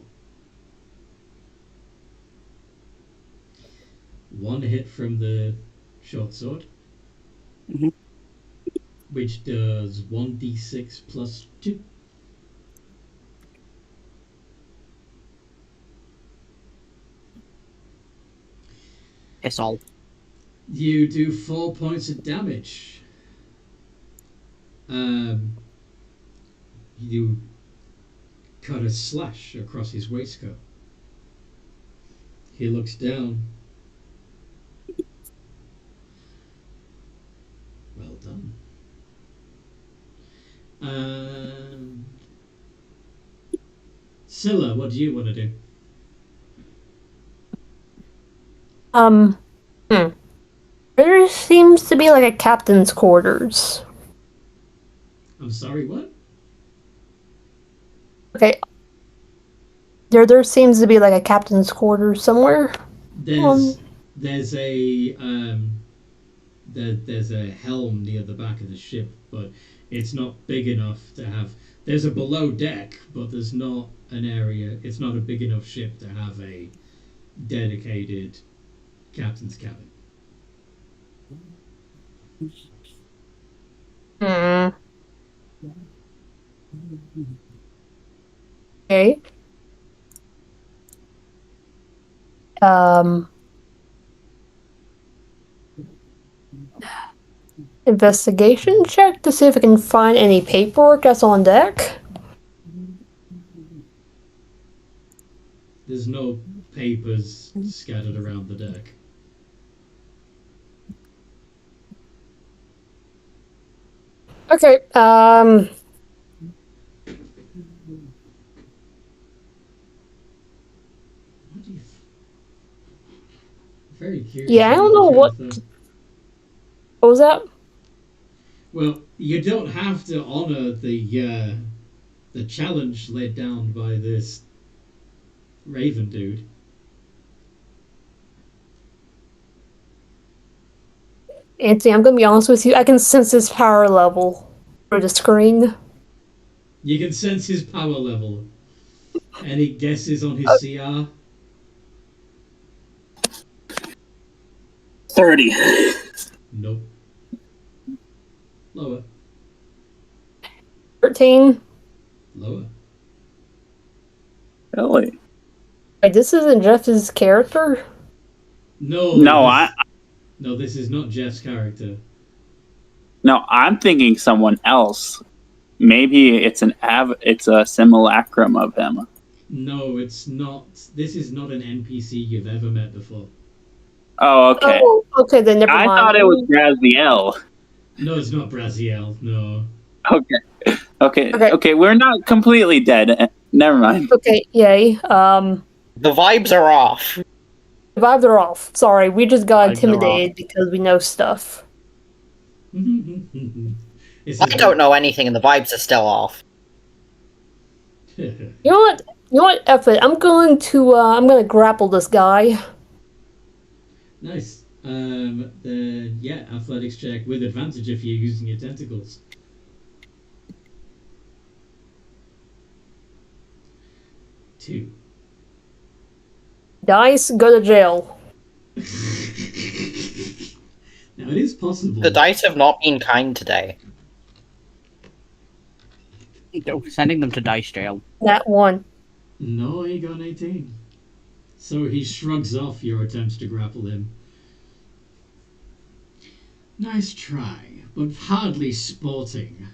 1 hit from the short sword, Mhm. which does 1d6 plus 2. It's all. You do 4 points of damage. You cut a slash across his waistcoat. He looks down. Well done. Scylla, what do you want to do? There seems to be like a captain's quarters. I'm sorry, what? Okay. There seems to be like a captain's quarters somewhere. There's a there's a helm near the back of the ship, but it's not big enough to have. There's a below deck, but there's not an area. It's not a big enough ship to have a dedicated captain's cabin. Okay. Investigation check to see if I can find any paperwork that's on deck. There's no papers scattered around the deck. Okay, What do you? Very curious. Yeah, I don't know what was that? Well, you don't have to honor the challenge laid down by this Raven dude. Anthony, I'm gonna be honest with you, I can sense his power level through the screen. You can sense his power level. Any guesses on his CR? 30. Nope. Lower. 13. Lower. Really? Wait, this isn't Jeff's character? No. No, No, this is not Jeff's character. No, I'm thinking someone else. Maybe it's it's a simulacrum of him. No, it's not. This is not an NPC you've ever met before. Oh, okay. Oh, okay, then never I mind. thought it was Graziel. No, it's not Braziel. No. Okay. We're not completely dead. Never mind. Okay, yay. The vibes are off. The vibes are off. Sorry, we just got Vibes are intimidated because we know stuff. I don't know anything, and the vibes are still off. You know what? F it. I'm gonna grapple this guy. Nice. Then yeah, athletics check with advantage if you're using your tentacles. Two. Dice, go to jail. Now it is possible. The dice have not been kind today. Sending them to dice jail. That one. No, he got an 18. So he shrugs off your attempts to grapple him. Nice try, but hardly sporting.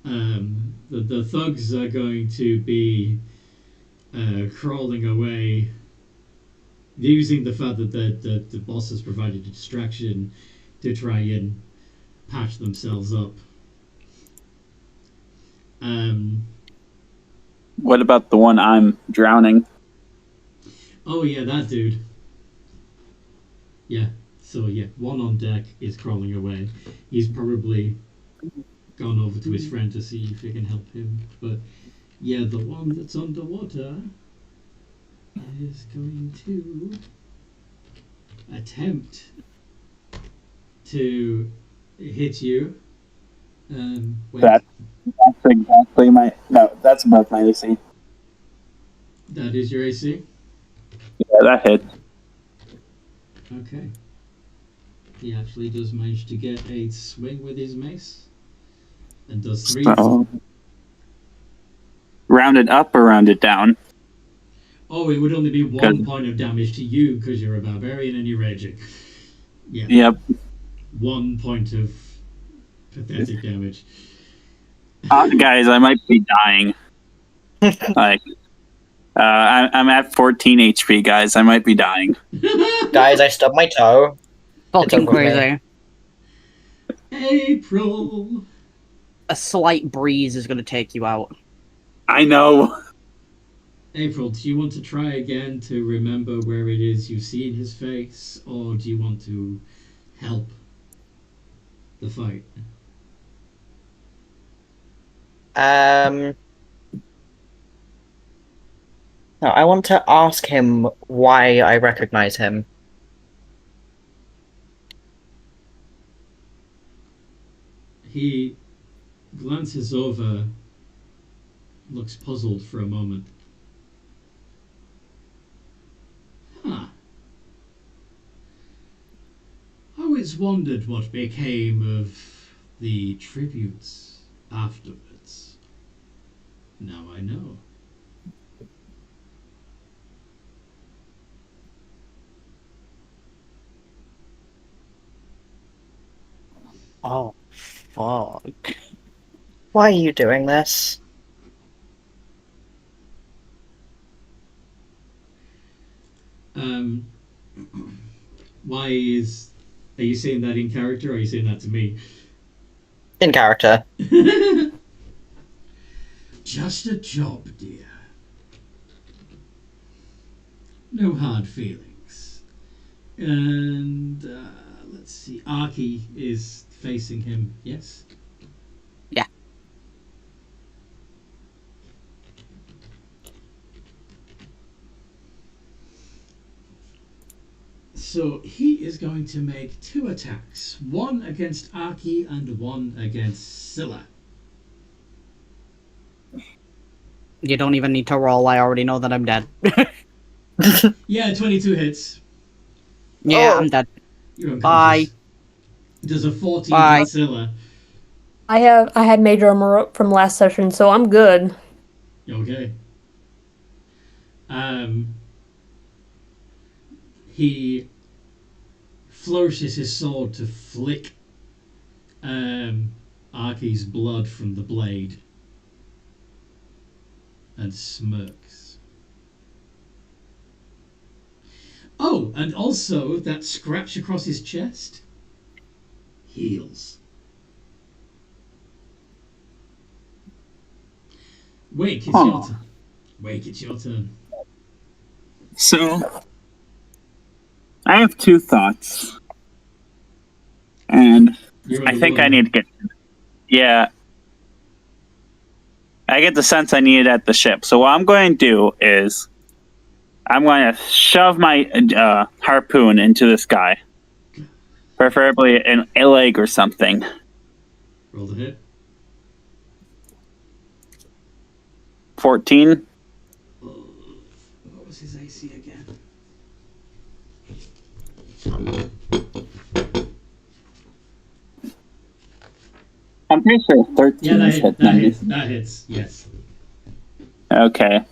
The thugs are going to be crawling away, using the fact that the boss has provided a distraction to try and patch themselves up. What about the one I'm drowning? Oh yeah, that dude. Yeah. So yeah, one on deck is crawling away. He's probably gone over to his friend to see if he can help him. But yeah, the one that's underwater is going to attempt to hit you. That's exactly my... No, that's above my AC. That is your AC? Yeah, that hit. Okay. He actually does manage to get a swing with his mace. And does 3. So, round it up or round it down? Oh, it would only be 1 point of damage to you because you're a barbarian and you're raging. Yeah. Yep. 1 point of pathetic damage. Guys, I might be dying. Like, I'm at 14 HP, guys. I might be dying. Guys, I stubbed my toe. Fucking over me. crazy. April. A slight breeze is going to take you out. I know. April, do you want to try again to remember where it is you see in his face, or do you want to help the fight? No, I want to ask him why I recognize him. He glances over, looks puzzled for a moment. Huh. I always wondered what became of the tributes afterwards. Now I know. Oh, fuck. Why are you doing this? Why is... Are you saying that in character, or are you saying that to me? In character. Just a job, dear. No hard feelings. And, let's see. Arky is facing him, yes? Yeah. So he is going to make 2 attacks. One against Arky and one against Scylla. You don't even need to roll. I already know that I'm dead. Yeah, 22 hits. Yeah, Oh. I'm dead. You're unconscious. Bye. Does a 14 Bye. hit Scylla? I had major armor up from last session, so I'm good. Okay. He flourishes his sword to flick Arky's blood from the blade and smirks. Oh, and also that scratch across his chest heals. Wake, it's your turn. Wake, it's your turn. So, I have 2 thoughts. And You're I think I underwater. need to get... Yeah. I get the sense I need it at the ship. So what I'm going to do is... I'm going to shove my harpoon into this guy. Preferably a leg or something. Roll the hit. 14. What was his AC again? I'm pretty sure 13 Yeah, that is hits. hit. That hits. That hits. Yes. Okay.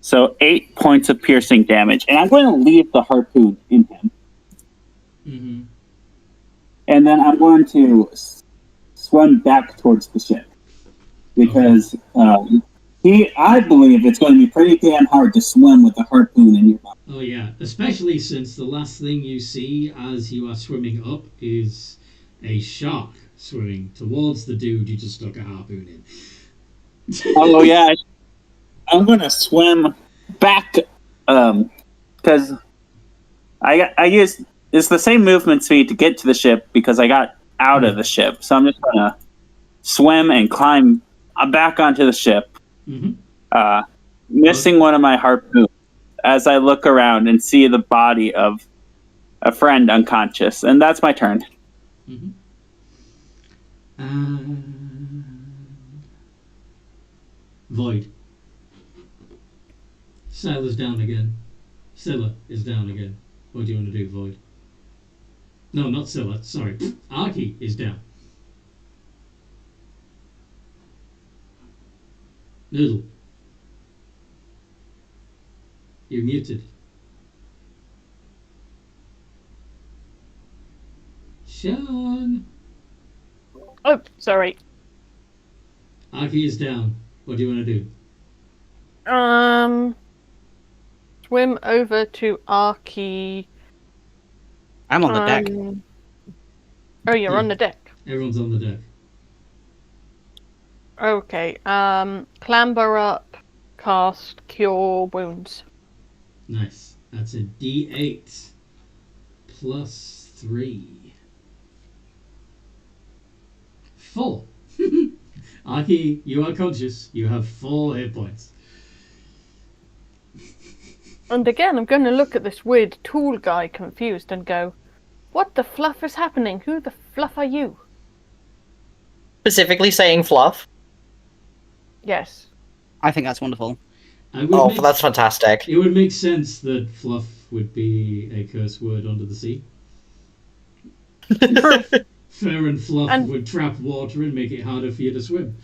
So 8 points of piercing damage. And I'm going to leave the harpoon in him. Mm-hmm. and then I'm going to swim back towards the ship because I believe it's going to be pretty damn hard to swim with a harpoon in your mouth. Oh yeah, especially since the last thing you see as you are swimming up is a shark swimming towards the dude you just stuck a harpoon in. Oh yeah, I'm going to swim back because I use it's the same movement speed to get to the ship because I got out of the ship, so I'm just going to swim and climb back onto the ship, missing one of my harpoons as I look around and see the body of a friend unconscious, and that's my turn. Void. Scylla's down again. Scylla is down again. What do you want to do, Void? No, not Scylla. Sorry. Arky is down. Noodle. You're muted. Sean. Oh, sorry. Arky is down. What do you want to do? Swim over to Arky. I'm on the deck. Oh, you're on the deck. Everyone's on the deck. Okay. Clamber up, cast Cure Wounds. Nice. That's a D8 plus 3. 4. Arky, you are conscious. You have 4 hit points. And again, I'm going to look at this weird tool guy confused and go, what the fluff is happening? Who the fluff are you? Specifically saying fluff. Yes. I think that's wonderful. Oh, that's fantastic. It would make sense that fluff would be a curse word under the sea. Fur and fluff would trap water and make it harder for you to swim.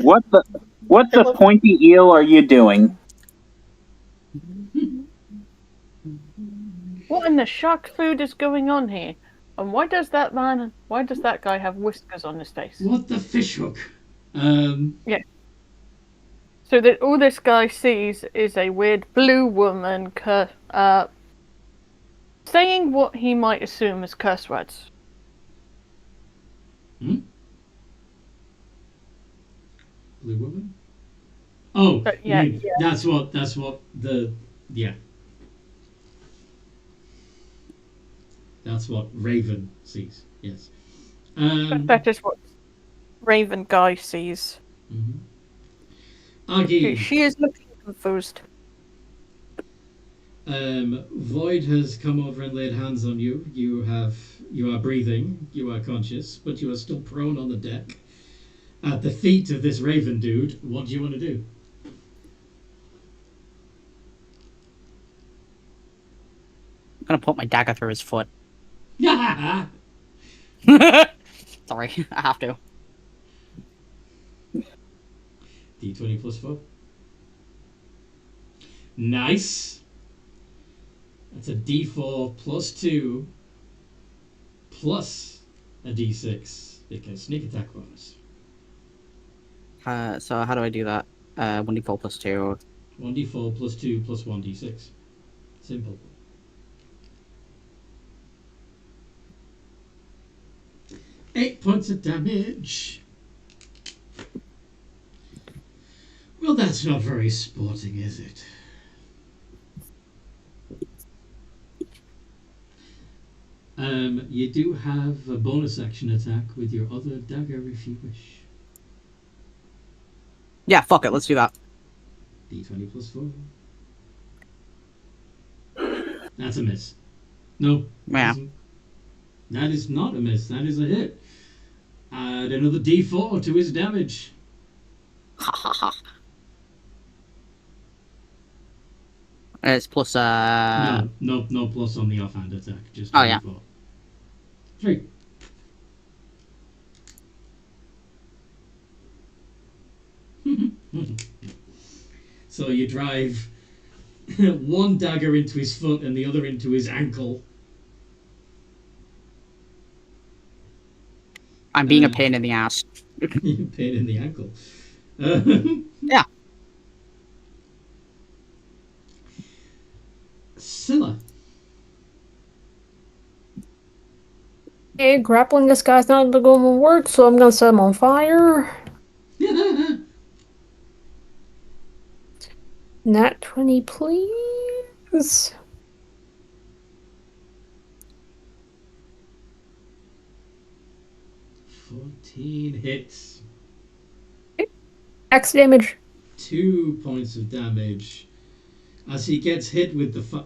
What the pointy eel are you doing? What in the shark food is going on here? And why does that guy have whiskers on his face? What the fish hook? Yeah. So that all this guy sees is a weird blue woman saying what he might assume is curse words. Blue woman? Oh, yeah. That's what the That's what Raven sees. Yes. That is what Raven guy sees. Argy. She is looking confused. Void has come over and laid hands on you. You are breathing. You are conscious, but you are still prone on the deck at the feet of this Raven dude. What do you want to do? I'm gonna put my dagger through his foot. Sorry, I have to. D20 plus 4. Nice. That's a D4 plus 2 plus a D6 because sneak attack bonus. So how do I do that? 1d4 plus 2. 1d4 plus 2 plus 1d6. Simple. Eight points of damage. Well, that's not very sporting, is it? You do have a bonus action attack with your other dagger if you wish. Yeah, fuck it, let's do that. D20 plus 4. That's a miss. No. Yeah. That is not a miss. That is a hit. Add another D4 to his damage. Ha ha ha. It's plus No plus on the offhand attack. Just oh yeah. 3. So you drive one dagger into his foot and the other into his ankle. I'm being a pain in the ass. Pain in the ankle. Yeah. Scylla. Hey, grappling this guy's not going to work, so I'm gonna set him on fire. Nat 20, please. Hits. X damage. 2 points of damage. As he gets hit with the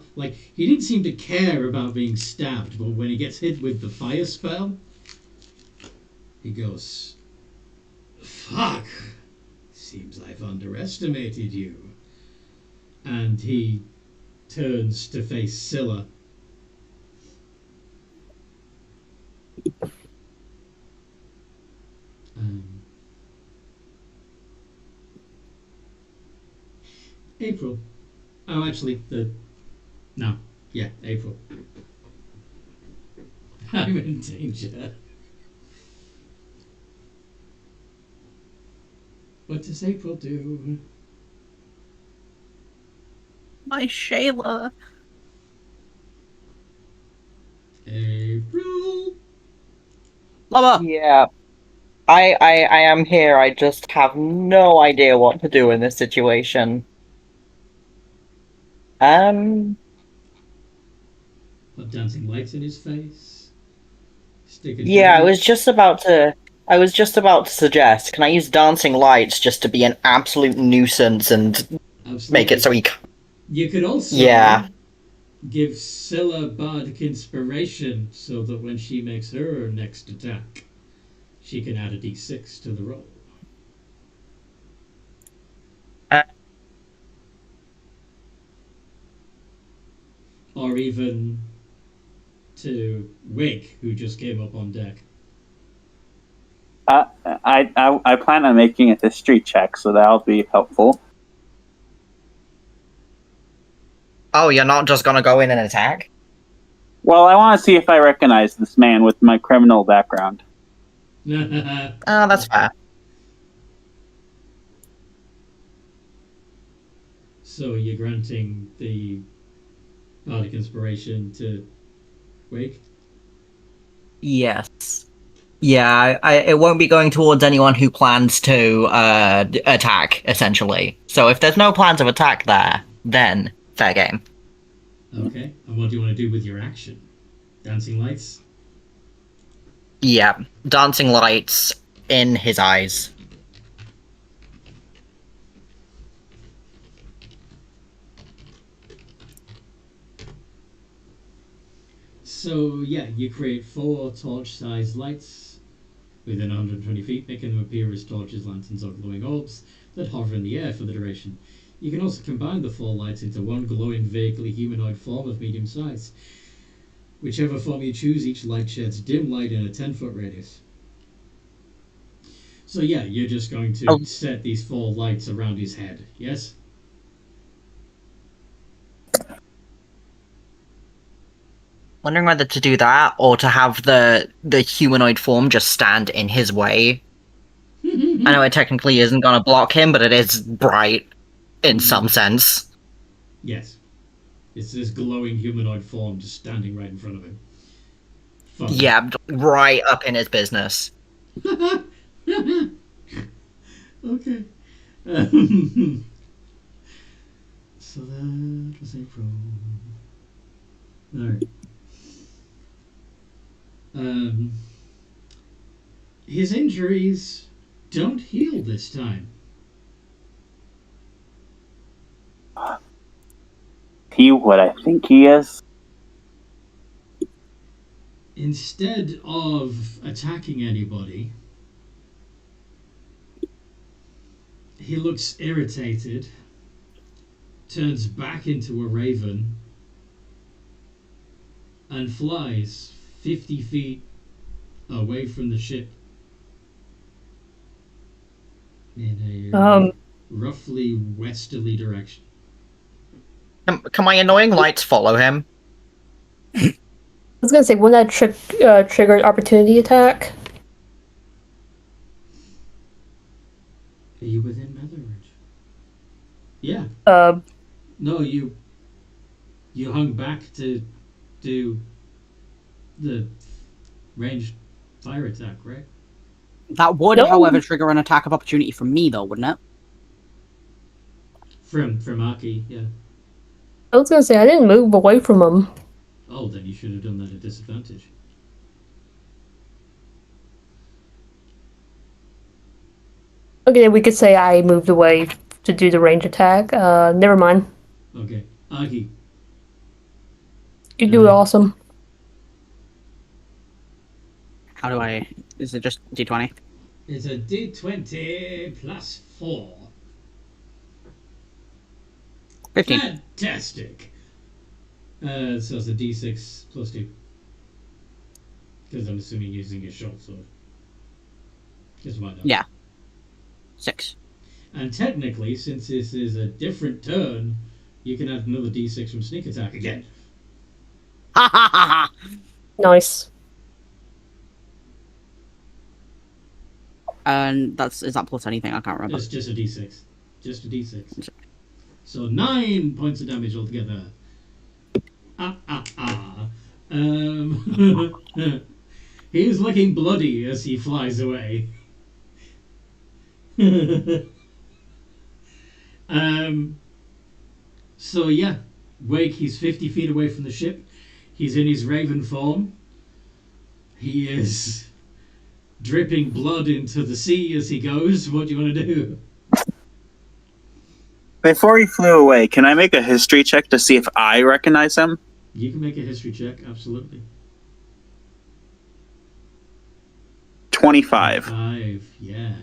he didn't seem to care about being stabbed, but when he gets hit with the fire spell, he goes, "Fuck! Seems I've underestimated you." And he turns to face Scylla. April. Oh, actually, no. Yeah, April. I'm in danger. What does April do? My Shayla. April. Lava! Yeah. I am here. I just have no idea what to do in this situation. Put dancing lights in his face. Stick a Yeah, I giant- was just about to suggest, can I use dancing lights just to be an absolute nuisance and Absolutely. make it so he You could also Yeah. give Scylla bardic inspiration so that when she makes her next attack, she can add a d6 to the roll. Or even to Wig, who just came up on deck. I plan on making it a street check, so that'll be helpful. Oh, you're not just gonna go in and attack? Well, I want to see if I recognize this man with my criminal background. Oh, that's fair. So you're granting the bardic inspiration to Wig? Yes. Yeah, it won't be going towards anyone who plans to attack, essentially. So if there's no plans of attack there, then fair game. Okay. And what do you want to do with your action? Dancing lights? Yeah, dancing lights in his eyes. So, yeah, you create 4 torch-sized lights within 120 feet, making them appear as torches, lanterns, or glowing orbs that hover in the air for the duration. You can also combine the 4 lights into one glowing, vaguely humanoid form of medium size. Whichever form you choose, each light sheds dim light in a 10-foot radius. So, yeah, you're just going to set these 4 lights around his head, yes? Wondering whether to do that or to have the humanoid form just stand in his way. I know it technically isn't gonna block him, but it is bright in some sense. Yes. It's this glowing humanoid form just standing right in front of him. Fuck. Yeah, right up in his business. Okay. So that was April. Alright. His injuries don't heal this time. He what I think he is. Instead of attacking anybody, he looks irritated, turns back into a raven, and flies 50 feet away from the ship in a roughly westerly direction. Can my annoying lights follow him? I was gonna say, wouldn't that trigger opportunity attack? Are you within melee range? Yeah. No, you hung back to do the ranged fire attack, right? That would, No. however, trigger an attack of opportunity from me, though, wouldn't it? From Aki, yeah. I was gonna say I didn't move away from him. Oh, then you should have done that at disadvantage. Okay, we could say I moved away to do the range attack. Never mind. Okay. Aki. You do it awesome. How do I... Is it just D20? It's a D20 plus 4. 15. Fantastic. So it's a D6 plus 2. Because I'm assuming using a short sword. Just why not? Yeah. 6. And technically, since this is a different turn, you can add another D6 from sneak attack again. Ha ha ha ha! Nice. And is that plus anything? I can't remember. It's just a D6. Just a D6. So 9 points of damage altogether. He's looking bloody as he flies away. So yeah, Wake, he's 50 feet away from the ship. He's in his raven form. He is dripping blood into the sea as he goes. What do you want to do? Before he flew away, can I make a history check to see if I recognize him? You can make a history check, absolutely. 25. 5, yeah.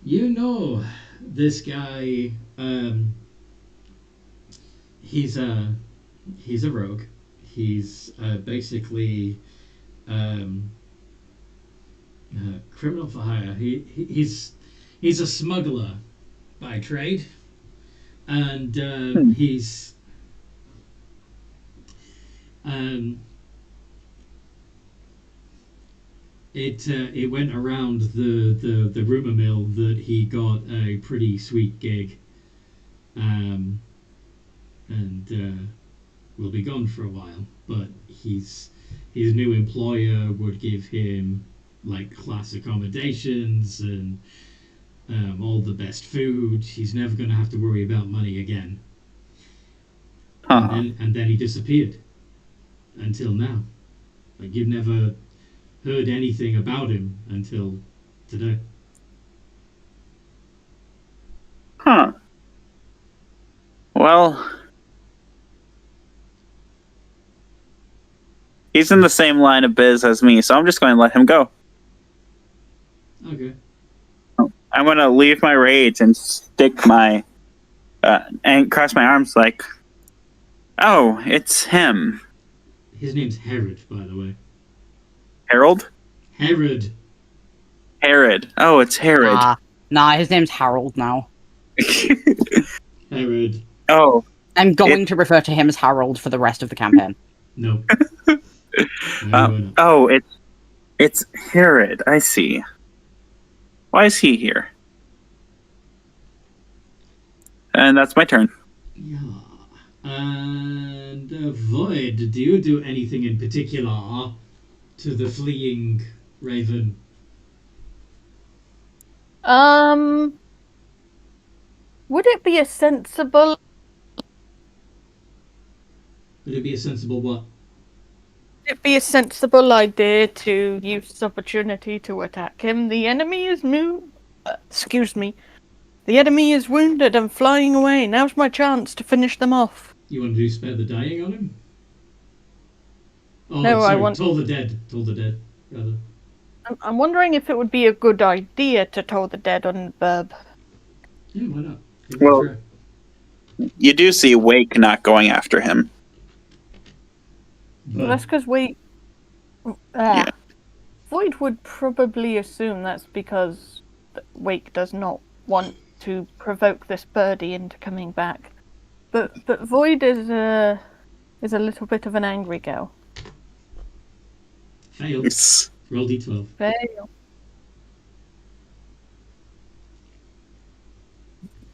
You know this guy, he's a rogue. He's basically criminal for hire. He's a smuggler by trade, and he's it went around the rumor mill that he got a pretty sweet gig, and will be gone for a while. But his new employer would give him like class accommodations and all the best food. He's never going to have to worry about money again. Huh. And then he disappeared until now. Like, you've never heard anything about him until today. Huh. Well, he's in the same line of biz as me, so I'm just going to let him go. Okay. I'm going to leave my rage and stick my... and cross my arms like, oh, it's him. His name's Herod, by the way. Harold? Herod. Herod. Oh, it's Herod. Nah, his name's Harold now. Herod. Oh. I'm going to refer to him as Harold for the rest of the campaign. No. It's Herod. I see. Why is he here? And that's my turn. Yeah. And Void, do you do anything in particular to the fleeing raven? Would it be a sensible... Would it be a sensible what? Would it be a sensible idea to use this opportunity to attack him? The enemy is excuse me. The enemy is wounded and flying away. Now's my chance to finish them off. You want to do spare the dying on him? Oh, No, sorry, I want... Toll the dead. Toll the dead, rather. I'm wondering if it would be a good idea to toll the dead on Burb. Yeah, why not? Give it a Well, try. you do see Wake not going after him. Well, that's because Void would probably assume that's because Wake does not want to provoke this birdie into coming back. But Void is a little bit of an angry girl. Fail. Yes. Roll d12. Fail.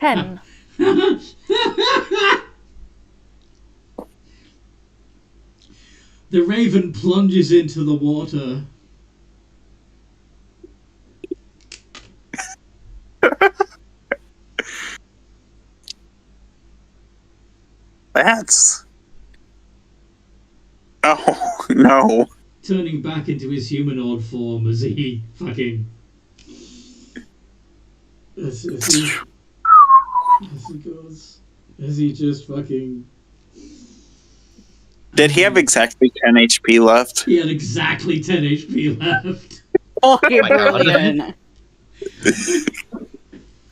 10. The raven plunges into the water. That's... Oh, no. Turning back into his humanoid form as he fucking... As he goes... As he just fucking... Did he have exactly 10 HP left? He had exactly 10 HP left. Okay, brilliant.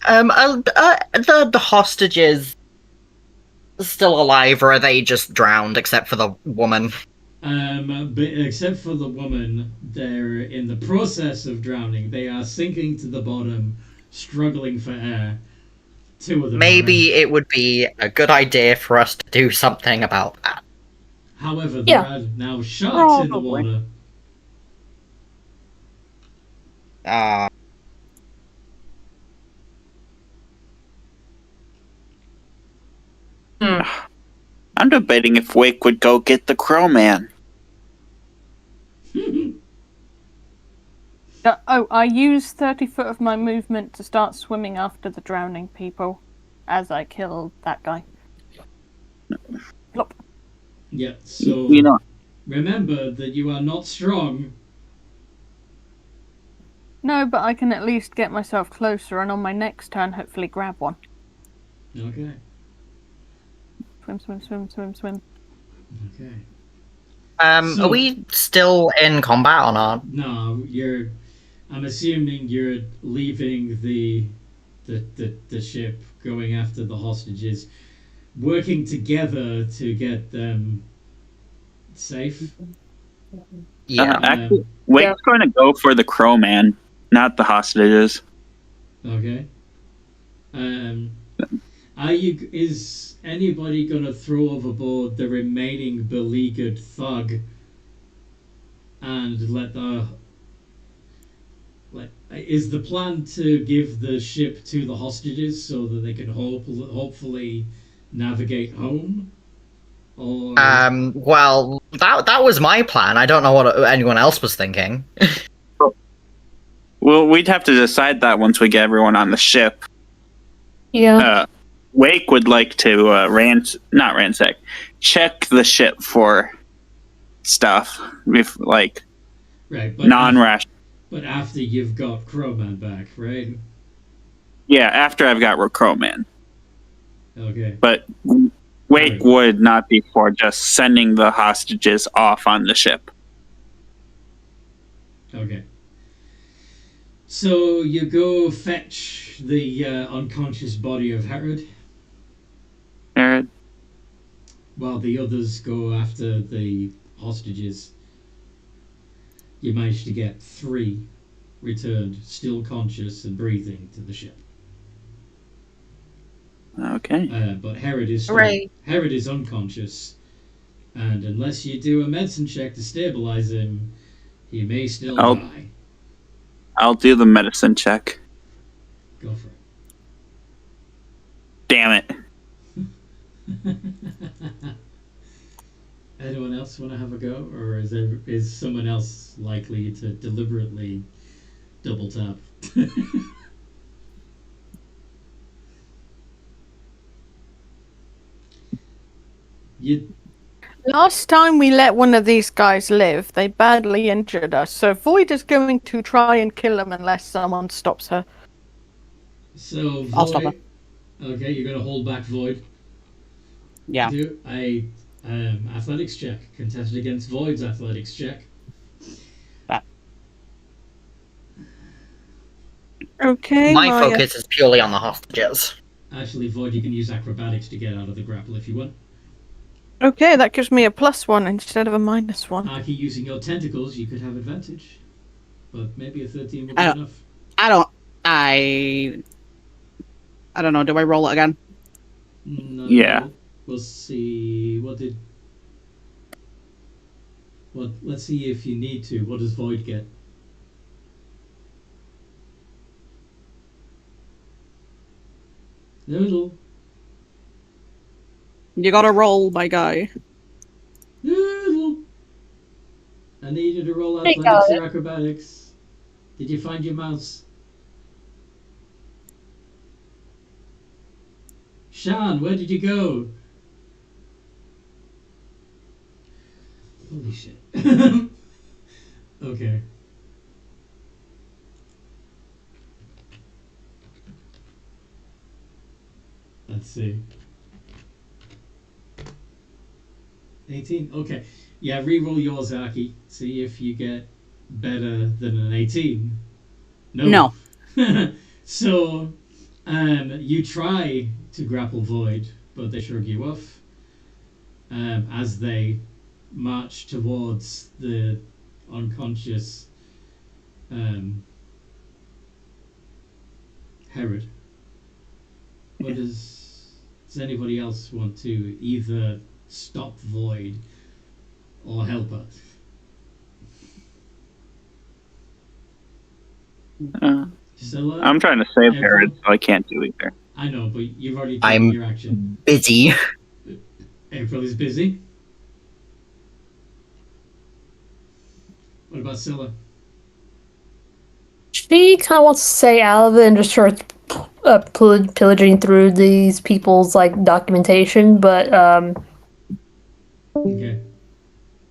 The hostages still alive, or are they just drowned, except for the woman? But except for the woman, they're in the process of drowning. They are sinking to the bottom, struggling for air. Two of them. Maybe it would be a good idea for us to do something about that. However, there are now sharks in the Probably. water. I'm debating if Wake would go get the Crow Man. I use 30 foot of my movement to start swimming after the drowning people as I kill that guy. Plop. Yeah, so You know, remember that you are not strong. No, but I can at least get myself closer and on my next turn hopefully grab one. Okay. Swim, swim, swim, swim, swim. Okay. Are we still in combat or not? No, I'm assuming you're leaving the ship, going after the hostages, working together to get them safe. Yeah. actually, Wake's going to go for the Crow Man, not the hostages. Okay. Is anybody gonna throw overboard the remaining beleaguered thug and is the plan to give the ship to the hostages so that they can hopefully navigate home? Or Well, that was my plan. I don't know what anyone else was thinking. Well, we'd have to decide that once we get everyone on the ship. Yeah. Wake would like to not ransack, check the ship for stuff, if like right, but non-rational. But after you've got Crowman back, right? Yeah, after I've got Crowman. Okay. But Wake would not be for just sending the hostages off on the ship. Okay. So you go fetch the unconscious body of Herod, Jared? while the others go after the hostages. You manage to get 3 returned, still conscious and breathing, to the ship. Okay. But Herod is Hooray. Herod is unconscious, and unless you do a medicine check to stabilize him, he may still die. I'll do the medicine check. Go for it. Damn it. Anyone else want to have a go, or is someone else likely to deliberately double tap? Last time we let one of these guys live, they badly injured us, so Void is going to try and kill them unless someone stops her. So Void, I'll stop her. Okay, you're gonna hold back Void. Yeah. Do a athletics check, contested against Void's athletics check. Okay, My focus is purely on the hostages. Actually, Void, you can use acrobatics to get out of the grapple if you want. Okay, that gives me a +1 instead of a -1. Aki, using your tentacles, you could have advantage, but maybe a 13 would be I don't- enough. I don't know. Do I roll it again? No, Yeah. We'll see. Let's see if you need to. What does Void get? Noodle. You gotta roll, my guy. Noodle. I need you to roll Hey, athletics got or acrobatics. Did you find your mouse? Sean, where did you go? Holy shit. Okay. Let's see. 18? Okay. Yeah, re-roll yours, Aki. See if you get better than an 18. No. So, you try to grapple Void, but they shrug you off as they march towards the unconscious Herod. What does anybody else want to either stop Void or help her? Scylla? I'm trying to save April? Herod, so I can't do either. I know, but you've already taken I'm your action. busy. April is busy. What about Scylla? She kind of wants to stay out of it and just start pillaging through these people's like documentation, but Okay.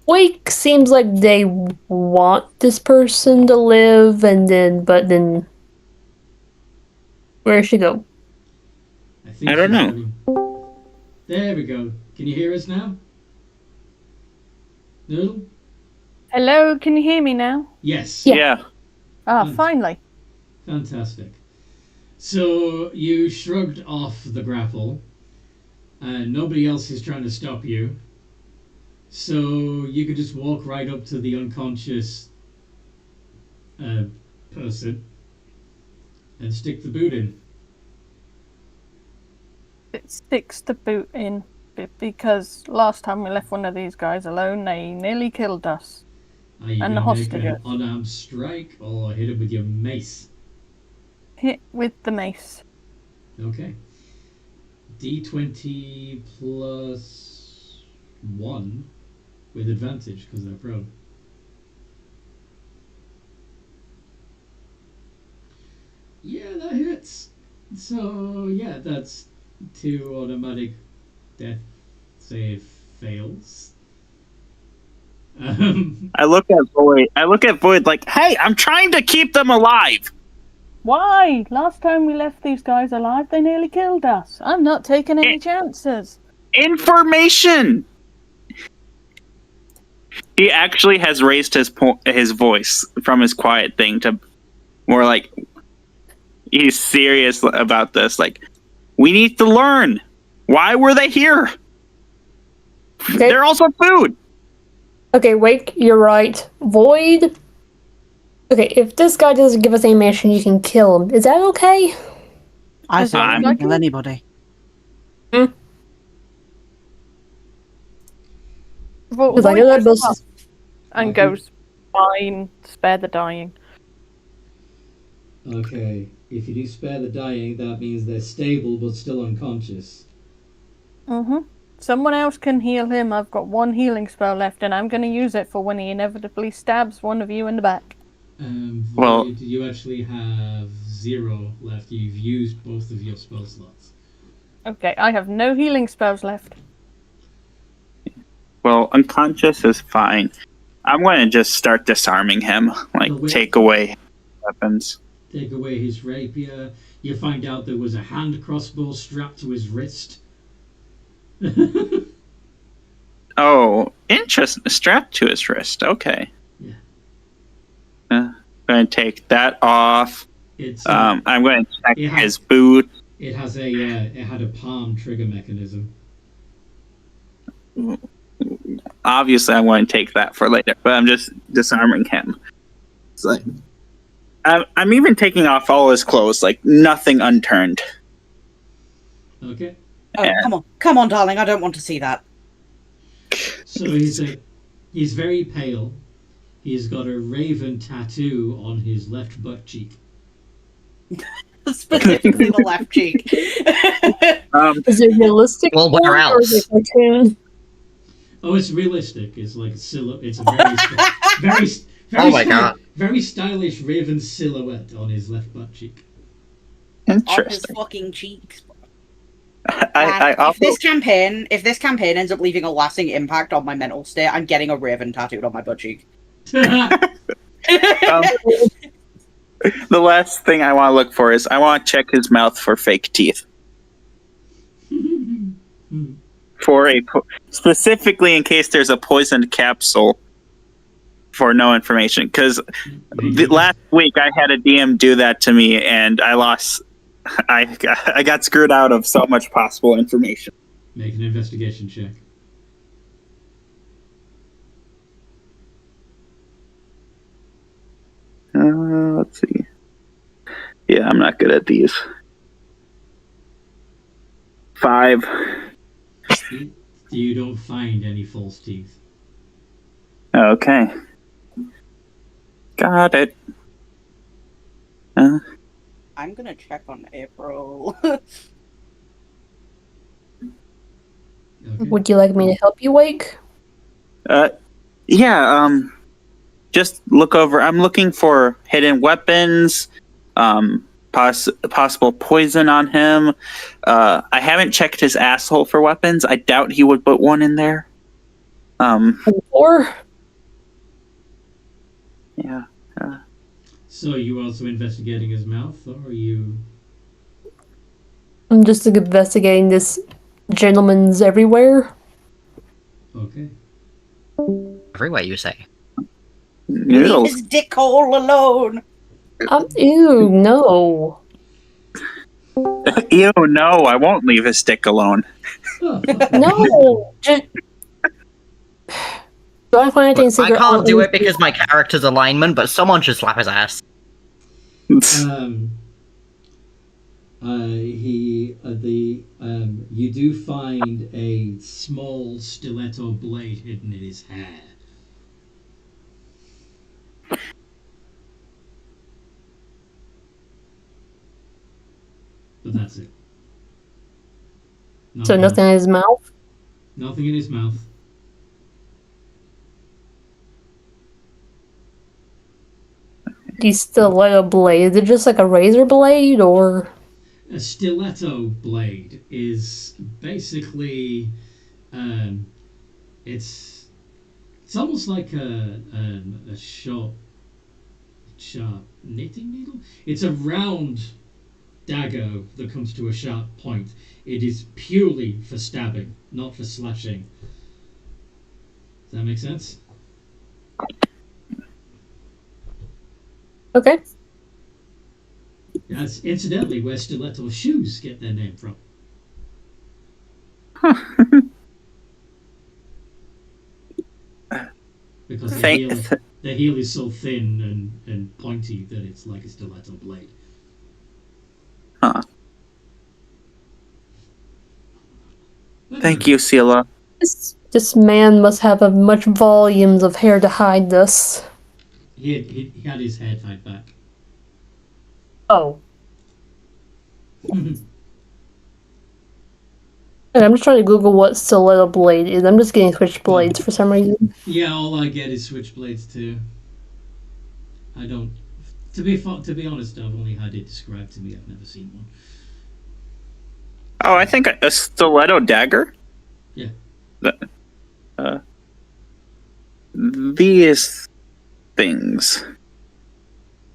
Wake seems like they want this person to live, but then where should she go? think I don't she's know. having- There we go. Can you hear us now? Noodle? Hello, can you hear me now? Yes. Yeah. Ah, Hmm. finally. Fantastic. So you shrugged off the grapple, and nobody else is trying to stop you. So you could just walk right up to the unconscious person and stick the boot in. It sticks the boot in because last time we left one of these guys alone, they nearly killed us. Are you And the gonna make an hostages. unarmed strike or hit him with your mace? Hit with the mace. Okay. D20 plus 1 with advantage because they're prone. Yeah, that hits. So, yeah, that's 2 automatic death save fails. I look at Void like, hey, I'm trying to keep them alive. Why? Last time we left these guys alive, they nearly killed us. I'm not taking any chances. Information. He actually has raised his voice from his quiet thing to more like he's serious about this. Like, we need to learn. Why were they here? Okay. They're also food. Okay, Wake, you're right. Void. Okay, if this guy doesn't give us any mission, you can kill him. Is that okay? I Does said I it wouldn't like kill him? anybody. Because I know that boss. And goes, fine, spare the dying. Okay, if you do spare the dying, that means they're stable but still unconscious. Mm-hmm. Someone else can heal him. I've got 1 healing spell left, and I'm going to use it for when he inevitably stabs one of you in the back. Void, Well- you actually have 0 left. You've used both of your spell slots. Okay, I have no healing spells left. Well, unconscious is fine. I'm going to just start disarming him. Like, take away weapons. Take away his rapier. You find out there was a hand crossbow strapped to his wrist. Oh, interesting. Strapped to his wrist. Okay. Yeah. I'm going to take that off. It's I'm going to check Yeah. his boot. it had a palm trigger mechanism. Obviously, I'm going to take that for later, but I'm just disarming him. It's like, I'm even taking off all his clothes, like nothing unturned. Okay. Oh, Yeah. come on, darling. I don't want to see that. So he's very pale. He's got a raven tattoo on his left butt cheek. Specifically the left cheek. Is it realistic? Well, where or is it else? cartoon? Oh, it's realistic. It's like a silhouette. It's a very, very, Oh my God. very stylish raven silhouette on his left butt cheek. On his Interesting. fucking cheeks. I if also this campaign ends up leaving a lasting impact on my mental state, I'm getting a raven tattooed on my butt cheek. the last thing I want to look for is I want to check his mouth for fake teeth. Specifically in case there's a poisoned capsule for no information, because last week I had a DM do that to me and I lost. I got screwed out of so much possible information. Make an investigation check. Let's see. Yeah, I'm not good at these. 5. You don't find any false teeth. Okay. Got it. I'm gonna check on April. Okay. Would you like me to help you, Wake? Yeah, just look over. I'm looking for hidden weapons, possible poison on him. I haven't checked his asshole for weapons. I doubt he would put one in there. Or Yeah. So you also investigating his mouth, or are you? I'm just investigating this gentleman's everywhere. Okay. Everywhere you say. Leave Noodles. his dick hole alone. Ew, no. Ew, no, I won't leave his stick alone. Oh, No. Just... Do I find anything I secret? can't do it because my character's alignment, but someone should slap his ass. You do find a small stiletto blade hidden in his hair. But that's it. So nothing in his mouth? Nothing in his mouth. These stiletto blade, is it just like a razor blade, or? A stiletto blade is basically, it's almost like a sharp knitting needle. It's a round dagger that comes to a sharp point. It is purely for stabbing, not for slashing. Does that make sense? Okay. That's incidentally where stiletto shoes get their name from. Because the heel is so thin and pointy that it's like a stiletto blade. Huh. Thank you, Sela. This man must have a much volumes of hair to hide this. He had his hair tied back. Oh. And I'm just trying to Google what stiletto blade is. I'm just getting switchblades for some reason. Yeah, all I get is switchblades too. I don't. To be honest, I've only had it described to me. I've never seen one. Oh, I think a stiletto dagger? Yeah. These things.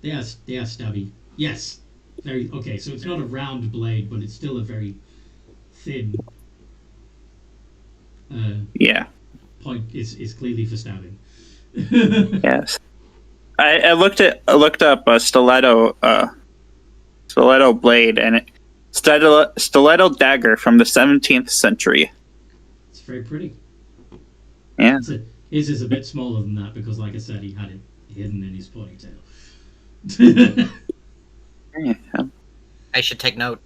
They are stabby. Yes. Very okay. So it's not a round blade, but it's still a very thin. Yeah. Point is clearly for stabbing. Yes. I looked up a stiletto blade, and it stiletto dagger from the 17th century. It's very pretty. Yeah. His is a bit smaller than that because, like I said, he had it hidden in his ponytail. Yeah. I should take note.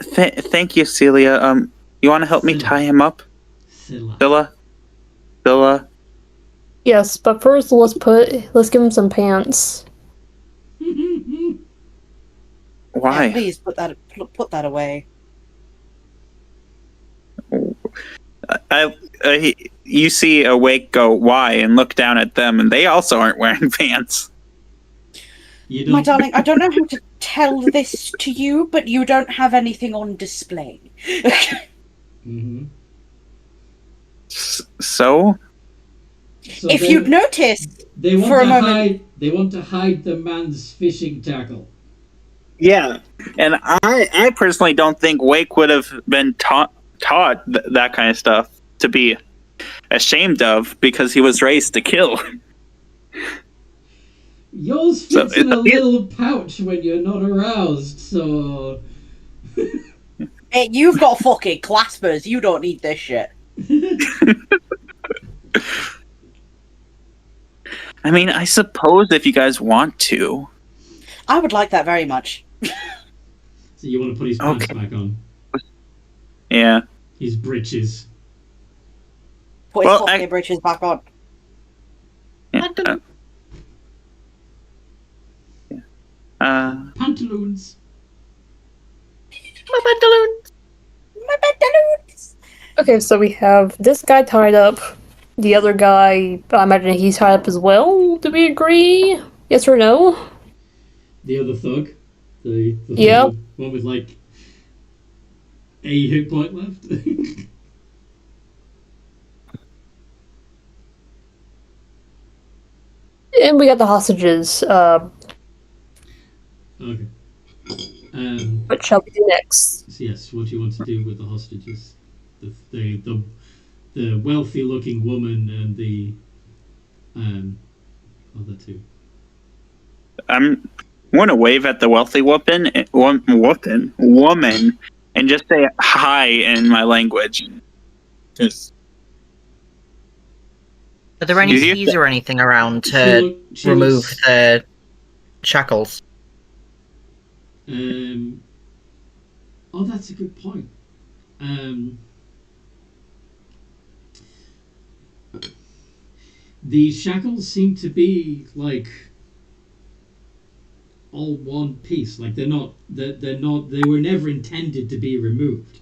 Thank you, Celia. You want to help me tie him up? Scylla? Yes, but first let's give him some pants. Why? Yeah, please put that away. You see Awake go, why? And look down at them, and they also aren't wearing pants. You My don't. darling, I don't know how to tell this to you, but you don't have anything on display. Mhm. So? So If they- you'd noticed they want for a to moment. hide. They want to hide the man's fishing tackle. Yeah, and I personally don't think Wake would have been taught that kind of stuff to be ashamed of because he was raised to kill. Yours So, fits in a it's- little pouch when you're not aroused, so. Hey, you've got fucking claspers. You don't need this shit. I mean, I suppose if you guys want to. I would like that very much. So you want to put his pants back on? Yeah. His breeches. Put his Well, fucking britches back on. Yeah. Pantaloons. My pantaloons. My pantaloons. Okay, so we have this guy tied up. The other guy, I imagine he's tied up as well. Do we agree? Yes or no? The other thug. The Yeah. one with like a hit point left. And we got the hostages. Okay. What shall we do next? So yes, what do you want to do with the hostages? The wealthy-looking woman and the other two. I'm going to wave at the wealthy woman and just say hi in my language. Just Are there any Did you- keys or anything around to She remove looks- the shackles? Oh, that's a good point. The shackles seem to be like all one piece. Like they're not. They were never intended to be removed.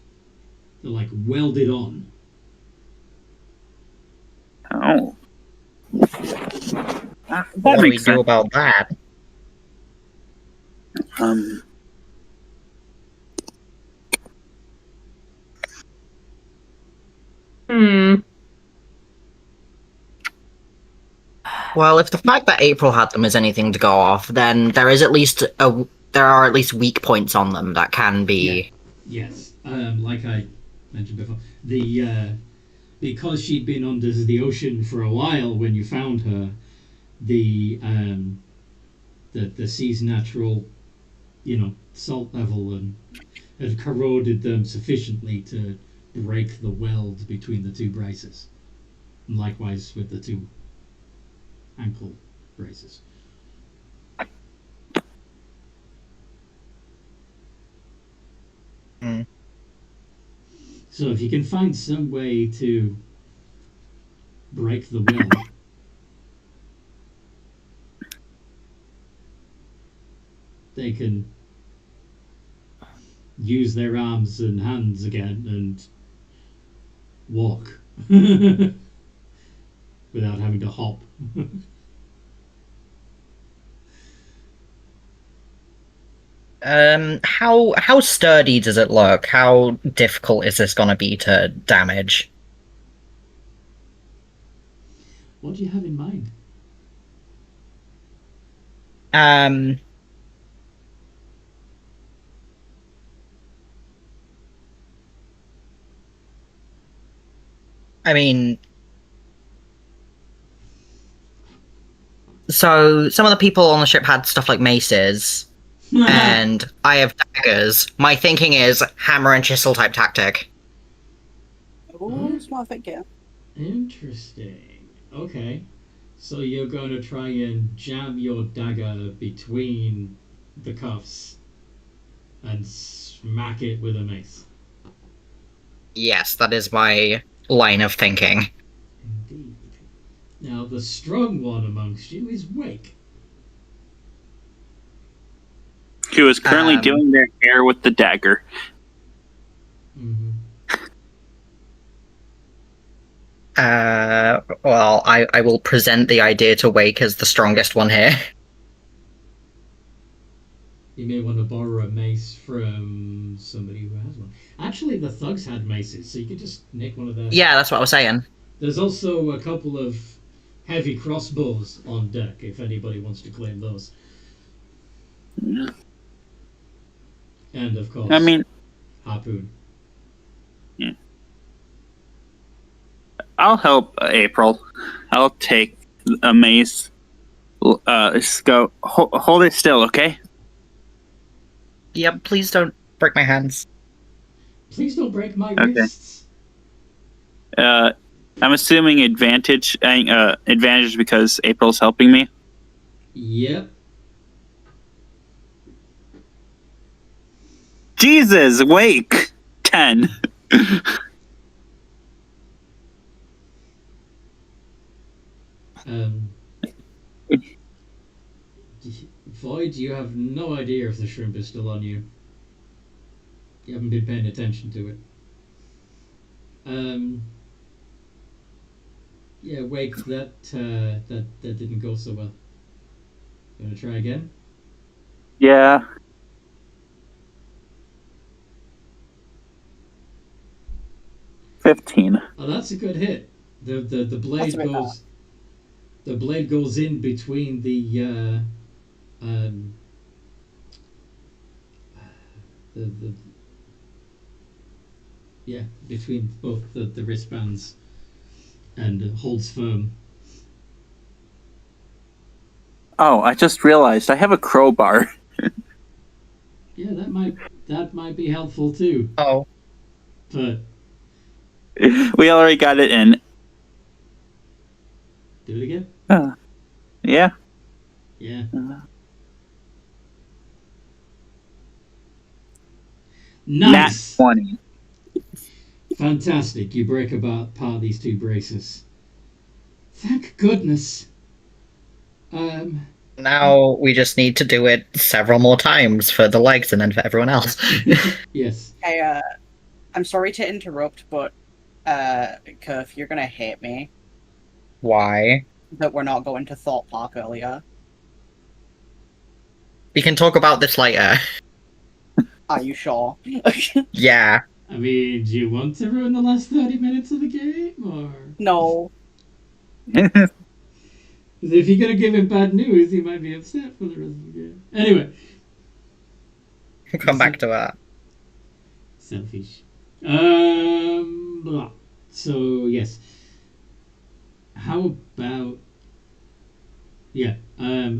They're like welded on. Oh. What do we do about that? Um, Well, if the fact that April had them is anything to go off, then there are at least weak points on them that can be. Yes. Like I mentioned before, because she'd been under the ocean for a while when you found her, the sea's natural, salt level and had corroded them sufficiently to break the weld between the two braces. And likewise with the two ankle braces. Hmm. So if you can find some way to break the weld, they can use their arms and hands again and walk without having to hop. How sturdy does it look? How difficult is this gonna be to damage? What do you have in mind? I mean, so some of the people on the ship had stuff like maces, and I have daggers. My thinking is hammer and chisel type tactic. Oh, smart thinking. Interesting. Okay. So you're going to try and jam your dagger between the cuffs and smack it with a mace. Yes, that is my line of thinking. Indeed. Now, the strong one amongst you is Wake. who is currently Um, doing their hair with the dagger. Hmm. Well, I will present the idea to Wake as the strongest one here. You may want to borrow a mace from somebody who has one. Actually, the thugs had maces, so you could just nick one of theirs. Yeah, that's what I was saying. There's also a couple of heavy crossbows on deck, if anybody wants to claim those. And, of course, I mean, harpoon. I'll help April. I'll take a mace. Just go. Hold it still, okay? Yeah, please don't break my hands. Please don't break my Okay. wrists. I'm assuming advantage because April's helping me. Yep. Jesus, Wake! 10. Void, you have no idea if the shrimp is still on you. You haven't been paying attention to it. Yeah, Wake, that didn't go so well. You wanna try again? Yeah. $15. Oh, that's a good hit. The blade That's a bit goes. The blade goes in between the yeah, between both the wristbands, and holds firm. Oh, I just realized I have a crowbar. Yeah, that might be helpful too. Oh, But We already got it in. do it again. Yeah. Yeah. Nat Nice. 20. Fantastic. You break apart these two braces. Thank goodness. now we just need to do it several more times for the legs and then for everyone else. Yes. Hey, I'm sorry to interrupt, but Kurf, you're gonna hate me Why? that we're not going to Thought Park earlier. We can talk about this later. Are you sure? Yeah. I mean, do you want to ruin the last 30 minutes of the game, or? No. Because if you're gonna give him bad news, he might be upset for the rest of the game. Anyway. We'll come back to that. Selfish. Blah. So yes. How about? Yeah.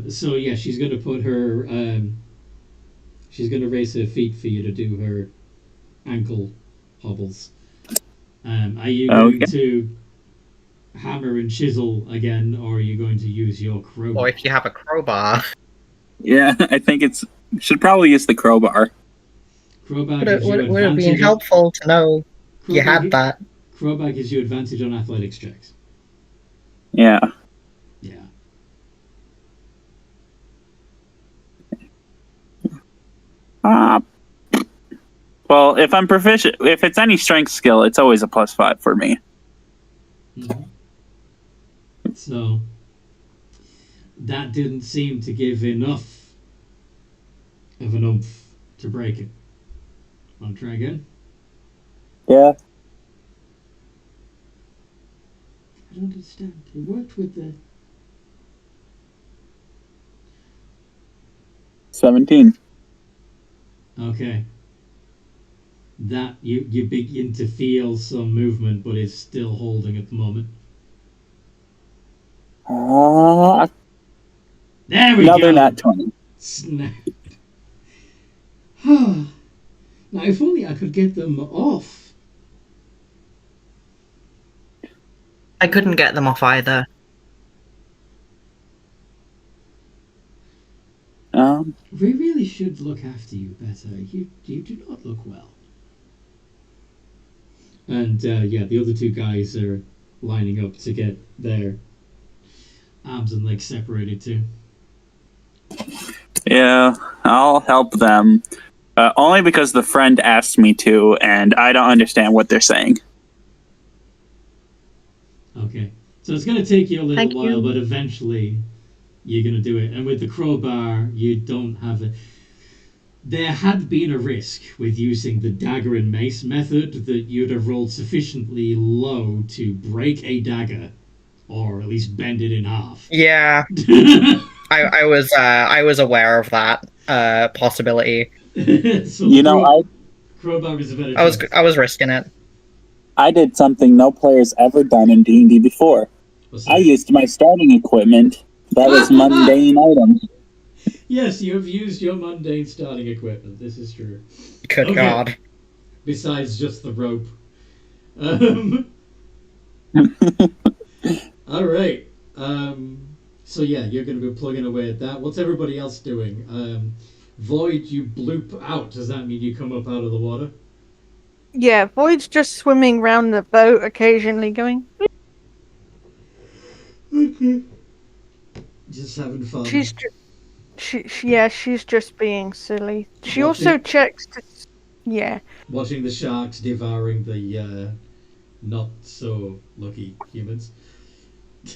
So yeah, she's gonna put her. She's gonna raise her feet for you to do her ankle hobbles. Are you going to hammer and chisel again, or are you going to use your crowbar? Or if you have a crowbar. Yeah, I think should probably use the crowbar. Crowbar Would gives you it have been advantage. helpful to know you Crowbar had that? Crowbar gives you advantage on athletics checks. Yeah. Yeah. Well, if I'm proficient, if it's any strength skill, it's always a +5 for me. Mhm. So that didn't seem to give enough of an oomph to break it. Want to try again? Yeah. I don't understand. It worked with the 17. okay. That you begin to feel some movement, but it's still holding at the moment. There we Another go. nat 20. Snap. Now, if only I could get them off. I couldn't get them off either. We really should look after you better. You do not look well. And yeah, the other two guys are lining up to get their arms and legs separated too. Yeah, I'll help them. Only because the friend asked me to, and I don't understand what they're saying. Okay. So it's going to take you a little Thank while, you. but eventually you're going to do it. And with the crowbar, you don't have it. There had been a risk with using the dagger and mace method that you'd have rolled sufficiently low to break a dagger, or at least bend it in half. Yeah, I was aware of that possibility. So You know, crowbar is a better I choice. was risking it. I did something no player's ever done in D&D before. What's I that? used my starting equipment. That was mundane items. Yes, you have used your mundane starting equipment. This is true. Good Okay. God. Besides just the rope. All right. So yeah, you're going to be plugging away at that. What's everybody else doing? Void, you bloop out. Does that mean you come up out of the water? Yeah, Void's just swimming round the boat, occasionally going. Okay. Just having fun. She's she's just being silly. She Watching- also checks to. Yeah. Watching the sharks devouring the not so lucky humans.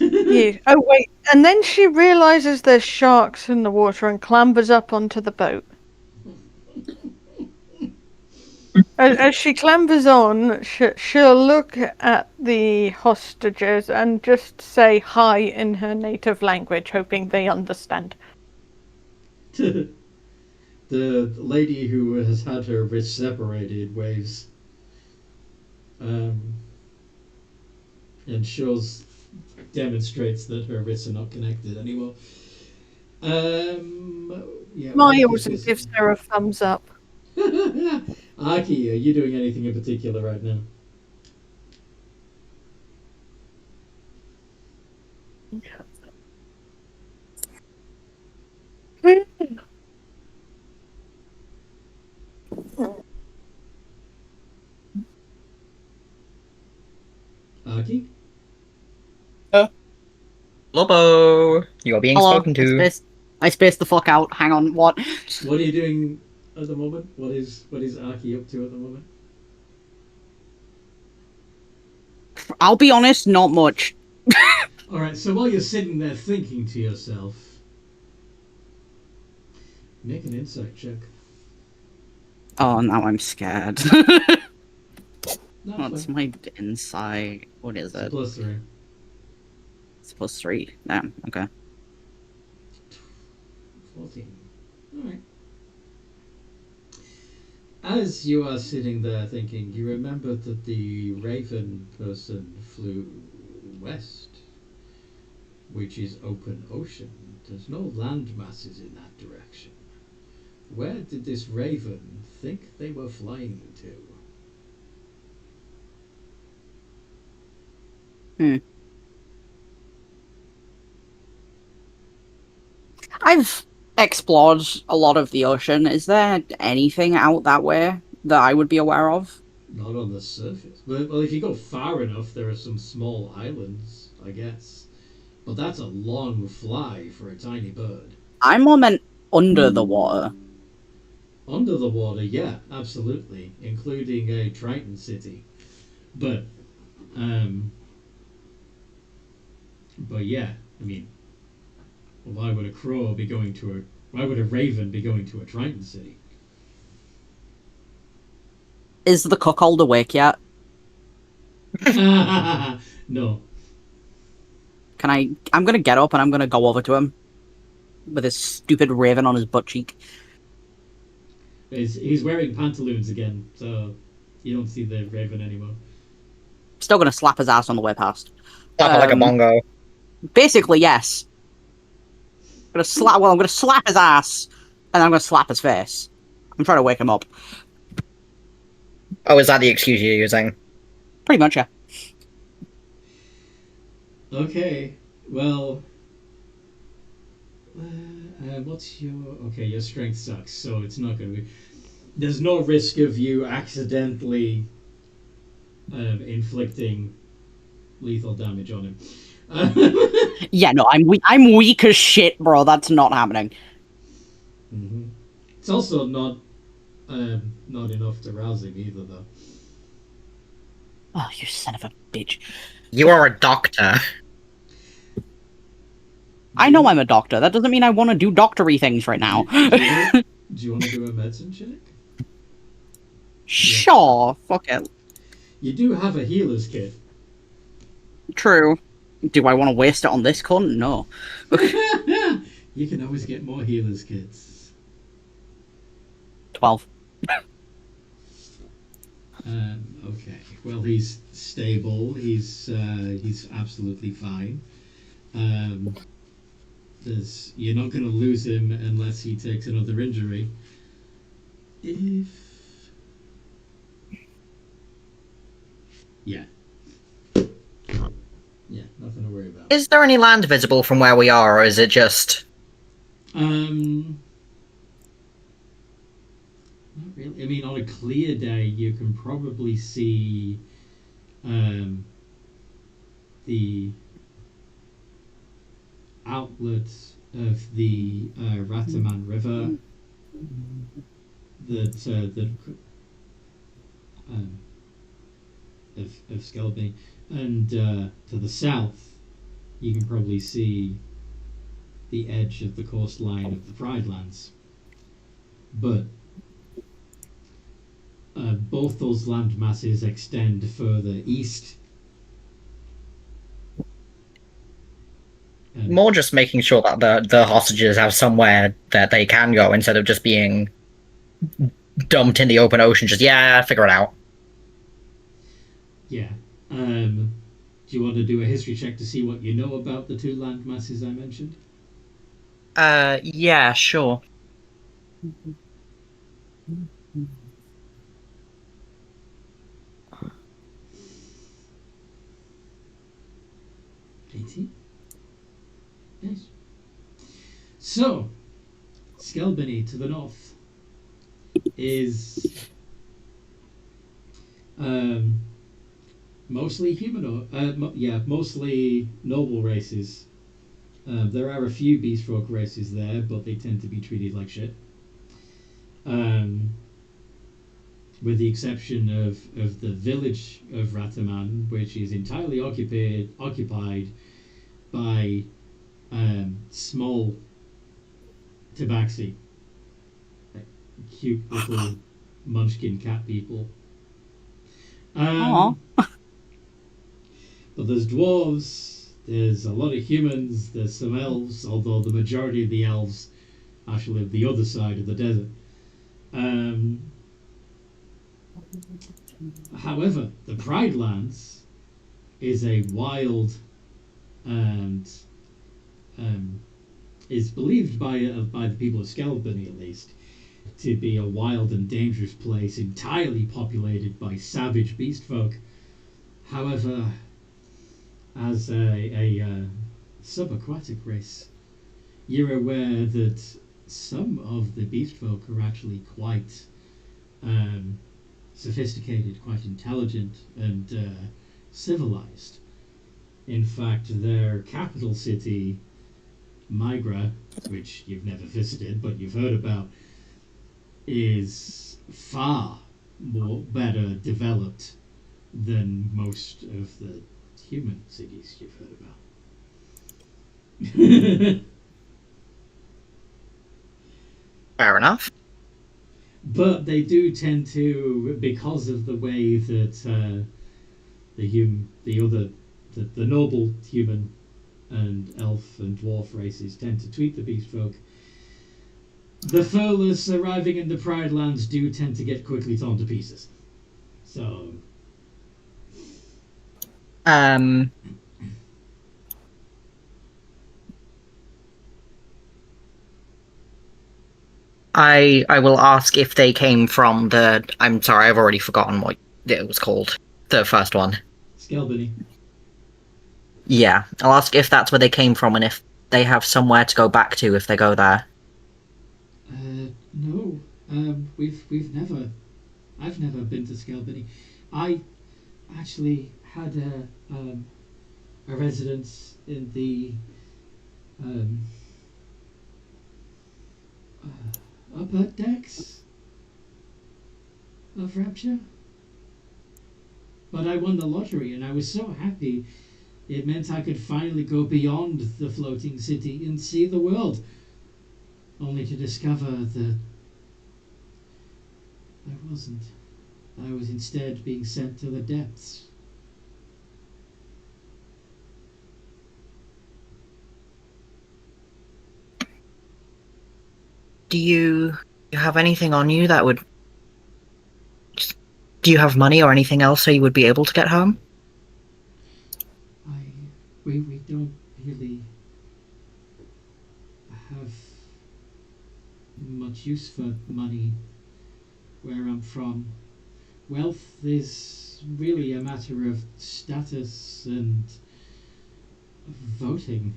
Yeah. Oh wait, and then she realizes there's sharks in the water and clambers up onto the boat. As she clambers on, she'll look at the hostages and just say hi in her native language, hoping they understand. The lady who has had her wrists separated waves and demonstrates that her wrists are not connected anymore. Yeah, Maya Archie also gives her a thumbs up. Aki, are you doing anything in particular right now? Aki? Lobo, you're being Hello. spoken to. I spaced the fuck out. Hang on. What? What are you doing at the moment? What is Aki up to at the moment? I'll be honest, not much. Alright, so while you're sitting there thinking to yourself, make an insight check. Oh, now I'm scared. No, What's fine. my insight? What is It's it? +3. It's +3. Damn. Okay. 14. Alright. As you are sitting there thinking, you remember that the Raven person flew west, which is open ocean. There's no land masses in that direction. Where did this Raven think they were flying to? I've explored a lot of the ocean. Is there anything out that way that I would be aware of? Not on the surface. Well, if you go far enough, there are some small islands, I guess. But that's a long fly for a tiny bird. I'm more meant under the water. Under the water, yeah, absolutely, including a Triton city. But yeah, I mean, why would a crow be going to why would a raven be going to a Triton city? Is the cuckold awake yet? No. I'm gonna get up and I'm gonna go over to him with his stupid raven on his butt cheek. He's wearing pantaloons again, so you don't see the raven anymore. Still gonna slap his ass on the way past. Slap it like a bongo. Basically, yes. I'm gonna slap his ass, and I'm gonna slap his face. I'm trying to wake him up. Oh, is that the excuse you're using? Pretty much, yeah. Okay, well, what's your... Okay, your strength sucks, so it's not going to be... There's no risk of you accidentally inflicting lethal damage on him. Yeah, no, I'm weak as shit, bro. That's not happening. Mm-hmm. It's also not enough to rouse him either, though. Oh, you son of a bitch. You are a doctor. I know I'm a doctor. That doesn't mean I want to do doctory things right now. Do you want to do a medicine check? Sure, fuck it. You do have a healer's kit. True. Do I want to waste it on this cunt? No. You can always get more healer's kits. 12. Okay. Well, he's stable. He's absolutely fine. You're not going to lose him unless he takes another injury. Yeah, nothing to worry about. Is there any land visible from where we are, or is it just... Not really. I mean, on a clear day, you can probably see the outlet of the Rataman River of Skelby, and to the south, you can probably see the edge of the coastline of the Pride Lands. But both those land masses extend further east. More just making sure that the hostages have somewhere that they can go instead of just being dumped in the open ocean. Just, yeah, figure it out. Yeah. Do you want to do a history check to see what you know about the two land masses I mentioned? Yeah, sure. Nice. So, Skelbiny to the north is mostly humanoid. Mostly noble races. There are a few beast folk races there, but they tend to be treated like shit. With the exception of the village of Rataman, which is entirely occupied by small tabaxi, like cute little munchkin cat people. Aww. But there's dwarves, there's a lot of humans, there's some elves, although the majority of the elves actually live the other side of the desert. However, the Pride Lands is a wild and is believed by the people of Skelbany, at least, to be a wild and dangerous place entirely populated by savage beast folk. However, as a subaquatic race, you're aware that some of the beast folk are actually quite sophisticated, quite intelligent, and civilized. In fact, their capital city, Migra, which you've never visited but you've heard about, is far more better developed than most of the human cities you've heard about. Fair enough. But they do tend to, because of the way that the noble human and elf and dwarf races tend to treat the beast folk, the furless arriving in the Pride Lands do tend to get quickly torn to pieces. So, I will ask if they came from the... I'm sorry, I've already forgotten what it was called. The first one. Skelbany. Yeah, I'll ask if that's where they came from and if they have somewhere to go back to if they go there. No. I've never been to Skelbany. I actually had a residence in the upper decks of Rapture. But I won the lottery and I was so happy. It meant I could finally go beyond the floating city and see the world, only to discover that I wasn't. I was instead being sent to the depths. Do you have anything on you that would... Do you have money or anything else so you would be able to get home? We don't really have much use for money where I'm from. Wealth is really a matter of status and voting.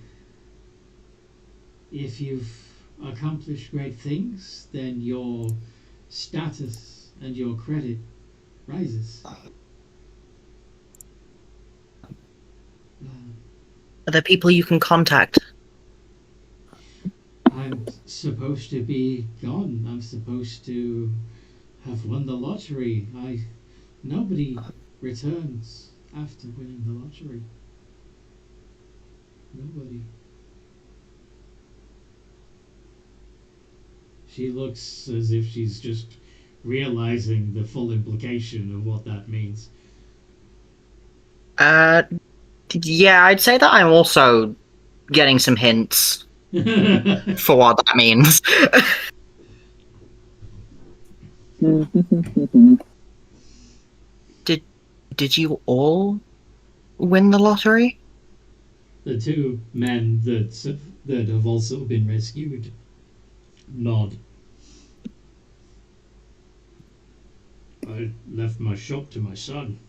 If you've accomplished great things, then your status and your credit rises. Are there people you can contact? I'm supposed to be gone. I'm supposed to have won the lottery. Nobody returns after winning the lottery. Nobody. She looks as if she's just realizing the full implication of what that means. Yeah, I'd say that I'm also getting some hints for what that means. Did you all win the lottery? The two men that have also been rescued nod. I left my shop to my son.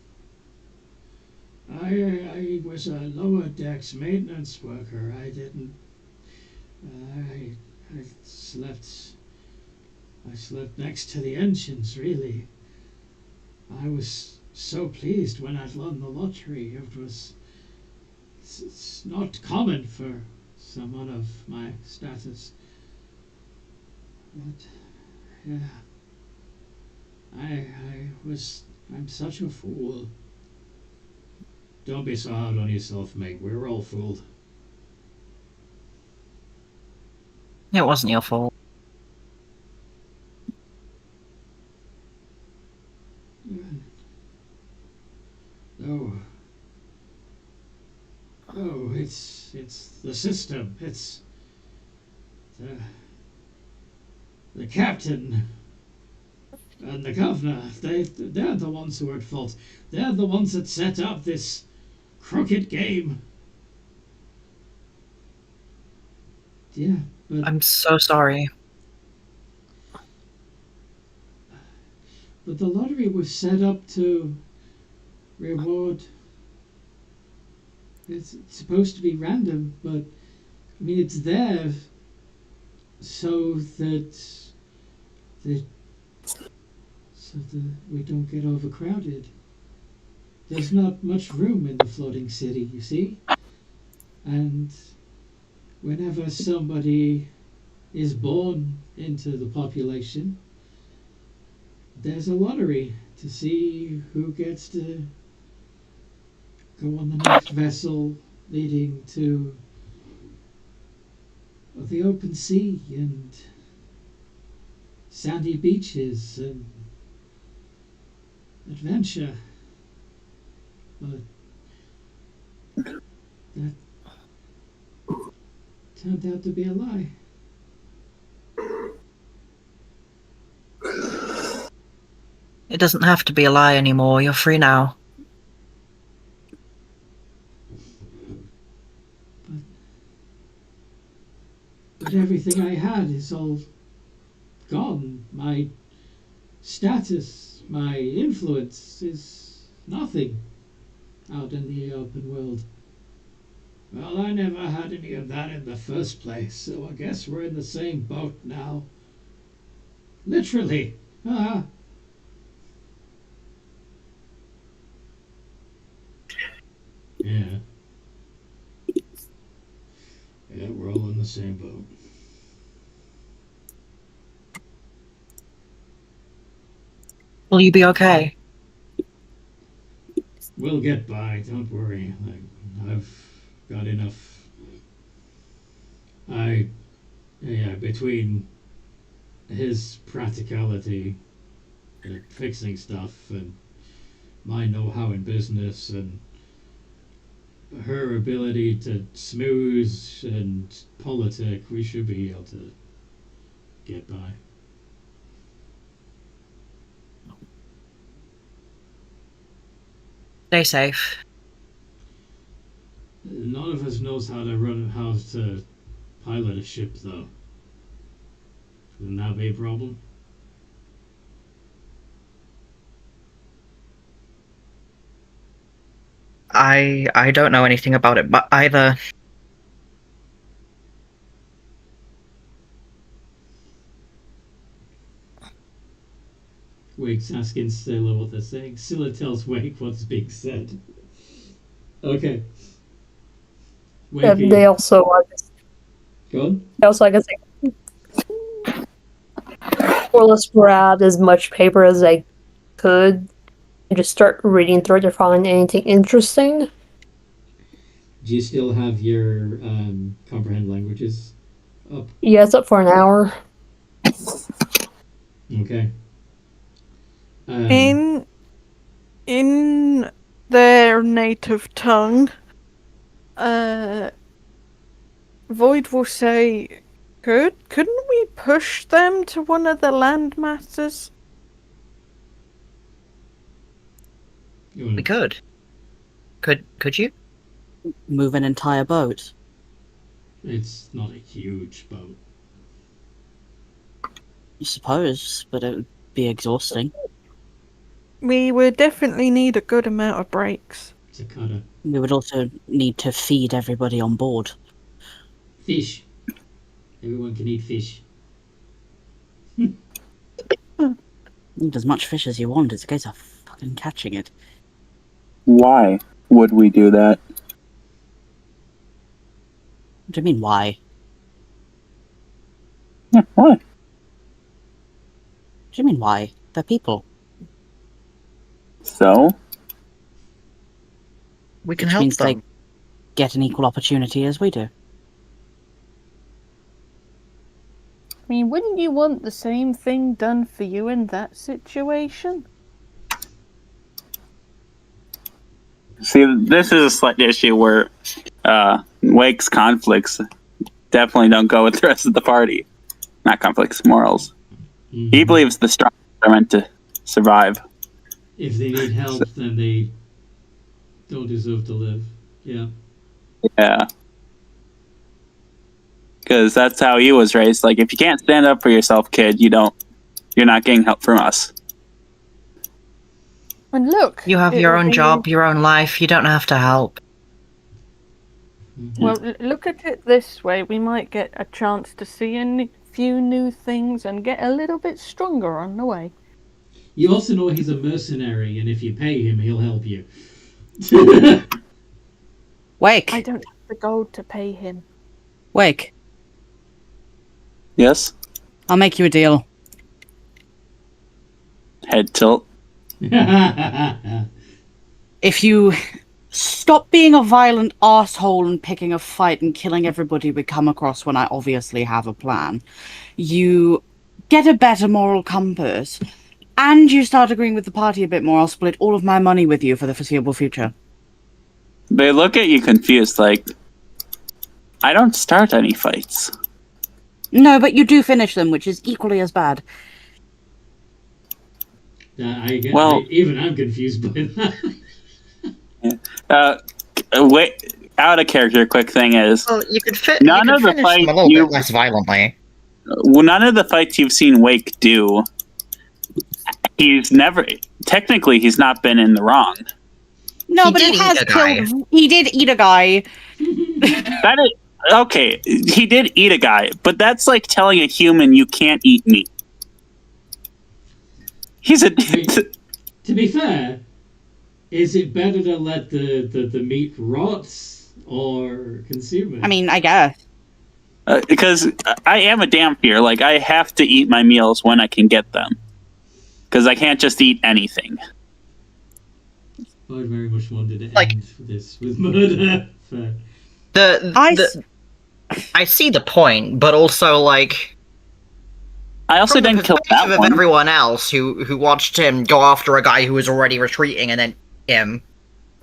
I was a lower decks maintenance worker. I didn't. I slept. I slept next to the engines. Really. I was so pleased when I'd won the lottery. It was. It's not common for someone of my status. But yeah. I'm such a fool. Don't be so hard on yourself, mate. We're all fooled. It wasn't your fault. Oh. Oh, it's the system. It's the captain and the governor. They're the ones who are at fault. They're the ones that set up this crooked game. Yeah, but I'm so sorry. the lottery was set up to reward. It's supposed to be random, but I mean it's there so that we don't get overcrowded. There's not much room in the floating city, you see? And whenever somebody is born into the population, there's a lottery to see who gets to go on the next vessel leading to the open sea and sandy beaches and adventure. But that turned out to be a lie. It doesn't have to be a lie anymore. You're free now. But everything I had is all gone. My status, my influence is nothing out in the open world. Well, I never had any of that in the first place, so I guess we're in the same boat now. Literally. Ah. Yeah. Yeah, we're all in the same boat. Will you be okay? We'll get by. Don't worry. I've got enough. Between his practicality, fixing stuff, and my know-how in business, and her ability to smooth and politic, we should be able to get by. Stay safe. None of us knows how to pilot a ship, though. Wouldn't that be a problem? I don't know anything about it, but either. Wake's asking Scylla what they're saying. Scylla tells Wake what's being said. Okay. Wake, They also, go on. I guess, more or less grab as much paper as I could and just start reading through it to find anything interesting. Do you still have your comprehend languages up? Yeah, it's up for an hour. Okay. In their native tongue, Void will say, couldn't we push them to one of the landmasses? We could. Could you? Move an entire boat. It's not a huge boat. I suppose, but it would be exhausting. We would definitely need a good amount of breaks. It's a cutter. We would also need to feed everybody on board. Fish. Everyone can eat fish. Eat as much fish as you want, it's a case of fucking catching it. Why would we do that? What do you mean, why? Yeah, why? What do you mean, why? They're people. So? We can Which help means them. they get an equal opportunity as we do. I mean, wouldn't you want the same thing done for you in that situation? See, this is a slight issue where Wake's conflicts definitely don't go with the rest of the party. Not conflicts, morals. Mm-hmm. He believes the strong are meant to survive. If they need help, then they don't deserve to live. Yeah. Yeah. Because that's how he was raised. Like, if you can't stand up for yourself, kid, you're not getting help from us. And look, You have your own job, your own life. You don't have to help. Mm-hmm. Well, look at it this way: we might get a chance to see a few new things and get a little bit stronger on the way. You also know he's a mercenary, and if you pay him, he'll help you. Wake! I don't have the gold to pay him. Wake! Yes? I'll make you a deal. Head tilt. If you stop being a violent arsehole and picking a fight and killing everybody we come across when I obviously have a plan, you get a better moral compass, and you start agreeing with the party a bit more, I'll split all of my money with you for the foreseeable future. They look at you confused, like, I don't start any fights. No, but you do finish them, which is equally as bad. Even I'm confused by that. Wait, out of character, quick thing is, Well, you could fit. None you of could the finish fight them a little you- bit less violently. none of the fights you've seen Wake do, he's not been in the wrong. No, He but he did has eat a guy. killed. He did eat a guy. That is okay. He did eat a guy, but that's like telling a human you can't eat meat. He's a. To be fair, is it better to let the meat rot or consume it? I mean, I guess. Because I am a damn fear. Like, I have to eat my meals when I can get them. because I can't just eat anything. I very much wanted to Like- end this with murder. I see the point, but also like I also from the didn't kill perspective that of one. everyone else who watched him go after a guy who was already retreating and then him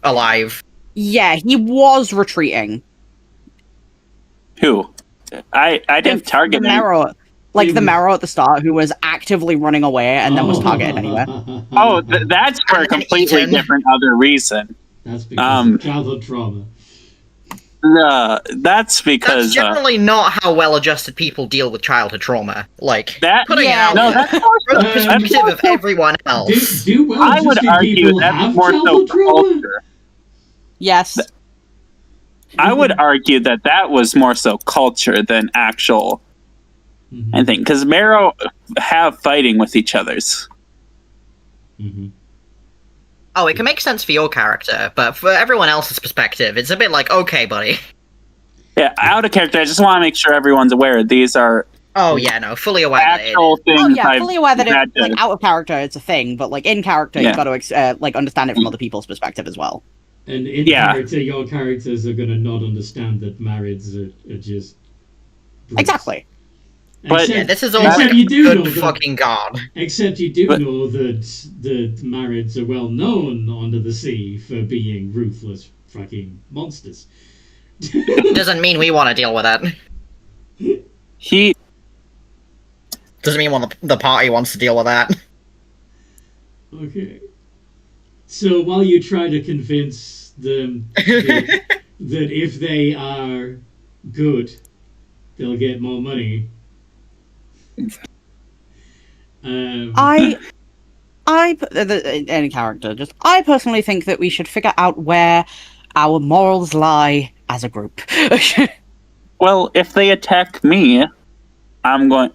alive. Yeah, he was retreating. Who? I didn't target the him. marrow, like the marrow at the start, who was actively running away and then was targeted anyway. Oh, that's for a And then completely eaten. different other reason. That's because of childhood trauma. That's That's because generally not how well-adjusted people deal with childhood trauma. Like that. putting Yeah, it out No, there that's more from the Uh, perspective of everyone else. Do I would well-adjusted argue people that's have more so childhood trauma? culture. Yes. I would argue that was more so culture than actual Mhm. anything. Because Marrow have fighting with each other's. Mhm. Oh, it can make sense for your character, but for everyone else's perspective, it's a bit like, okay, buddy. Yeah, out of character. I just want to make sure everyone's aware. These are Oh yeah, no, fully aware that it actual things. Oh yeah, I've fully aware that had it, to- like out of character, it's a thing, but like in character, Yeah. you've got to like understand it from other people's perspective as well. And in Yeah. character, your characters are going to not understand that marrieds are just... brutes. Exactly. But- Yeah, this is all except like you a do know good that- fucking god. Except you do But- know that marrieds are well known under the sea for being ruthless fucking monsters. Doesn't mean we want to deal with that. He Doesn't mean the party wants to deal with that. Okay. So while you try to convince them that if they are good, they'll get more money. Any character, just I personally think that we should figure out where our morals lie as a group. well, if they attack me, I'm going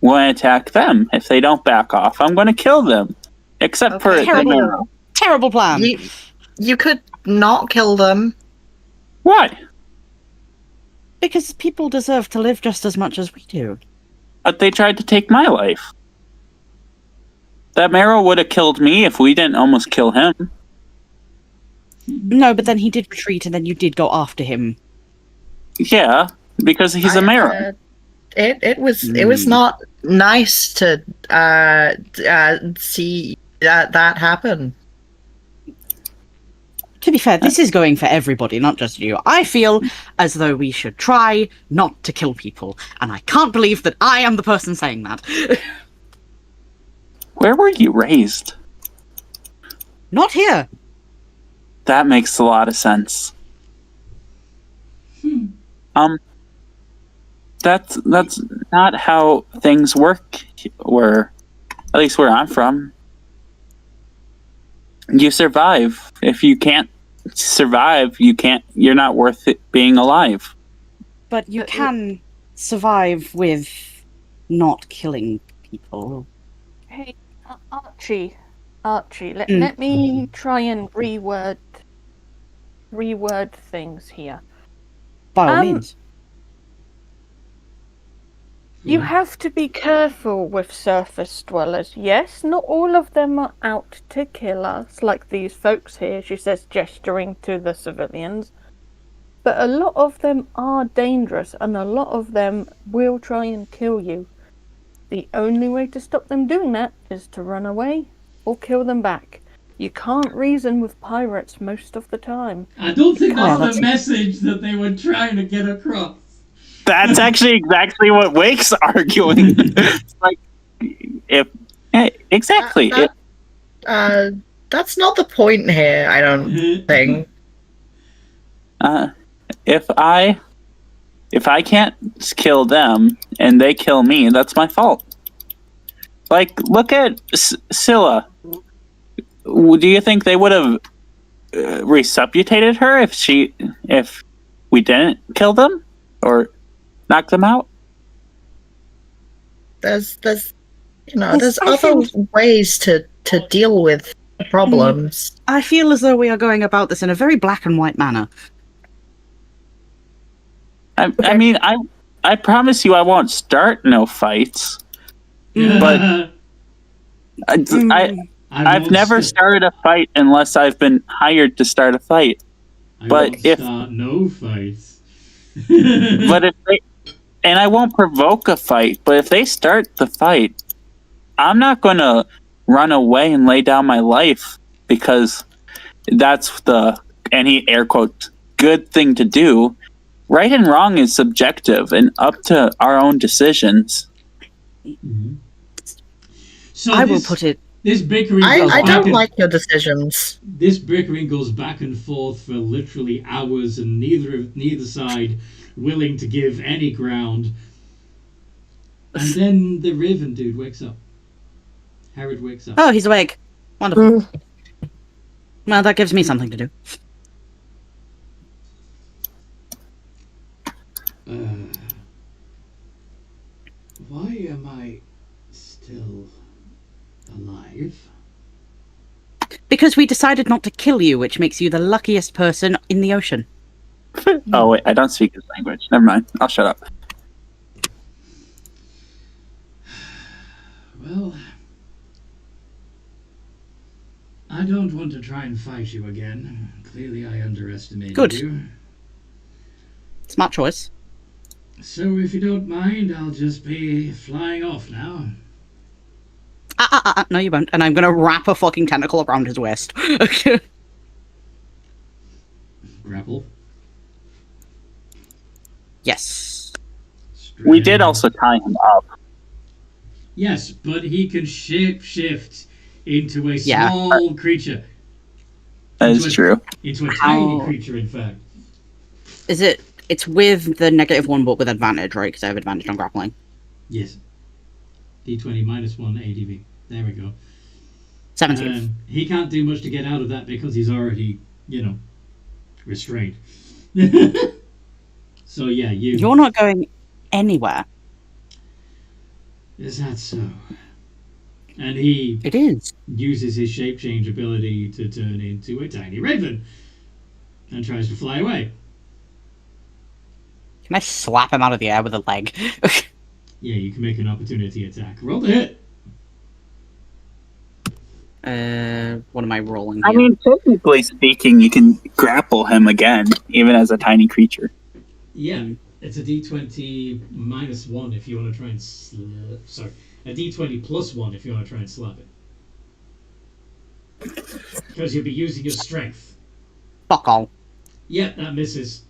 to attack them. If they don't back off, I'm going to kill them. Except for the Terrible. Marrow. Terrible plan. You could not kill them. Why? Because people deserve to live just as much as we do. But they tried to take my life. That Marrow would have killed me if we didn't almost kill him. No, but then he did retreat, and then you did go after him. Yeah, because he's a Marrow. It was not nice to see that happen. To be fair, this is going for everybody, not just you. I feel as though we should try not to kill people, and I can't believe that I am the person saying that. Where were you raised? Not here. That makes a lot of sense. That's not how things work at least where I'm from. You survive. If you can't survive, you're not worth it being alive. But you can survive with not killing people. Hey, Archie, let me try and reword things here. By all means. You have to be careful with surface dwellers. Yes, not all of them are out to kill us, like these folks here, she says, gesturing to the civilians. But a lot of them are dangerous, and a lot of them will try and kill you. The only way to stop them doing that is to run away or kill them back. You can't reason with pirates most of the time. I don't think that's that's- the message that they were trying to get across. That's actually exactly what Wake's arguing. It's like, exactly. That's not the point here, I don't think. If I can't kill them and they kill me, that's my fault. Like, look at Scylla. Do you think they would have resuscitated her if we didn't kill them or knock them out? There's other ways to deal with problems. I feel as though we are going about this in a very black and white manner. I mean, I promise you I won't start no fights. Yeah. But- I've never started a fight unless I've been hired to start a fight. But if start no fights. but if they, and I won't provoke a fight, but if they start the fight, I'm not going to run away and lay down my life because that's the, and he air quotes, good thing to do. Right and wrong is subjective and up to our own decisions. Mm-hmm. So I will put it. This bickering. I don't like your decisions. This bickering goes back and forth for literally hours, and neither side willing to give any ground. And then the Raven dude wakes up. Herod wakes up. Oh, he's awake. Wonderful. Well, that gives me something to do. Why am I still alive? Because we decided not to kill you, which makes you the luckiest person in the ocean. Oh, wait, I don't speak his language. Never mind. I'll shut up. Well, I don't want to try and fight you again. Clearly I underestimated Good. you. Smart choice. So if you don't mind, I'll just be flying off now. No, you won't. And I'm gonna wrap a fucking tentacle around his waist. Grapple. Yes. We did also tie him up. Yes, but he can shape-shift into a Yeah. small creature. That is true. Into a tiny creature, in fact. Is it? It's with the -1, but with advantage, right? Because I have advantage on grappling. Yes. D20 -1 ADV. There we go. 17. He can't do much to get out of that because he's already, restrained. So yeah, You're not going anywhere. Is that so? And he It is. uses his shape change ability to turn into a tiny raven and tries to fly away. Can I slap him out of the air with a leg? Yeah, you can make an opportunity attack. Roll the hit. What am I rolling I here? mean, technically speaking, you can grapple him again, even as a tiny creature. Yeah, it's a D20 -1 if you want to try and a D20 +1 if you want to try and slap it. Because you'll be using your strength. Fuck all. Yeah, that misses.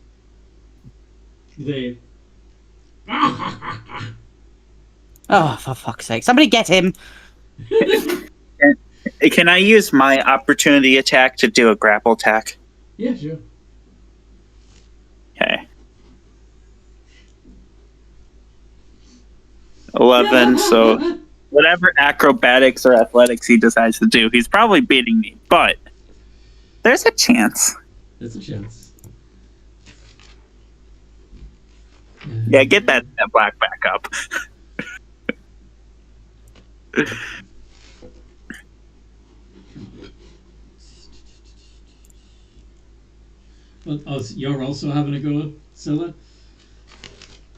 They. Oh, for fuck's sake. Somebody get him! Can I use my opportunity attack to do a grapple attack? Yeah, sure. Okay. 11, so whatever acrobatics or athletics he decides to do, he's probably beating me, but there's a chance. There's a chance. Yeah, get that black back up. Oh, so you're also having a go, Scylla?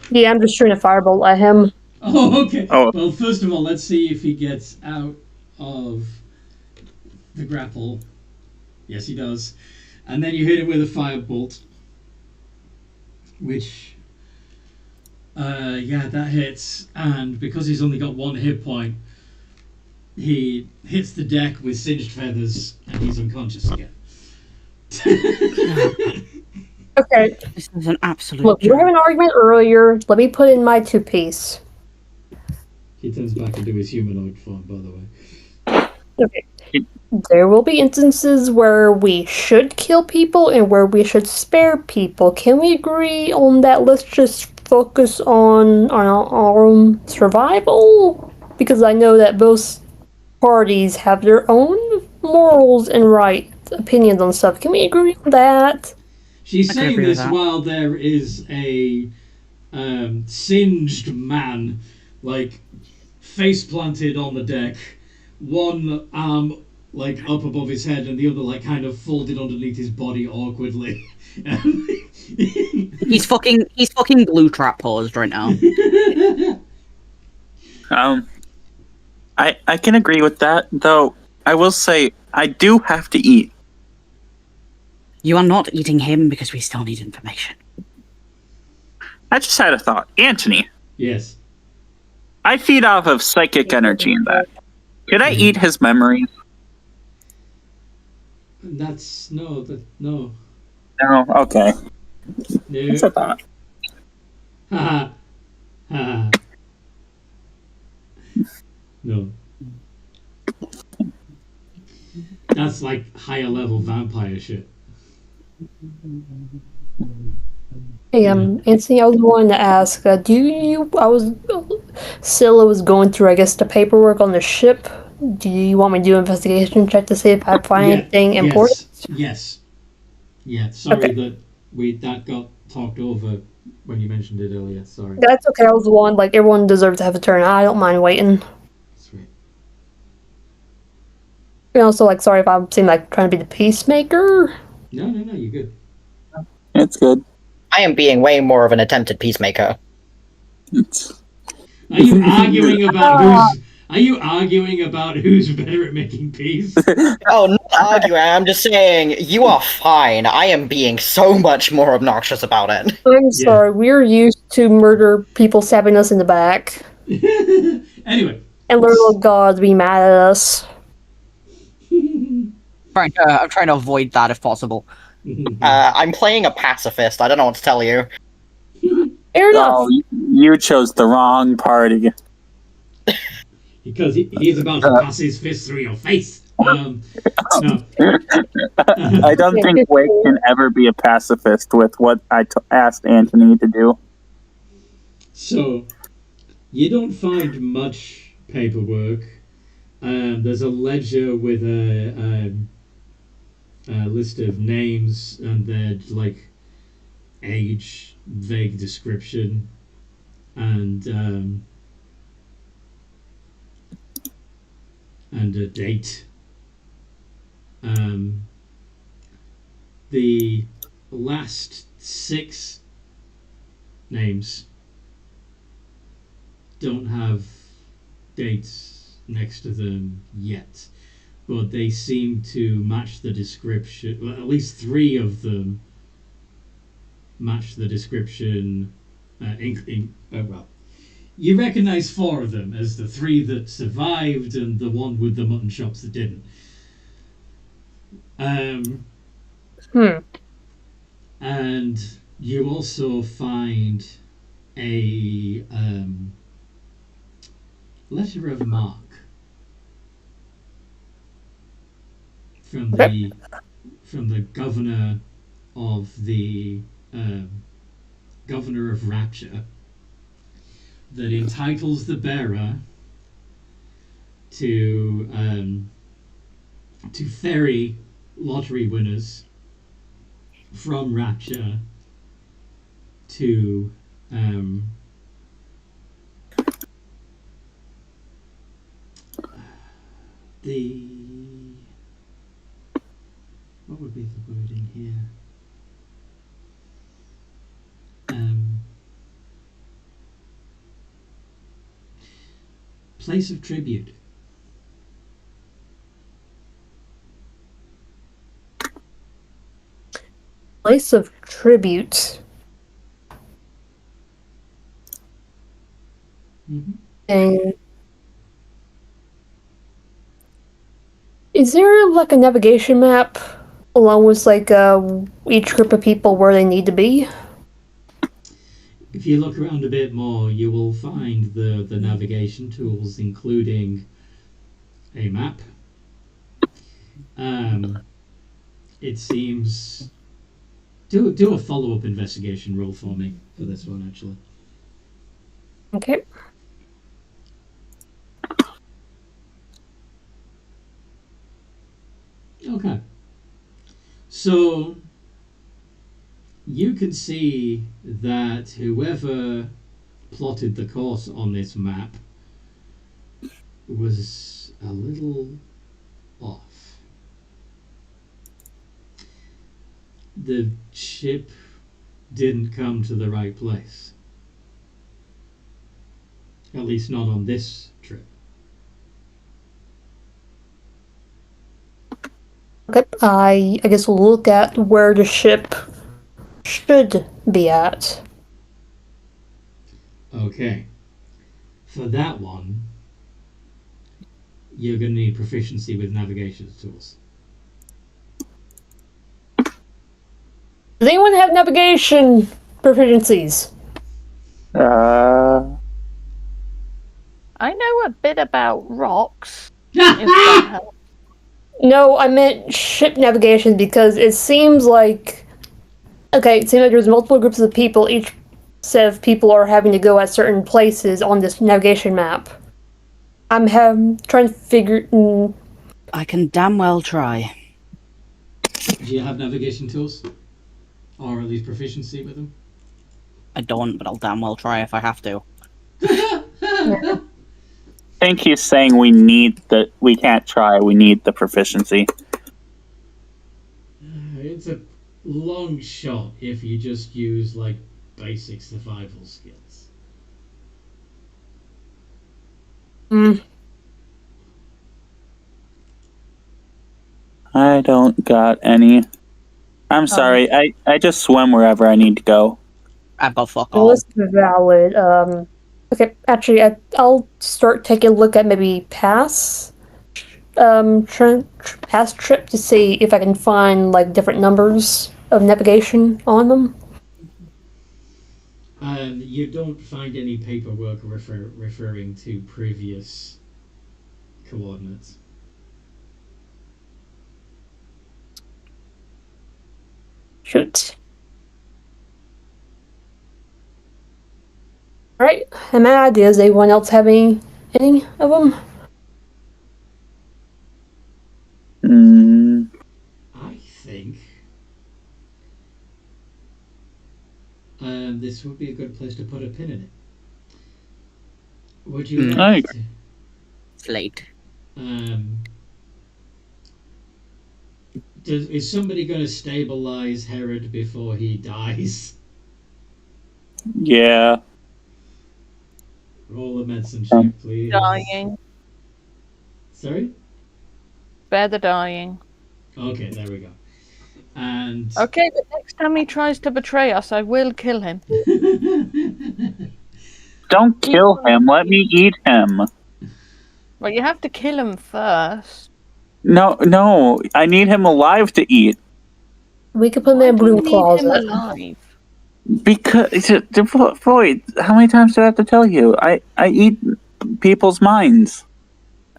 Yeah, I'm just shooting a firebolt at him. Oh, okay. Oh. Well, first of all, let's see if he gets out of the grapple. Yes, he does. And then you hit him with a firebolt, which, yeah, that hits. And because he's only got 1 hit point, he hits the deck with singed feathers, and he's unconscious again. Okay, This is an absolute look, we were joke. having an argument earlier. Let me put in my 2-piece. He turns back into his humanoid form, by the way. Okay. There will be instances where we should kill people and where we should spare people. Can we agree on that? Let's just focus on our own survival? Because I know that both parties have their own morals and right opinions on stuff. Can we agree on that? She's I can saying agree with this that. while there is a singed man, like, face planted on the deck, one arm, like, up above his head, and the other, like, kind of folded underneath his body awkwardly. He's fucking blue trap paused right now. I can agree with that, though I will say I do have to eat. You are not eating him because we still need information. I just had a thought. Anthony, Yes. I feed off of psychic energy in that. Could I eat his memories? That's no. No. Okay. No. It's a thought. Ha ha. No. That's like higher level vampire shit. Hey, Anthony, I was wanting to ask, Scylla was going through, I guess, the paperwork on the ship. Do you want me to do an investigation check to see if I find anything important? Yes. Yeah, sorry Okay. that got talked over when you mentioned it earlier. Sorry. That's okay, I was one, like, everyone deserves to have a turn. I don't mind waiting. Sweet. And also, like, sorry if I seem like trying to be the peacemaker. No, you're good. It's good. I am being way more of an attempted peacemaker. Are you arguing about who's better at making peace? Oh, not arguing. I'm just saying you are fine. I am being so much more obnoxious about it. I'm sorry, we're used to murder people stabbing us in the back. Anyway. And little gods be mad at us. I'm trying to avoid that if possible. I'm playing a pacifist. I don't know what to tell you. Fair enough. Oh, you chose the wrong party. Because he's about to pass his fist through your face. No. I don't think Wake can ever be a pacifist with what I asked Anthony to do. So, you don't find much paperwork. There's a ledger with a list of names and their age, vague description, and a date. The last 6 names don't have dates next to them yet, but they seem to match the description. Well, at least 3 of them match the description. You recognize 4 of them as the 3 that survived and the one with the mutton chops that didn't. And you also find a letter of marque from the governor of the governor of Rapture that entitles the bearer to ferry lottery winners from Rapture to what would be the wording here? Place of tribute. Place of tribute. Mm-hmm. And is there like a navigation map along with each group of people where they need to be? If you look around a bit more, you will find the navigation tools, including a map. It seems. Do a follow-up investigation roll for me for this one, actually. Okay. Okay. So you can see that whoever plotted the course on this map was a little off. The ship didn't come to the right place. At least not on this trip. Okay, I guess we'll look at where the ship should be at. Okay. For that one, you're going to need proficiency with navigation tools. Does anyone have navigation proficiencies? I know a bit about rocks. If that helps. No, I meant ship navigation because it seems like... Okay, it seems like there's multiple groups of people. Each set of people are having to go at certain places on this navigation map. I'm trying to figure... I can damn well try. Do you have navigation tools? Or at least proficiency with them? I don't, but I'll damn well try if I have to. I think he's saying we can't try, we need the proficiency. It's a long shot if you just use like basic survival skills. I don't got any. I'm sorry, I just swim wherever I need to go. I've got fuck The all. list is valid. Okay, actually, I'll start taking a look at maybe past trip to see if I can find like different numbers of navigation on them. You don't find any paperwork referring to previous coordinates. Shoot. Alright, I'm out of ideas. Anyone else have any of them? I think this would be a good place to put a pin in it. Would you I like agree. It's late. is somebody going to stabilize Herod before he dies? Yeah. Roll a medicine check, please. Dying. Sorry? Spare the dying. Okay, there we go. And Okay, but next time he tries to betray us, I will kill him. Don't kill him, let me eat him. Well, you have to kill him first. No, I need him alive to eat. We could put them Why in a do you broom need him closet. alive? Because, Floyd, how many times do I have to tell you? I eat people's minds.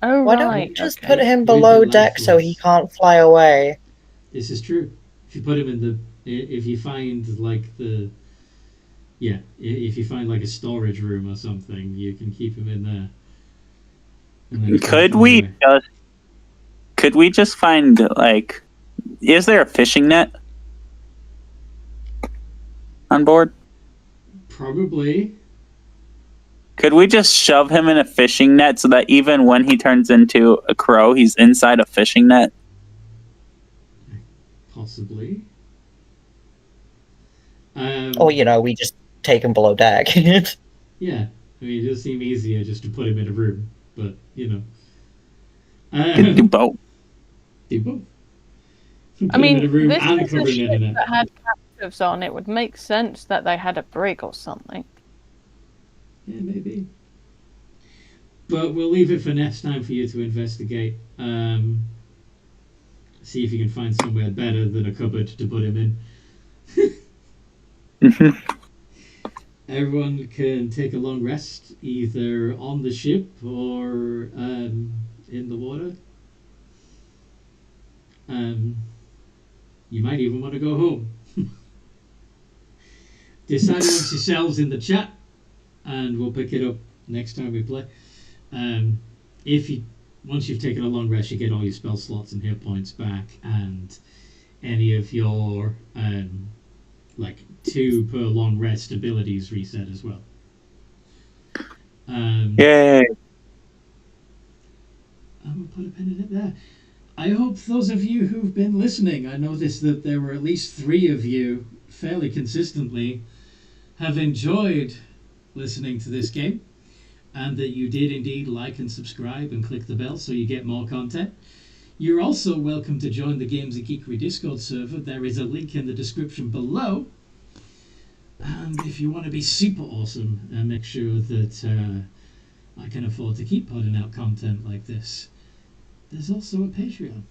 Oh, Why right. don't you just okay. put him Use below the deck so he lifeless. can't fly away? this is true. If you put him in the, if you find like the, yeah, if you find like a storage room or something, you can keep him in there. And then he can Could fly we away. just find, like, is there a fishing net on board? Probably. Could we just shove him in a fishing net so that even when he turns into a crow, he's inside a fishing net? Possibly. Or, we just take him below deck. Yeah, I mean, it does seem easier just to put him in a room, but Do do both. both. Put I him mean, in a room this and is cover a him in ship a net. that had captives on. It would make sense that they had a brig or something. Yeah, maybe. But we'll leave it for next time for you to investigate. See if you can find somewhere better than a cupboard to put him in. Everyone can take a long rest, either on the ship or in the water. You might even want to go home. Decide amongst yourselves in the chat, and we'll pick it up next time we play. Once you've taken a long rest, you get all your spell slots and hit points back, and any of your 2 per long rest abilities reset as well. Yay. I'm gonna put a pin in it there. I hope those of you who've been listening, I noticed that there were at least 3 of you fairly consistently, have enjoyed listening to this game, and that you did indeed like and subscribe and click the bell so you get more content. You're also welcome to join the Games and Geekery Discord server. There is a link in the description below. And if you want to be super awesome and make sure that I can afford to keep putting out content like this, there's also a Patreon.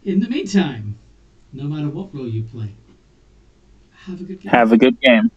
In the meantime, no matter what role you play, have a good game. Have a good game.